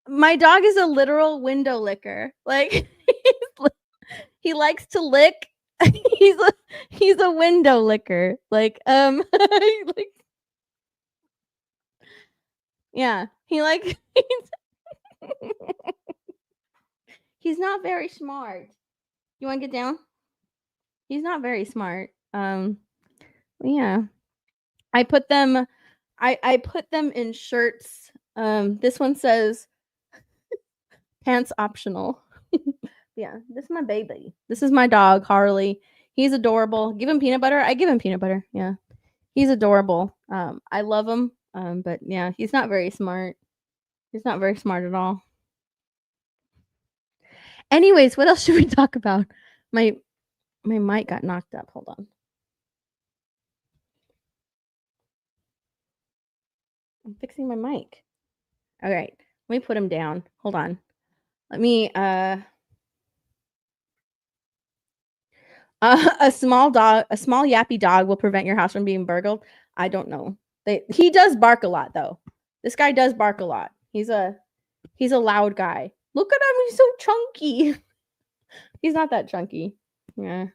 My dog is a literal window licker. Like he likes to lick. He's a window licker. Like like yeah, he like he's not very smart. You want to get down? He's not very smart. Yeah. I put them in shirts. This one says pants optional. Yeah, this is my baby. This is my dog, Harley. He's adorable. Give him peanut butter. I give him peanut butter. Yeah. He's adorable. I love him. But yeah, he's not very smart. He's not very smart at all. Anyways, what else should we talk about? My mic got knocked up. Hold on. I'm fixing my mic. All right. Let me put him down. Hold on. Let me a small yappy dog will prevent your house from being burgled. I don't know. He does bark a lot though. This guy does bark a lot. He's a loud guy. Look at him. He's so chunky. He's not that chunky. Yeah.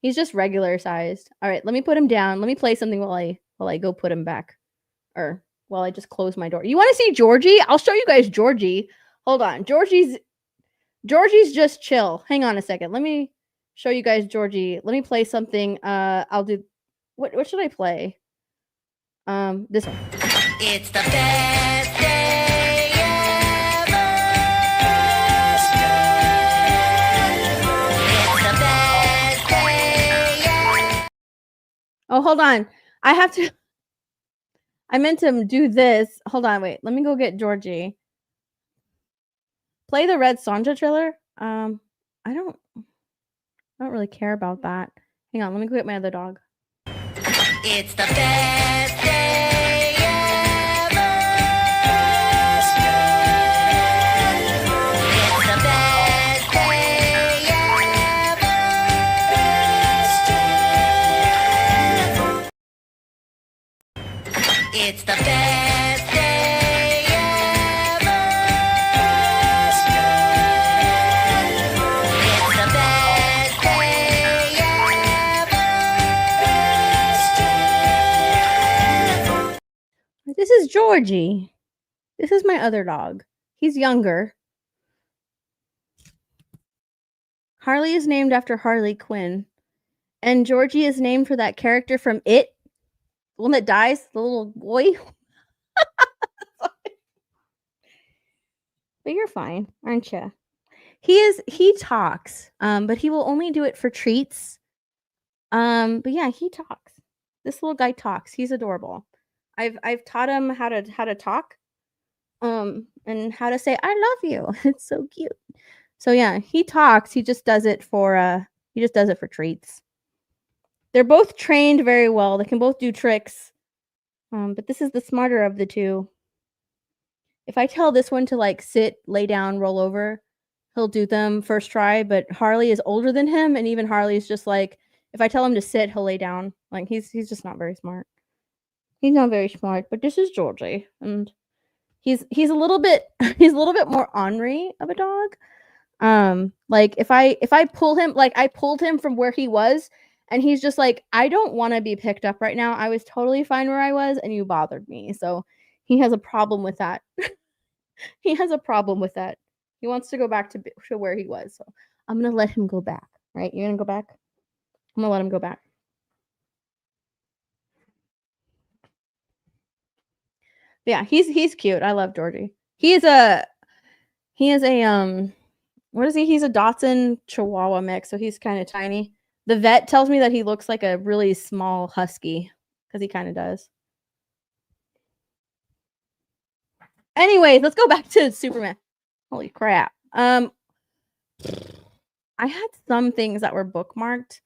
He's just regular sized. All right, let me put him down. Let me play something while I go put him back. Or while I just close my door. You want to see Georgie? I'll show you guys Georgie. Hold on. Georgie's just chill. Hang on a second. Let me show you guys Georgie. Let me play something. I'll do what should I play? This one. It's the best day ever. It's the best day ever. Oh, hold on. I meant to do this. Hold on, wait. Let me go get Georgie. Play the Red Sonja trailer. I don't really care about that. Hang on, let me go get my other dog. It's the best day ever. It's the best day ever. It's the best day ever. This is Georgie. This is my other dog. He's younger. Harley is named after Harley Quinn. And Georgie is named for that character from It. The one that dies, the little boy. But you're fine, aren't you? He talks, but he will only do it for treats. But yeah, he talks. This little guy talks. He's adorable. I've taught him how to talk, and how to say I love you. It's so cute. So yeah, he talks. He just does it for treats. They're both trained very well. They can both do tricks. But this is the smarter of the two. If I tell this one to like sit, lay down, roll over, he'll do them first try. But Harley is older than him, and even Harley is just like, if I tell him to sit, he'll lay down. Like he's just not very smart. He's not very smart, but this is Georgie, and he's a little bit more ornery of a dog. Like if I pull him, like I pulled him from where he was, and he's just like, I don't want to be picked up right now. I was totally fine where I was, and you bothered me. So he has a problem with that. He has a problem with that. He wants to go back to where he was. So I'm gonna let him go back. Right? You're gonna go back. I'm gonna let him go back. Yeah, he's cute. I love Georgie. He is a what is he? He's a Dotson Chihuahua mix, so he's kind of tiny. The vet tells me that he looks like a really small husky because he kind of does. Anyways, let's go back to Superman. Holy crap. I had some things that were bookmarked.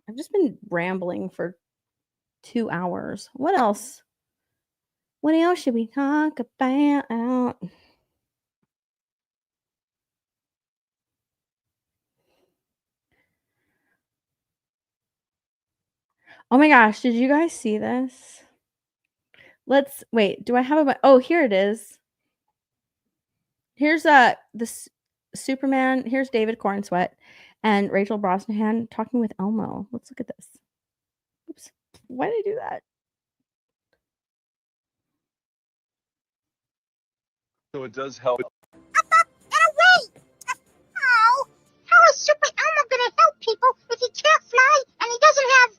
I've just been rambling for 2 hours. What else? What else should we talk about? Oh my gosh, did you guys see this? Let's wait. Do I have a? Oh, here it is. Here's this Superman. Here's David Cornsweet and Rachel Brosnahan talking with Elmo. Let's look at this. Oops. Why did I do that? So it does help. Oh, how is Super Elmo gonna help people if he can't fly and he doesn't have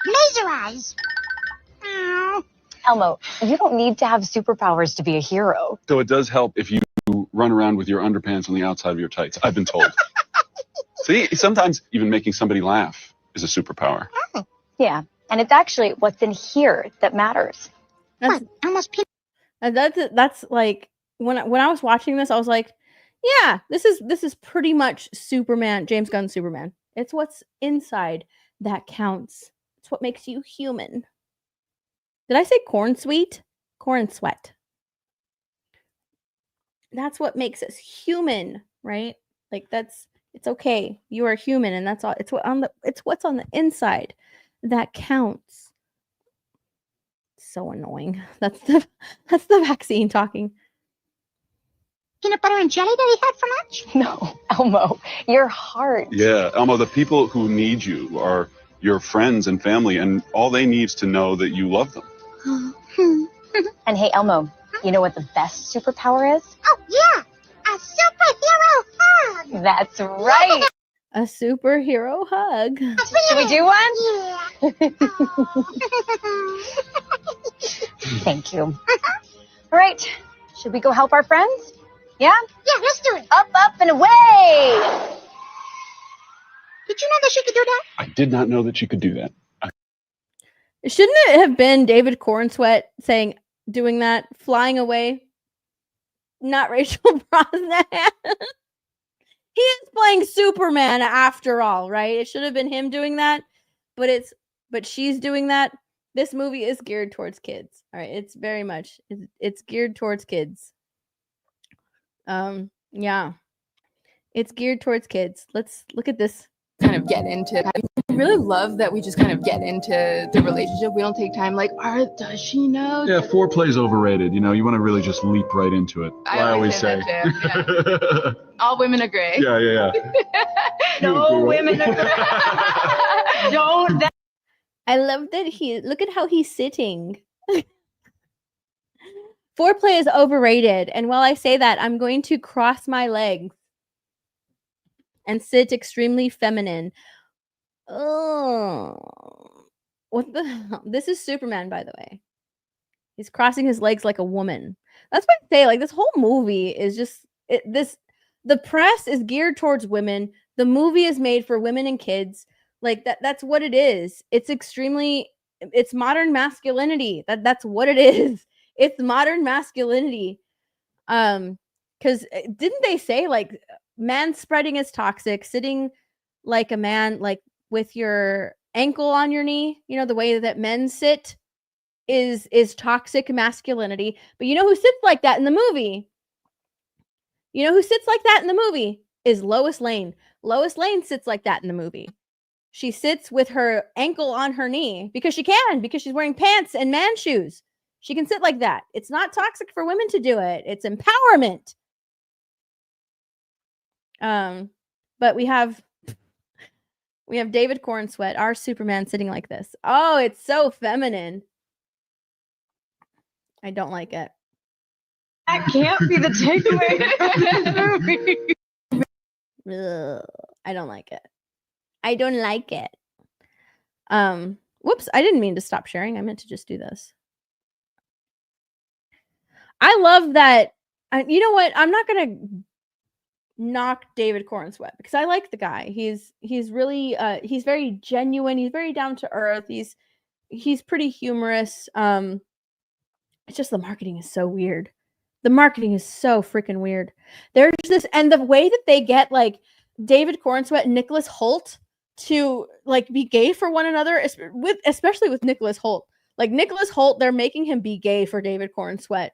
laser eyes? Oh. Elmo, you don't need to have superpowers to be a hero. So it does help if you run around with your underpants on the outside of your tights. I've been told. See, sometimes even making somebody laugh is a superpower. Oh. Yeah, and it's actually what's in here that matters. That's, What? Elmo's peanut. that's like when I was watching this, I was like, yeah, this is pretty much Superman, James Gunn's Superman. It's what's inside that counts. It's what makes you human. Did I say corn sweet? Corn sweat. That's what makes us human, right? Like it's okay. You are human, and that's all. It's what's on the inside that counts. So annoying. That's the vaccine talking. Peanut butter and jelly that he had for lunch? No, Elmo, your heart. Yeah, Elmo, the people who need you are your friends and family, and all they need is to know that you love them. And hey, Elmo, you know what the best superpower is? Oh, yeah! A superhero hug! That's right. A superhero hug. Should we do one? Yeah. Thank you. All right, should we go help our friends? Yeah? Yeah, let's do it. Up, and away! Did you know that she could do that? I did not know that she could do that. Shouldn't it have been David Cornsweet doing that, flying away? Not Rachel Brosnahan. He is playing Superman after all, right? It should have been him doing that, but she's doing that. This movie is geared towards kids. All right, it's very much it's geared towards kids. Yeah. It's geared towards kids. Let's look at this. Kind of get into. I really love that we just kind of get into the relationship. We don't take time like, does she know? Yeah, foreplay's overrated. You know, you want to really just leap right into it. I always say. That, yeah. All women agree. Yeah. No women agree. Don't. I love that look at how he's sitting. Foreplay is overrated. And while I say that, I'm going to cross my legs and sit extremely feminine. Oh, what the hell? This is Superman, by the way. He's crossing his legs like a woman. That's what I say. Like, this whole movie is just the press is geared towards women. The movie is made for women and kids. Like that's what it is. It's modern masculinity. That's what it is. It's modern masculinity. Because didn't they say like man spreading is toxic, sitting like a man, like with your ankle on your knee, you know, the way that men sit is toxic masculinity. But you know who sits like that in the movie? You know who sits like that in the movie is Lois Lane. Lois Lane sits like that in the movie. She sits with her ankle on her knee because she's wearing pants and man shoes. She can sit like that. It's not toxic for women to do it. It's empowerment. But we have David Cornsweat, our Superman, sitting like this. Oh, it's so feminine. I don't like it. That can't be the takeaway. Ugh, I don't like it. I don't like it. Whoops, I didn't mean to stop sharing. I meant to just do this. I love that. You know what? I'm not gonna knock David Cornsweat because I like the guy. He's really he's very genuine. He's very down to earth. He's pretty humorous. It's just the marketing is so weird. The marketing is so freaking weird. There's this, and the way that they get like David Cornsweat and Nicholas Hoult to like be gay for one another, especially with Nicholas Hoult. Like Nicholas Hoult, they're making him be gay for David Cornsweat.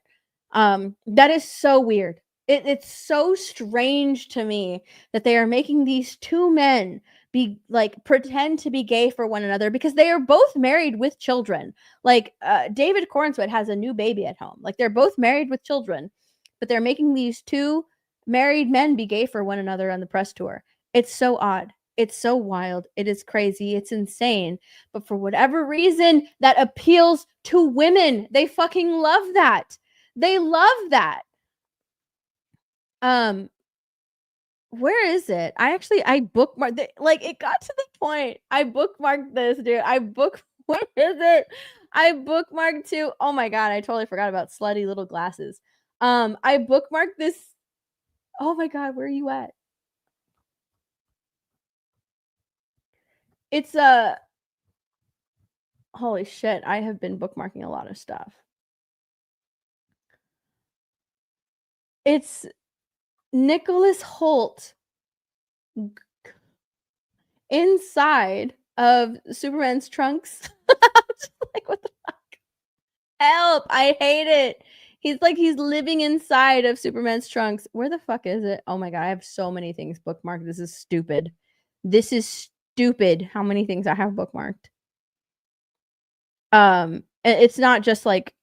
That is so weird. It's so strange to me that they are making these two men be like pretend to be gay for one another because they are both married with children. Like David Cornsweat has a new baby at home. Like they're both married with children, but they're making these two married men be gay for one another on the press tour. It's so odd. It's so wild. It is crazy. It's insane. But for whatever reason, that appeals to women. They fucking love that. They love that. Where is it? I bookmarked it. Like it got to the point. I bookmarked this, dude. Where is it? I bookmarked too. Oh my god, I totally forgot about slutty little glasses. I bookmarked this. Oh my god, where are you at? It's holy shit, I have been bookmarking a lot of stuff. It's Nicholas Hoult inside of Superman's trunks. Like, what the fuck? Help! I hate it. He's living inside of Superman's trunks. Where the fuck is it? Oh my god, I have so many things bookmarked. This is stupid. This is stupid how many things I have bookmarked. It's not just like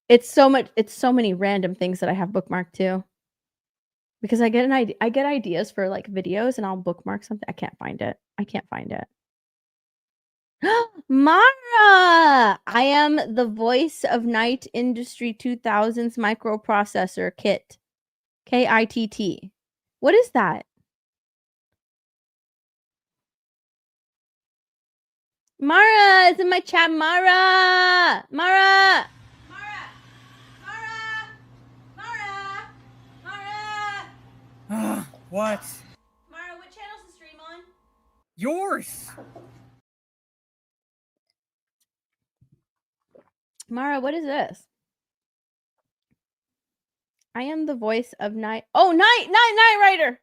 it's so many random things that I have bookmarked too. Because I get ideas for like videos and I'll bookmark something. I can't find it. Mara! I am the voice of Knight Industry 2000's microprocessor kit. KITT. What is that? Mara is in my chat. Mara! What? Mara, what channel's the stream on? Yours. Mara, what is this? I am the voice of Night. Oh, Night Rider.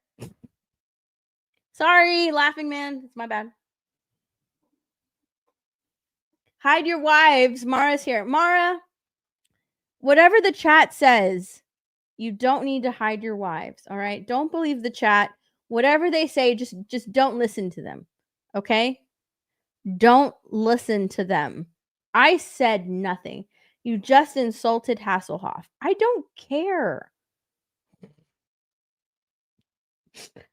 Sorry, laughing man. It's my bad. Hide your wives. Mara's here. Mara, whatever the chat says, you don't need to hide your wives. All right. Don't believe the chat. Whatever they say, just don't listen to them. Okay? Don't listen to them. I said nothing. You just insulted Hasselhoff. I don't care.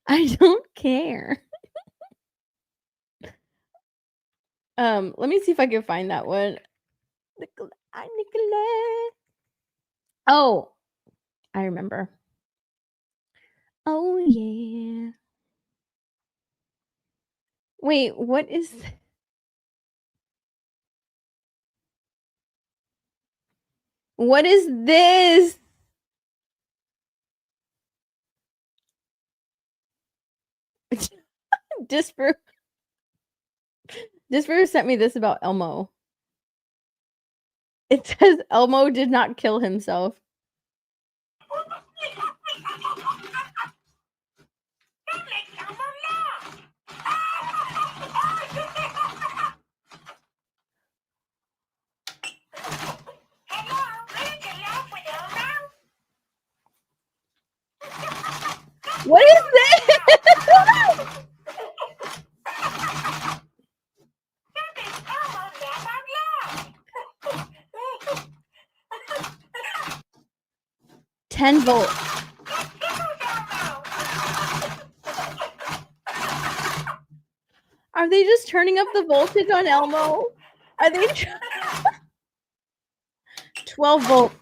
I don't care. Let me see if I can find that one. Nicolette. Oh, I remember. Oh yeah. Wait, what is this? What is this? Disper sent me this about Elmo. It says Elmo did not kill himself. What is this? 10 volts. Are they just turning up the voltage on Elmo? Are they 12 volts?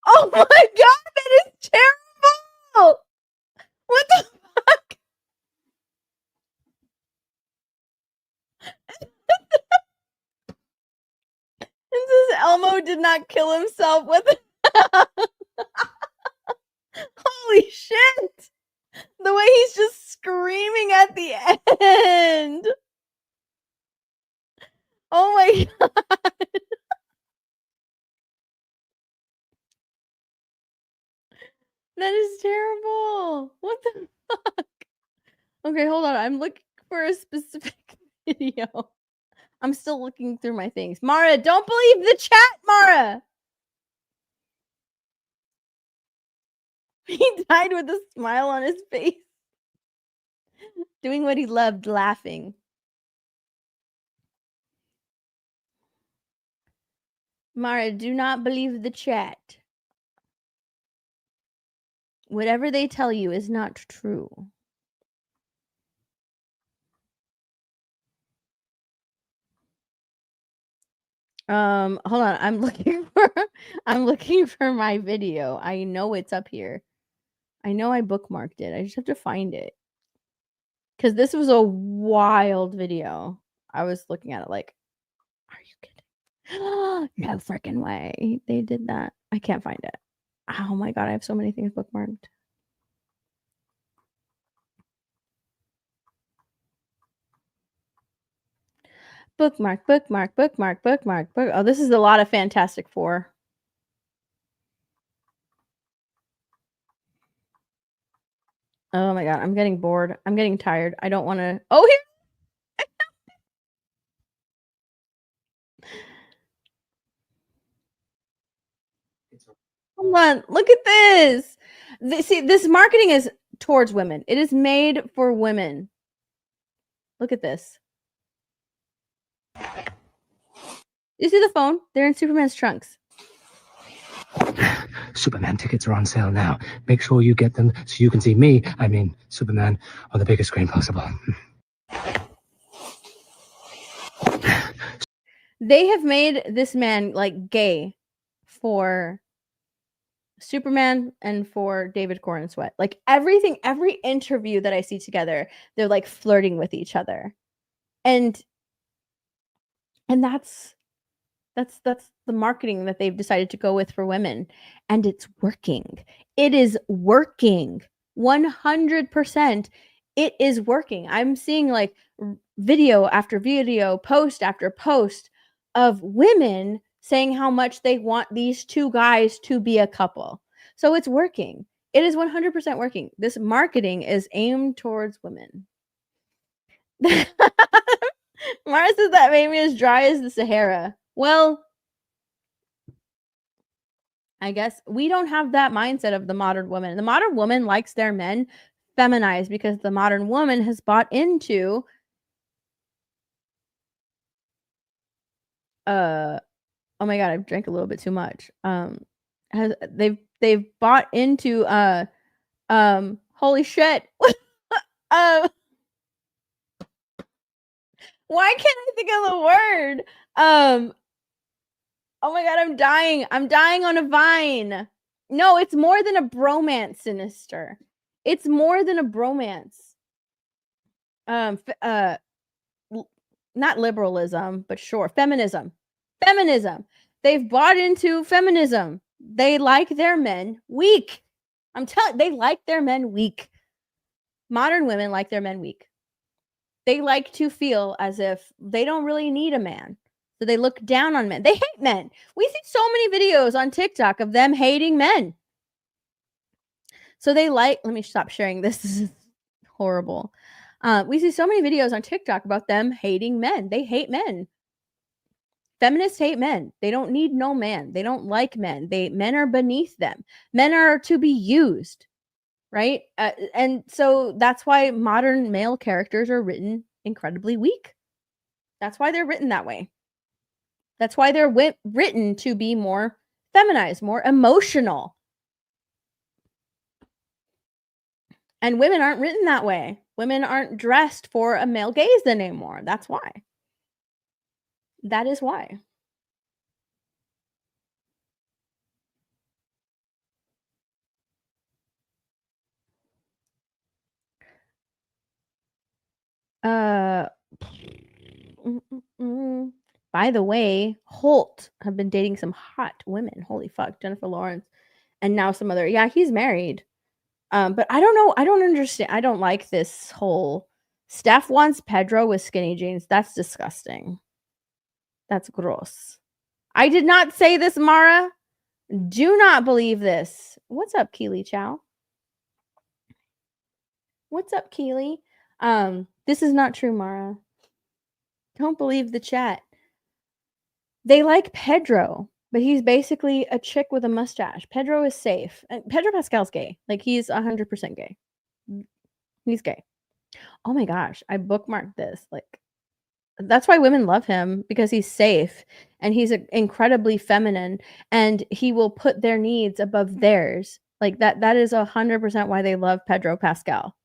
Oh my god, that is terrible! What the fuck? It says Elmo did not kill himself with Holy shit! The way he's just screaming at the end. Oh my god. That is terrible. What the fuck? Okay, hold on. I'm looking for a specific video. I'm still looking through my things. Mara, don't believe the chat, Mara. He died with a smile on his face. Doing what he loved, laughing. Mara, do not believe the chat. Whatever they tell you is not true. Hold on. I'm looking for my video. I know it's up here. I know I bookmarked it. I just have to find it. Cuz this was a wild video. I was looking at it like, are you kidding? No freaking way. They did that. I can't find it. Oh my god, I have so many things bookmarked. Bookmark. Oh, this is a lot of Fantastic Four. Oh my god, I'm getting bored. I'm getting tired. I don't want to. Oh, here. Hold on. Look at this. See, this marketing is towards women. It is made for women. Look at this. You see the phone? They're in Superman's trunks. Superman tickets are on sale now. Make sure you get them so you can see me, I mean Superman, on the biggest screen possible. They have made this man like gay for Superman and for David Corn Sweat. Like everything, every interview that I see together, they're like flirting with each other. And that's the marketing that they've decided to go with for women. And it's working. It is working. 100%. It is working. I'm seeing like video after video, post after post of women saying how much they want these two guys to be a couple. So it's working. It is 100% working. This marketing is aimed towards women. Mara says that made me as dry as the Sahara. Well, I guess we don't have that mindset of the modern woman. The modern woman likes their men feminized because the modern woman has bought into oh my god, I've drank a little bit too much. They've bought into holy shit. Why can't I think of the word? Oh my god, I'm dying. I'm dying on a vine. No, it's more than a bromance, Sinister. It's more than a bromance. Not liberalism, but sure, feminism. Feminism. They've bought into feminism. They like their men weak. I'm telling, they like their men weak. Modern women like their men weak. They like to feel as if they don't really need a man. So they look down on men. They hate men. We see so many videos on TikTok of them hating men. So they like, let me stop sharing this. This is horrible. We see so many videos on TikTok about them hating men. They hate men. Feminists hate men. They don't need no man. They don't like men. Men are beneath them. Men are to be used, right? And so that's why modern male characters are written incredibly weak. That's why they're written that way. That's why they're written to be more feminized, more emotional. And women aren't written that way. Women aren't dressed for a male gaze anymore. That's why. That is why. By the way, Holt have been dating some hot women. Holy fuck, Jennifer Lawrence, and now some other. Yeah, he's married. But I don't know. I don't understand. I don't like this whole. Steph wants Pedro with skinny jeans. That's disgusting. That's gross. I did not say this, Mara. Do not believe this. What's up, Keely Chow? What's up, Keely? This is not true, Mara. Don't believe the chat. They like Pedro, but he's basically a chick with a mustache. Pedro is safe. And Pedro Pascal's gay. Like, he's 100% gay. He's gay. Oh my gosh, I bookmarked this. Like, that's why women love him, because he's safe and he's incredibly feminine, and he will put their needs above theirs. Like, that is 100% why they love Pedro Pascal.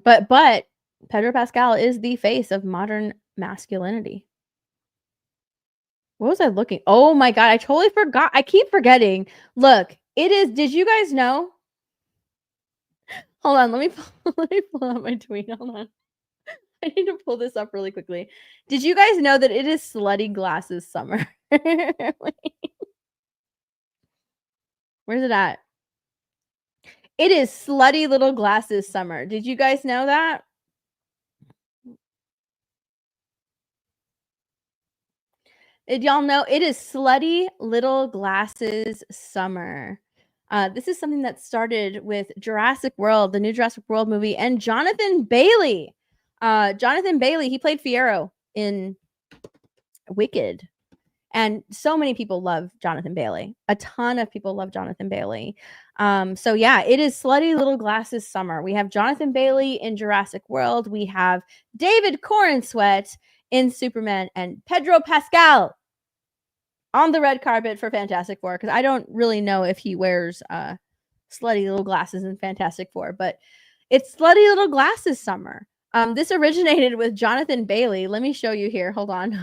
But Pedro Pascal is the face of modern masculinity. What was I looking? Oh my god, I totally forgot. I keep forgetting. Look, it is. Did you guys know? Hold on, let me pull out my tweet. Hold on. I need to pull this up really quickly. Did you guys know that it is slutty glasses summer? Where's it at? It is slutty little glasses summer. Did you guys know that? Did y'all know it is slutty little glasses summer? This is something that started with Jurassic World, the new Jurassic World movie, and Jonathan Bailey. Jonathan Bailey, he played Fiyero in Wicked. And so many people love Jonathan Bailey. A ton of people love Jonathan Bailey. So yeah, it is slutty little glasses summer. We have Jonathan Bailey in Jurassic World. We have David Corenswet in Superman, and Pedro Pascal on the red carpet for Fantastic Four, because I don't really know if he wears slutty little glasses in Fantastic Four, but it's slutty little glasses summer. This originated with Jonathan Bailey. Let me show you here. Hold on.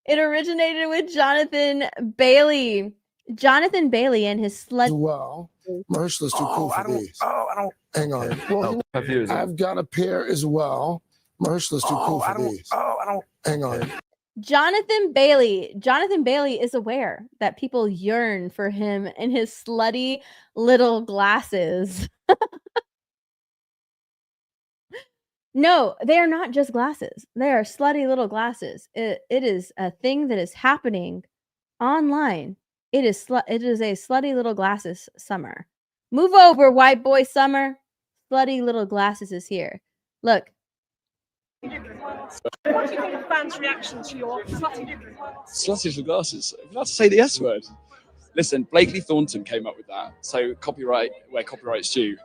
It originated with Jonathan Bailey. Jonathan Bailey and his slut. Well, Mahershala's too cool for these. I don't. Hang on. Well, I've got a pair as well. Mahershala's too cool for these. I don't. Hang on. Jonathan Bailey. Jonathan Bailey is aware that people yearn for him and his slutty little glasses. No, they are not just glasses. They are slutty little glasses. It is a thing that is happening online. It is a slutty little glasses summer. Move over, white boy summer. Slutty little glasses is here. Look. What do you think of fans' reaction to your slutty little glasses? I'm about to say the S word. Listen, Blakely Thornton came up with that. So copyright where copyright's due.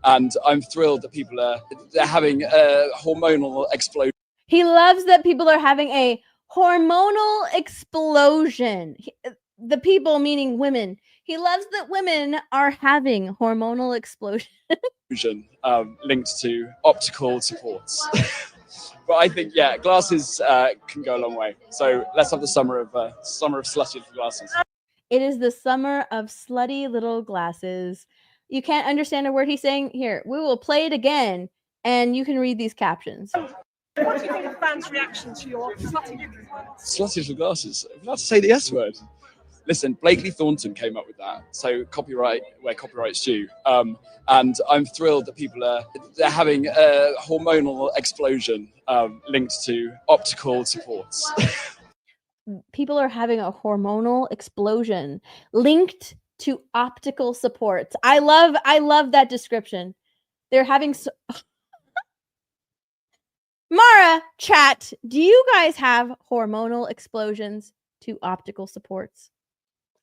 And I'm thrilled that people they're having a hormonal explosion. He loves that people are having a hormonal explosion. The people, meaning women. He loves that women are having hormonal explosion. Linked to optical supports. But I think, yeah, glasses can go a long way. So let's have the summer of slutty little glasses. It is the summer of slutty little glasses. You can't understand a word he's saying? Here, we will play it again, and you can read these captions. What do you think of fans' reaction to your slutty little glasses? Slutty little glasses. I'm about to say the S word. Listen, Blakely Thornton came up with that. So copyright where copyright's due. And I'm thrilled that they're having a hormonal explosion linked to optical supports. People are having a hormonal explosion linked to optical supports. I love that description. They're having Mara, chat, do you guys have hormonal explosions to optical supports?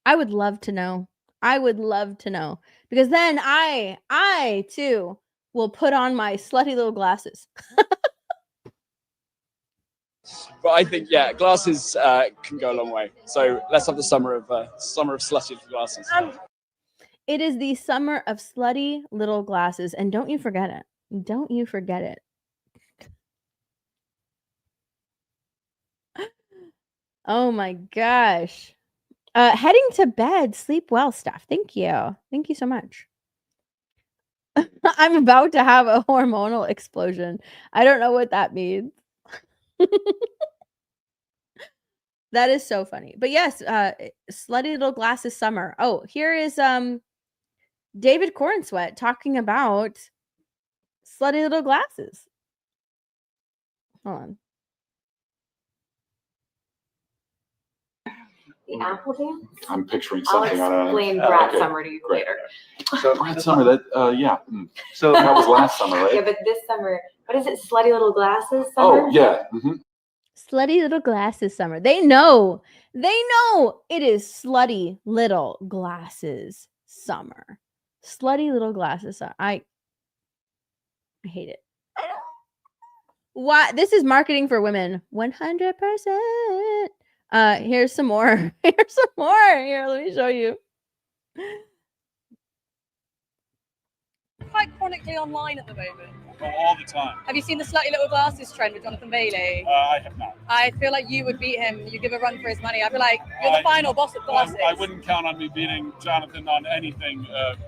I would love to know. I would love to know. Because then I too will put on my slutty little glasses. But I think, glasses can go a long way. So let's have the summer of slutty little glasses. It is the summer of slutty little glasses. And don't you forget it. Don't you forget it. Oh my gosh. Heading to bed. Sleep well, Steph. Thank you. Thank you so much. I'm about to have a hormonal explosion. I don't know what that means. That is so funny. But yes, slutty little glasses summer. Oh, here is David Cornsweat talking about slutty little glasses. Hold on. The Apple Dance? I'm picturing I'll something on a. explain Brat okay, Summer to you great. later. So Brat Summer, that So that was last summer, right? Yeah, but this summer, what is it? Slutty Little Glasses Summer? Oh yeah. Mm-hmm. Slutty little glasses summer. They know it is slutty little glasses summer. Slutty little glasses summer. I hate it. Why? This is marketing for women. 100%. Here's some more. Here's some more. Here, let me show you. Quite chronically online at the moment. All the time. Have you seen the slutty little glasses trend with Jonathan Bailey? I have not. I feel like you would beat him. You give a run for his money. I'd be like, you're the final boss of glasses. I wouldn't count on me beating Jonathan on anything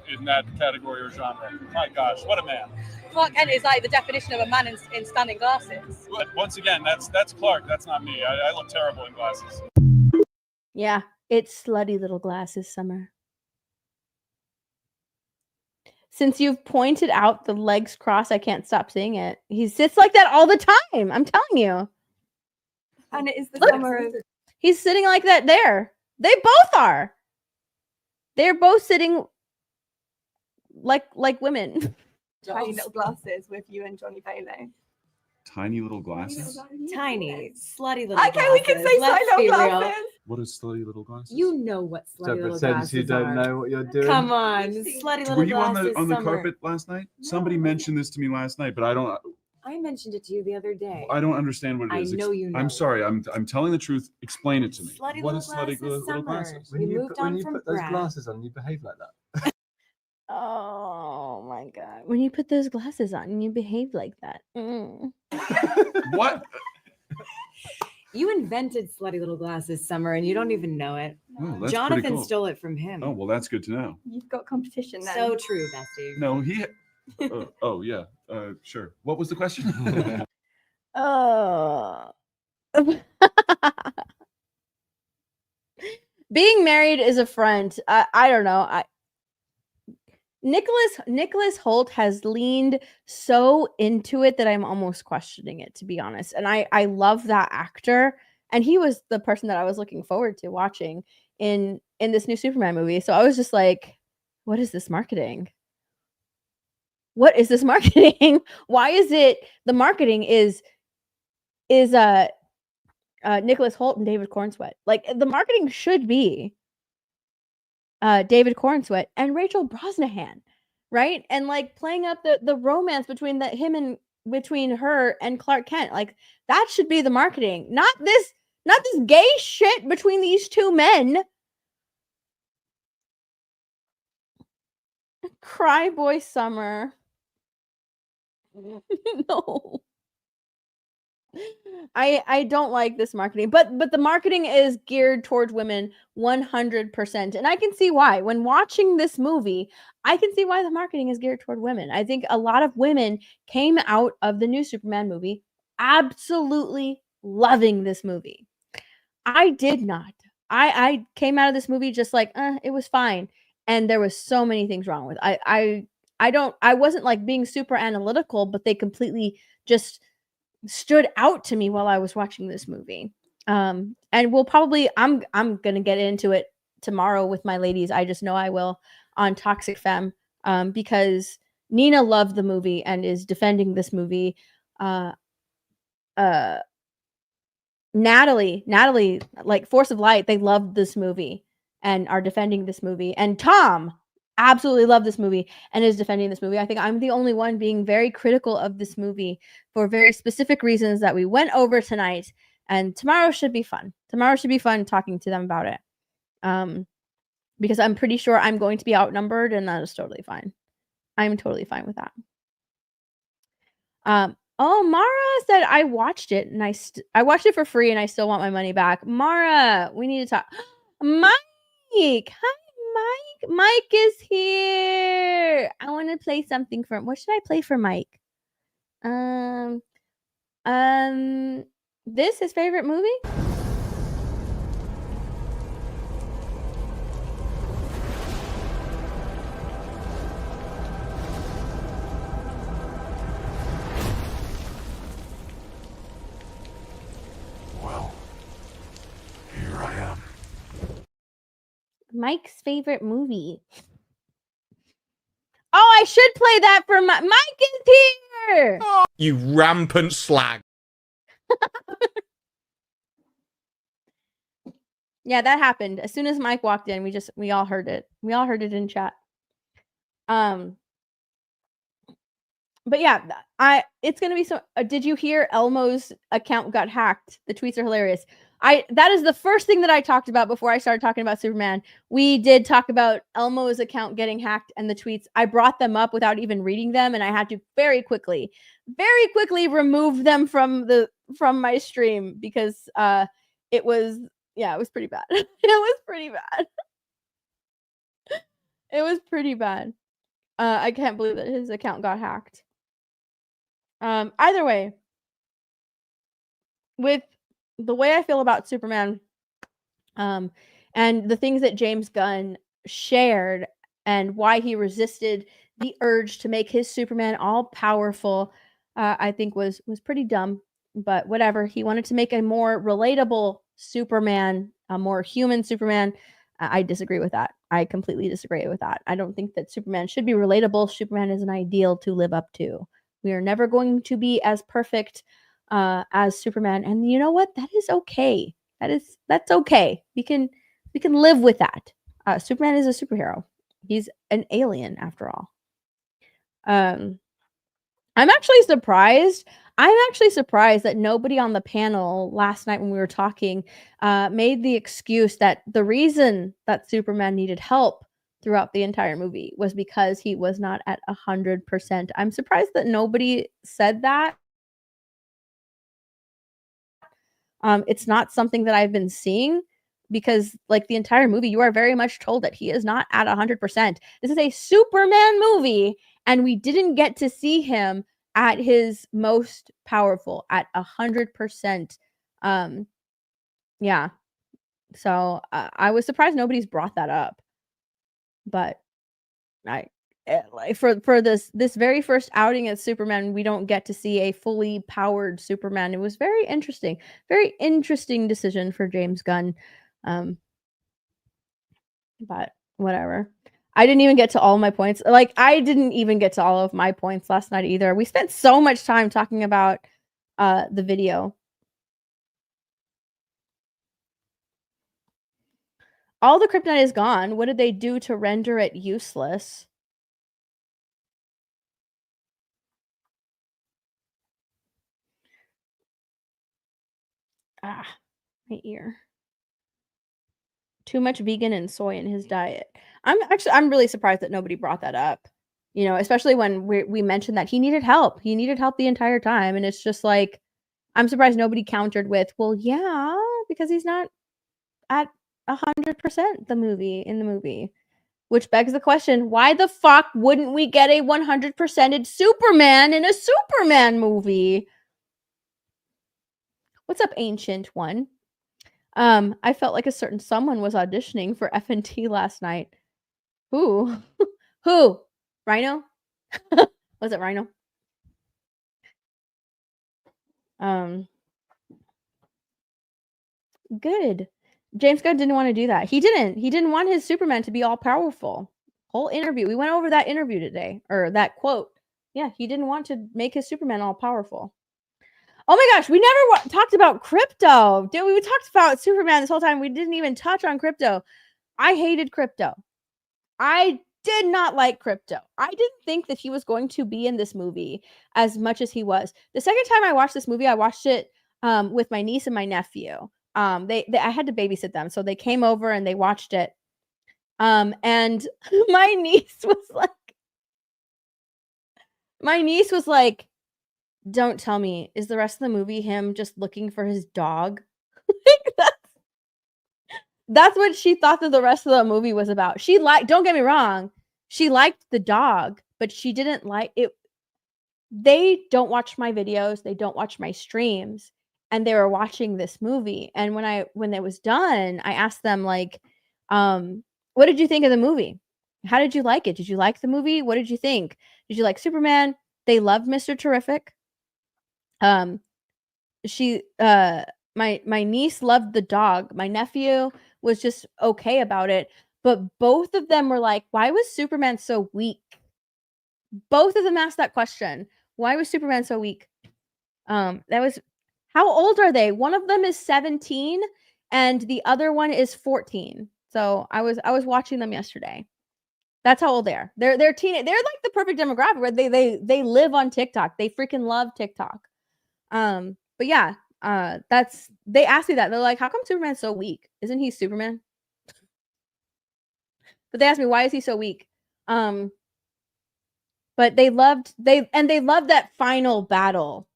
in that category or genre. My gosh, what a man. Clark Kent is like the definition of a man in standing glasses. But once again, that's Clark. That's not me. I look terrible in glasses. Yeah, it's slutty little glasses summer. Since you've pointed out the legs crossed, I can't stop seeing it. He sits like that all the time. I'm telling you. And it is the Look, summer of he's sitting like that there. They both are. They're both sitting like women. tiny little glasses with you and Johnny Bailey. Tiny little glasses? Tiny, slutty little Okay, glasses. we can say Let's slutty be little real. glasses. What is slutty little glasses? You know what slutty little glasses you don't are. know what you're doing. Come on, slutty little Were you glasses on the summer. carpet last night? Somebody mentioned this to me last night, but I don't mentioned it to you the other day. I don't understand what it I is. know you know. I'm sorry. I'm telling the truth. Explain it to me. Slutty What little is slutty glasses little summer. glasses? You moved on from Brad. on, you behave like that. Oh my god. When you put those glasses on and you behave like that. What? You invented slutty little glasses summer and you don't even know it. Oh, that's pretty Jonathan cool. stole it from him. Oh, well, that's good to know. You've got competition then. So true, Bestie. No, he. Oh, yeah. Sure. What was the question? Oh. Being married is a front. I don't know. Nicholas Hoult has leaned so into it that I'm almost questioning it, to be honest. And I love that actor. And he was the person that I was looking forward to watching in this new Superman movie. So I was just like, what is this marketing? What is this marketing? Why is it the marketing is Nicholas Hoult and David Cornsweat? Like the marketing should be David Cornsweat and Rachel Brosnahan, right? And like playing up the romance between between her and Clark Kent. Like that should be the marketing, not this gay shit between these two men. Cry boy summer. No. I don't like this marketing, but the marketing is geared towards women 100%. And I can see why. When watching this movie, I can see why the marketing is geared toward women. I think a lot of women came out of the new Superman movie absolutely loving this movie. I did not. I came out of this movie just like, it was fine. And there was so many things wrong with it. I wasn't like being super analytical, but they completely just stood out to me while I was watching this movie. And we'll probably, I'm going to get into it tomorrow with my ladies. I just know I will, on Toxic Femme, because Nina loved the movie and is defending this movie. Natalie, like Force of Light, they loved this movie and are defending this movie. And Tom absolutely loved this movie and is defending this movie. I think I'm the only one being very critical of this movie for very specific reasons that we went over tonight. And tomorrow should be fun. Tomorrow should be fun talking to them about it. Because I'm pretty sure I'm going to be outnumbered, and that is totally fine. I'm totally fine with that. Oh, Mara said I watched it and I watched it for free and I still want my money back. Mara, we need to talk. Mike, hi Mike. Mike is here. I want to play something for him. What should I play for Mike? This his favorite movie? Mike's favorite movie. Oh, I should play that for Mike is here. You rampant slag. Yeah, that happened. As soon as Mike walked in, we all heard it. We all heard it in chat. But yeah, it's gonna be so. Did you hear Elmo's account got hacked? The tweets are hilarious. That is the first thing that I talked about before I started talking about Superman. We did talk about Elmo's account getting hacked and the tweets. I brought them up without even reading them, and I had to very quickly remove them from my stream because it was pretty bad. It was pretty bad. It was pretty bad. I can't believe that his account got hacked. Either way, with the way I feel about Superman, and the things that James Gunn shared and why he resisted the urge to make his Superman all powerful, I think was pretty dumb, but whatever. He wanted to make a more relatable Superman, a more human Superman. I disagree with that. I completely disagree with that. I don't think that Superman should be relatable. Superman is an ideal to live up to. We are never going to be as perfect as Superman, and you know what? That is okay. That's okay. We can live with that. Superman is a superhero. He's an alien after all. I'm actually surprised that nobody on the panel last night when we were talking made the excuse that the reason that Superman needed help throughout the entire movie was because he was not at 100%. I'm surprised that nobody said that. It's not something that I've been seeing because, like, the entire movie, you are very much told that he is not at 100%. This is a Superman movie, and we didn't get to see him at his most powerful, at 100%. Yeah. So I was surprised nobody's brought that up. But for this very first outing as Superman, we don't get to see a fully powered Superman. It was very interesting decision for James Gunn. But whatever. I didn't even get to all my points. Like, I didn't even get to all of my points last night either. We spent so much time talking about the video. All the kryptonite is gone. What did they do to render it useless? Ah, my ear. Too much vegan and soy in his diet. I'm really surprised that nobody brought that up. You know, especially when we mentioned that he needed help. He needed help the entire time, and it's just like, I'm surprised nobody countered with, well, yeah, because he's not at 100% in the movie. Which begs the question, why the fuck wouldn't we get a 100%ed Superman in a Superman movie? What's up, Ancient One? I felt like a certain someone was auditioning for FNT last night. Who? Who? Rhino? Was it Rhino? Good. James Gunn didn't want to do that. He didn't want his Superman to be all powerful. Whole interview. We went over that interview today, or that quote. Yeah, he didn't want to make his Superman all powerful. Oh my gosh, we never talked about Crypto. Dude, we talked about Superman this whole time. We didn't even touch on Crypto. I hated Crypto. I did not like Crypto. I didn't think that he was going to be in this movie as much as he was. The second time I watched this movie, I watched it with my niece and my nephew. I had to babysit them, so they came over and they watched it. And my niece was like, don't tell me, is the rest of the movie him just looking for his dog? That's what she thought that the rest of the movie was about. Don't get me wrong, she liked the dog, but she didn't like it. They don't watch my videos, they don't watch my streams, and they were watching this movie. And when it was done, I asked them, like, what did you think of the movie? How did you like it? Did you like the movie? What did you think? Did you like Superman? They loved Mr. Terrific. My niece loved the dog. My nephew was just okay about it, but both of them were like, why was Superman so weak? Both of them asked that question. Why was Superman so weak? How old are they? One of them is 17 and the other one is 14. So I was watching them yesterday. That's how old they are. They're teenage. They're like the perfect demographic where they live on TikTok. They freaking love TikTok. But yeah, they asked me that. They're like, how come Superman's so weak? Isn't he Superman? But they asked me, why is he so weak? But they loved that final battle.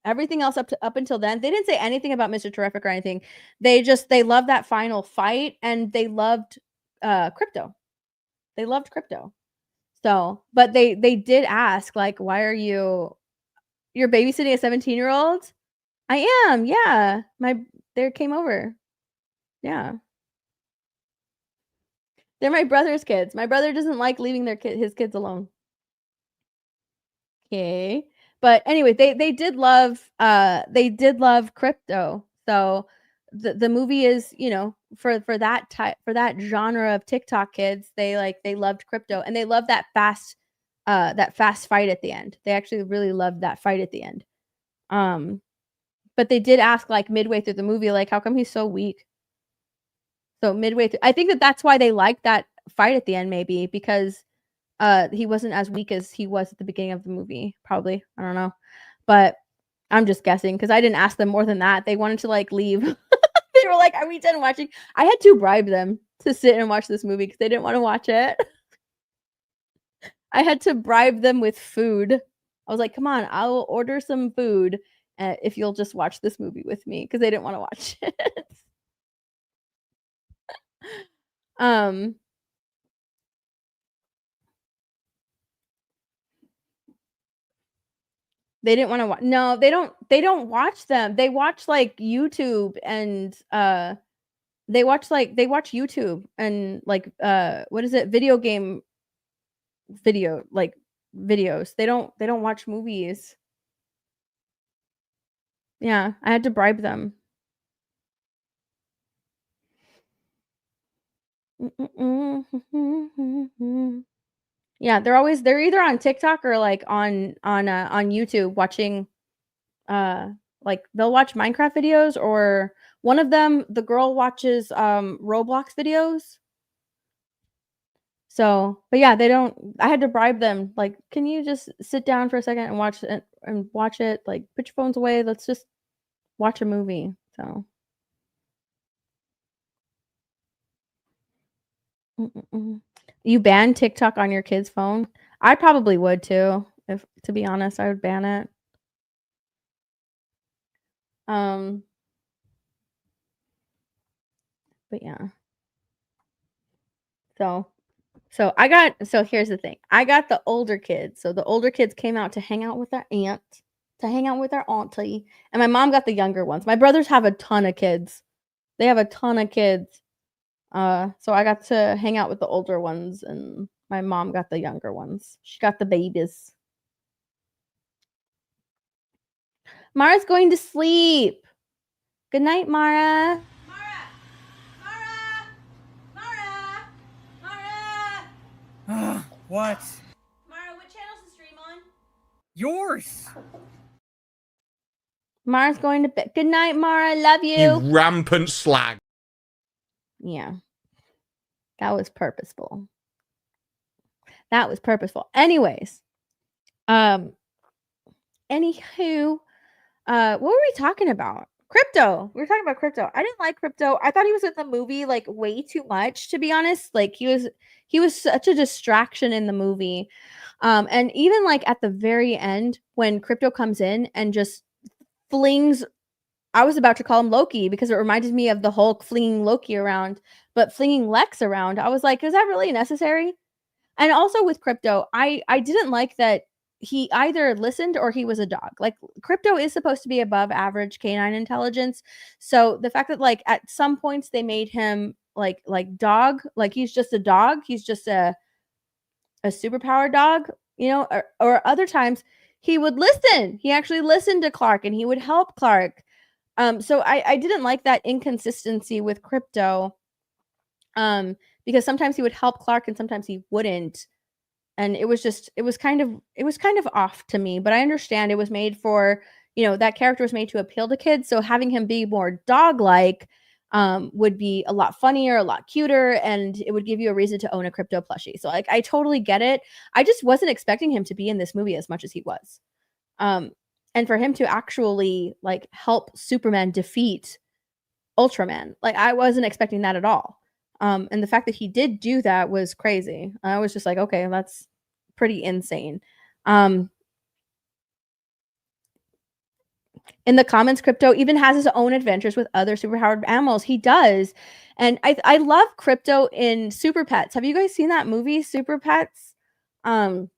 Everything else up until then, they didn't say anything about Mr. Terrific or anything. They loved that final fight, and they loved Crypto. They loved Crypto. So, but they did ask, like, why are you're babysitting a 17-year-old? I am, yeah. They came over. Yeah. They're my brother's kids. My brother doesn't like leaving his kids alone. Okay. But anyway, they did love Crypto. So the movie is, for that genre of TikTok kids, they loved Crypto, and they love that fast fight at the end. They actually really loved that fight at the end. But they did ask, like, midway through the movie, like, how come he's so weak? So midway through, I think that's why they liked that fight at the end, maybe because he wasn't as weak as he was at the beginning of the movie. Probably, I don't know, but I'm just guessing because I didn't ask them more than that. They wanted to, like, leave. They were like, "Are we done watching?" I had to bribe them to sit and watch this movie because they didn't want to watch it. I had to bribe them with food. I was like, "Come on, I'll order some food if you'll just watch this movie with me," because they didn't want to watch it. They didn't want to watch. No, they don't watch them. They watch, like, YouTube and they watch YouTube and, like, what is it? Video game videos. They don't watch movies. Yeah, I had to bribe them. Yeah, they're either on TikTok or, like, on YouTube watching like, they'll watch Minecraft videos, or one of them, the girl watches Roblox videos. So, but yeah, I had to bribe them, like, can you just sit down for a second and watch it? Like, put your phones away, let's just watch a movie. So you ban TikTok on your kid's phone? I probably would too. If, to be honest, I would ban it. But yeah. So here's the thing. I got the older kids. So the older kids came out to hang out with their aunt. to hang out with our auntie. And my mom got the younger ones. My brothers have a ton of kids. They have a ton of kids. So I got to hang out with the older ones, and my mom got the younger ones. She got the babies. Mara's going to sleep. Good night, Mara. What? Mara, what channel's the stream on? Yours. Mara's going to bed. Good night, Mara. Love you. You rampant slag. Yeah. That was purposeful. That was purposeful. Anyways. Anywho, what were we talking about? Crypto. We were talking about crypto. I didn't like crypto. I thought he was in the movie like way too much, to be honest. Like he was such a distraction in the movie. And even like at the very end when crypto comes in and just flings, I was about to call him Loki because it reminded me of the Hulk flinging Loki around, but flinging Lex around. I was like, is that really necessary? And also with crypto, I didn't like that he either listened or he was a dog. Like crypto is supposed to be above average canine intelligence. So the fact that like at some points they made him like dog, like he's just a dog. He's just a superpowered dog, you know, or other times he would listen. He actually listened to Clark and he would help Clark. So I didn't like that inconsistency with crypto. Because sometimes he would help Clark and sometimes he wouldn't. And it was kind of off to me, but I understand it was made for, you know, that character was made to appeal to kids. So having him be more dog-like would be a lot funnier, a lot cuter, and it would give you a reason to own a crypto plushie. So like, I totally get it. I just wasn't expecting him to be in this movie as much as he was. And for him to actually like help Superman defeat Ultraman, like I wasn't expecting that at all. And the fact that he did do that was crazy. I was just like, okay, that's pretty insane. In the comments, Crypto even has his own adventures with other superpowered animals. He does. And I love Crypto in Super Pets. Have you guys seen that movie, Super Pets? I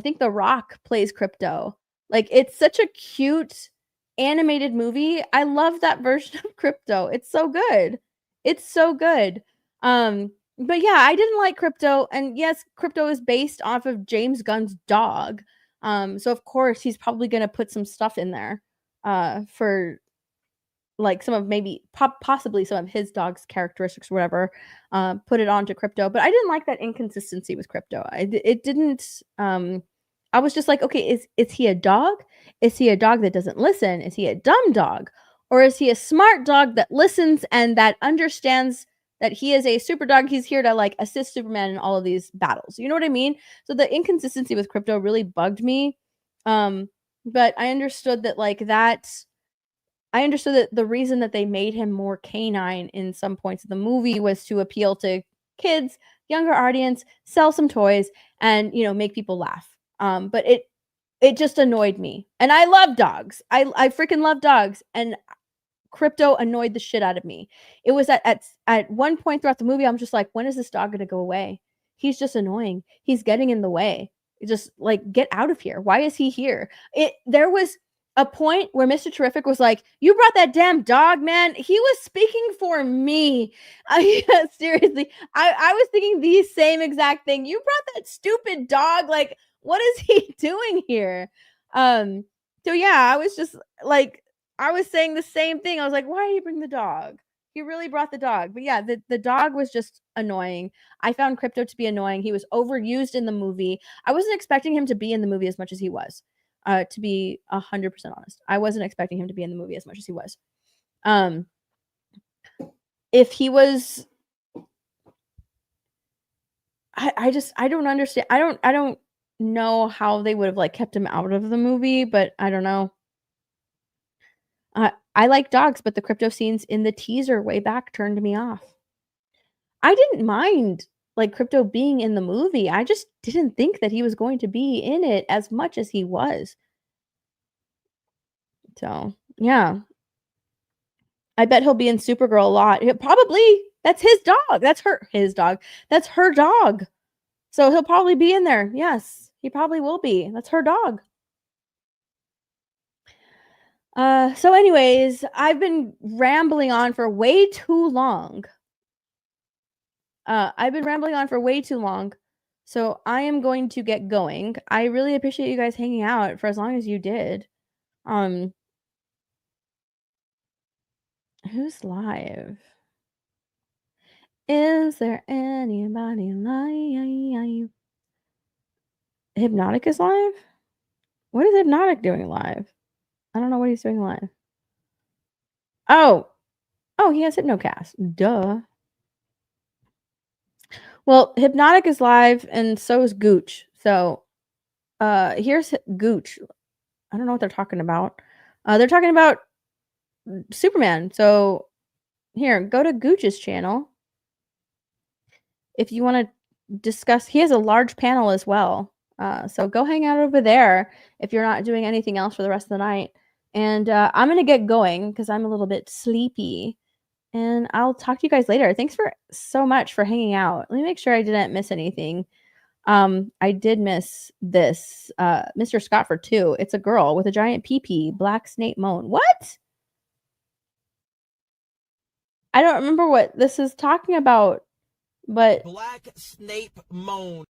think The Rock plays Crypto. Like, it's such a cute animated movie. I love that version of Crypto. It's so good. It's so good. But yeah, I didn't like Crypto, and yes, Crypto is based off of James Gunn's dog. So of course he's probably gonna put some stuff in there, for like some of maybe possibly some of his dog's characteristics or whatever, put it onto Crypto. But I didn't like that inconsistency with Crypto. It didn't. I was just like, okay, is he a dog? Is he a dog that doesn't listen? Is he a dumb dog, or is he a smart dog that listens and that understands that he is a super dog? He's here to like assist Superman in all of these battles. You know what I mean? So the inconsistency with Crypto really bugged me. But I understood that the reason that they made him more canine in some points of the movie was to appeal to kids, younger audience, sell some toys, and, you know, make people laugh. But it just annoyed me. And I love dogs. I freaking love dogs. And Crypto annoyed the shit out of me. It was at one point throughout the movie, I'm just like, when is this dog going to go away? He's just annoying. He's getting in the way. Just like, get out of here. Why is he here? There was a point where Mr. Terrific was like, you brought that damn dog, man. He was speaking for me. Seriously. I was thinking the same exact thing. You brought that stupid dog. Like, what is he doing here? So yeah, I was just like, I was saying the same thing. I was like, why did he bring the dog? He really brought the dog. But yeah, the dog was just annoying. I found Crypto to be annoying. He was overused in the movie. I wasn't expecting him to be in the movie as much as he was. To be 100% honest, I wasn't expecting him to be in the movie as much as he was. If he was, I don't understand. I don't know how they would have like kept him out of the movie, but I don't know. I like dogs, but the Crypto scenes in the teaser way back turned me off. I didn't mind like Crypto being in the movie. I just didn't think that he was going to be in it as much as he was. So yeah, I bet he'll be in Supergirl a lot. Probably. That's his dog. That's his dog. That's her dog. So he'll probably be in there. Yes, he probably will be. That's her dog. So anyways, I've been rambling on for way too long. So I am going to get going. I really appreciate you guys hanging out for as long as you did. Who's live? Is there anybody live? Hypnotic is live? What is Hypnotic doing live? I don't know what he's doing live. Oh, he has Hypnocast. Duh. Well, Hypnotic is live, and so is Gooch. So, here's Gooch. I don't know what they're talking about. They're talking about Superman. So, here, go to Gooch's channel. If you want to discuss, he has a large panel as well. So go hang out over there if you're not doing anything else for the rest of the night. And I'm going to get going because I'm a little bit sleepy. And I'll talk to you guys later. Thanks so much for hanging out. Let me make sure I didn't miss anything. I did miss this. Mr. Scott for 2. It's a girl with a giant pee-pee. Black Snape Moan. What? I don't remember what this is talking about. But Black Snape Moan.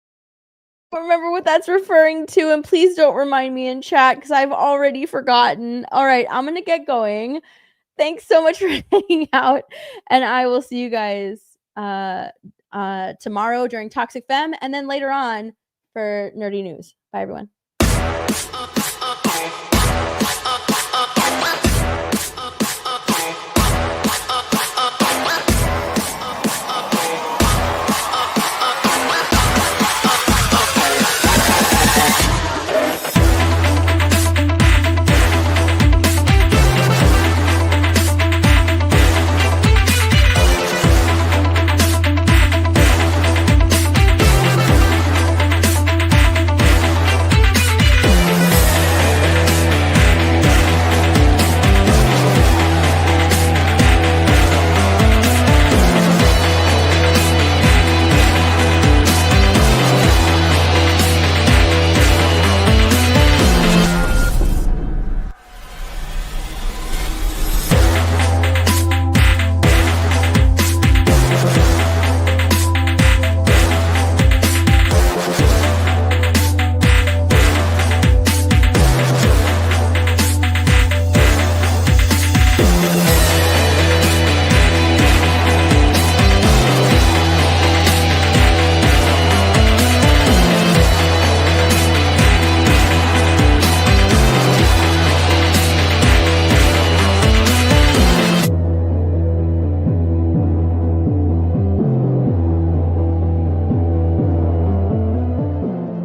I don't remember what that's referring to, and please don't remind me in chat because I've already forgotten. All right, I'm gonna get going. Thanks so much for hanging out, and I will see you guys tomorrow during Toxic Femme, and then later on for Nerdy News. Bye, everyone.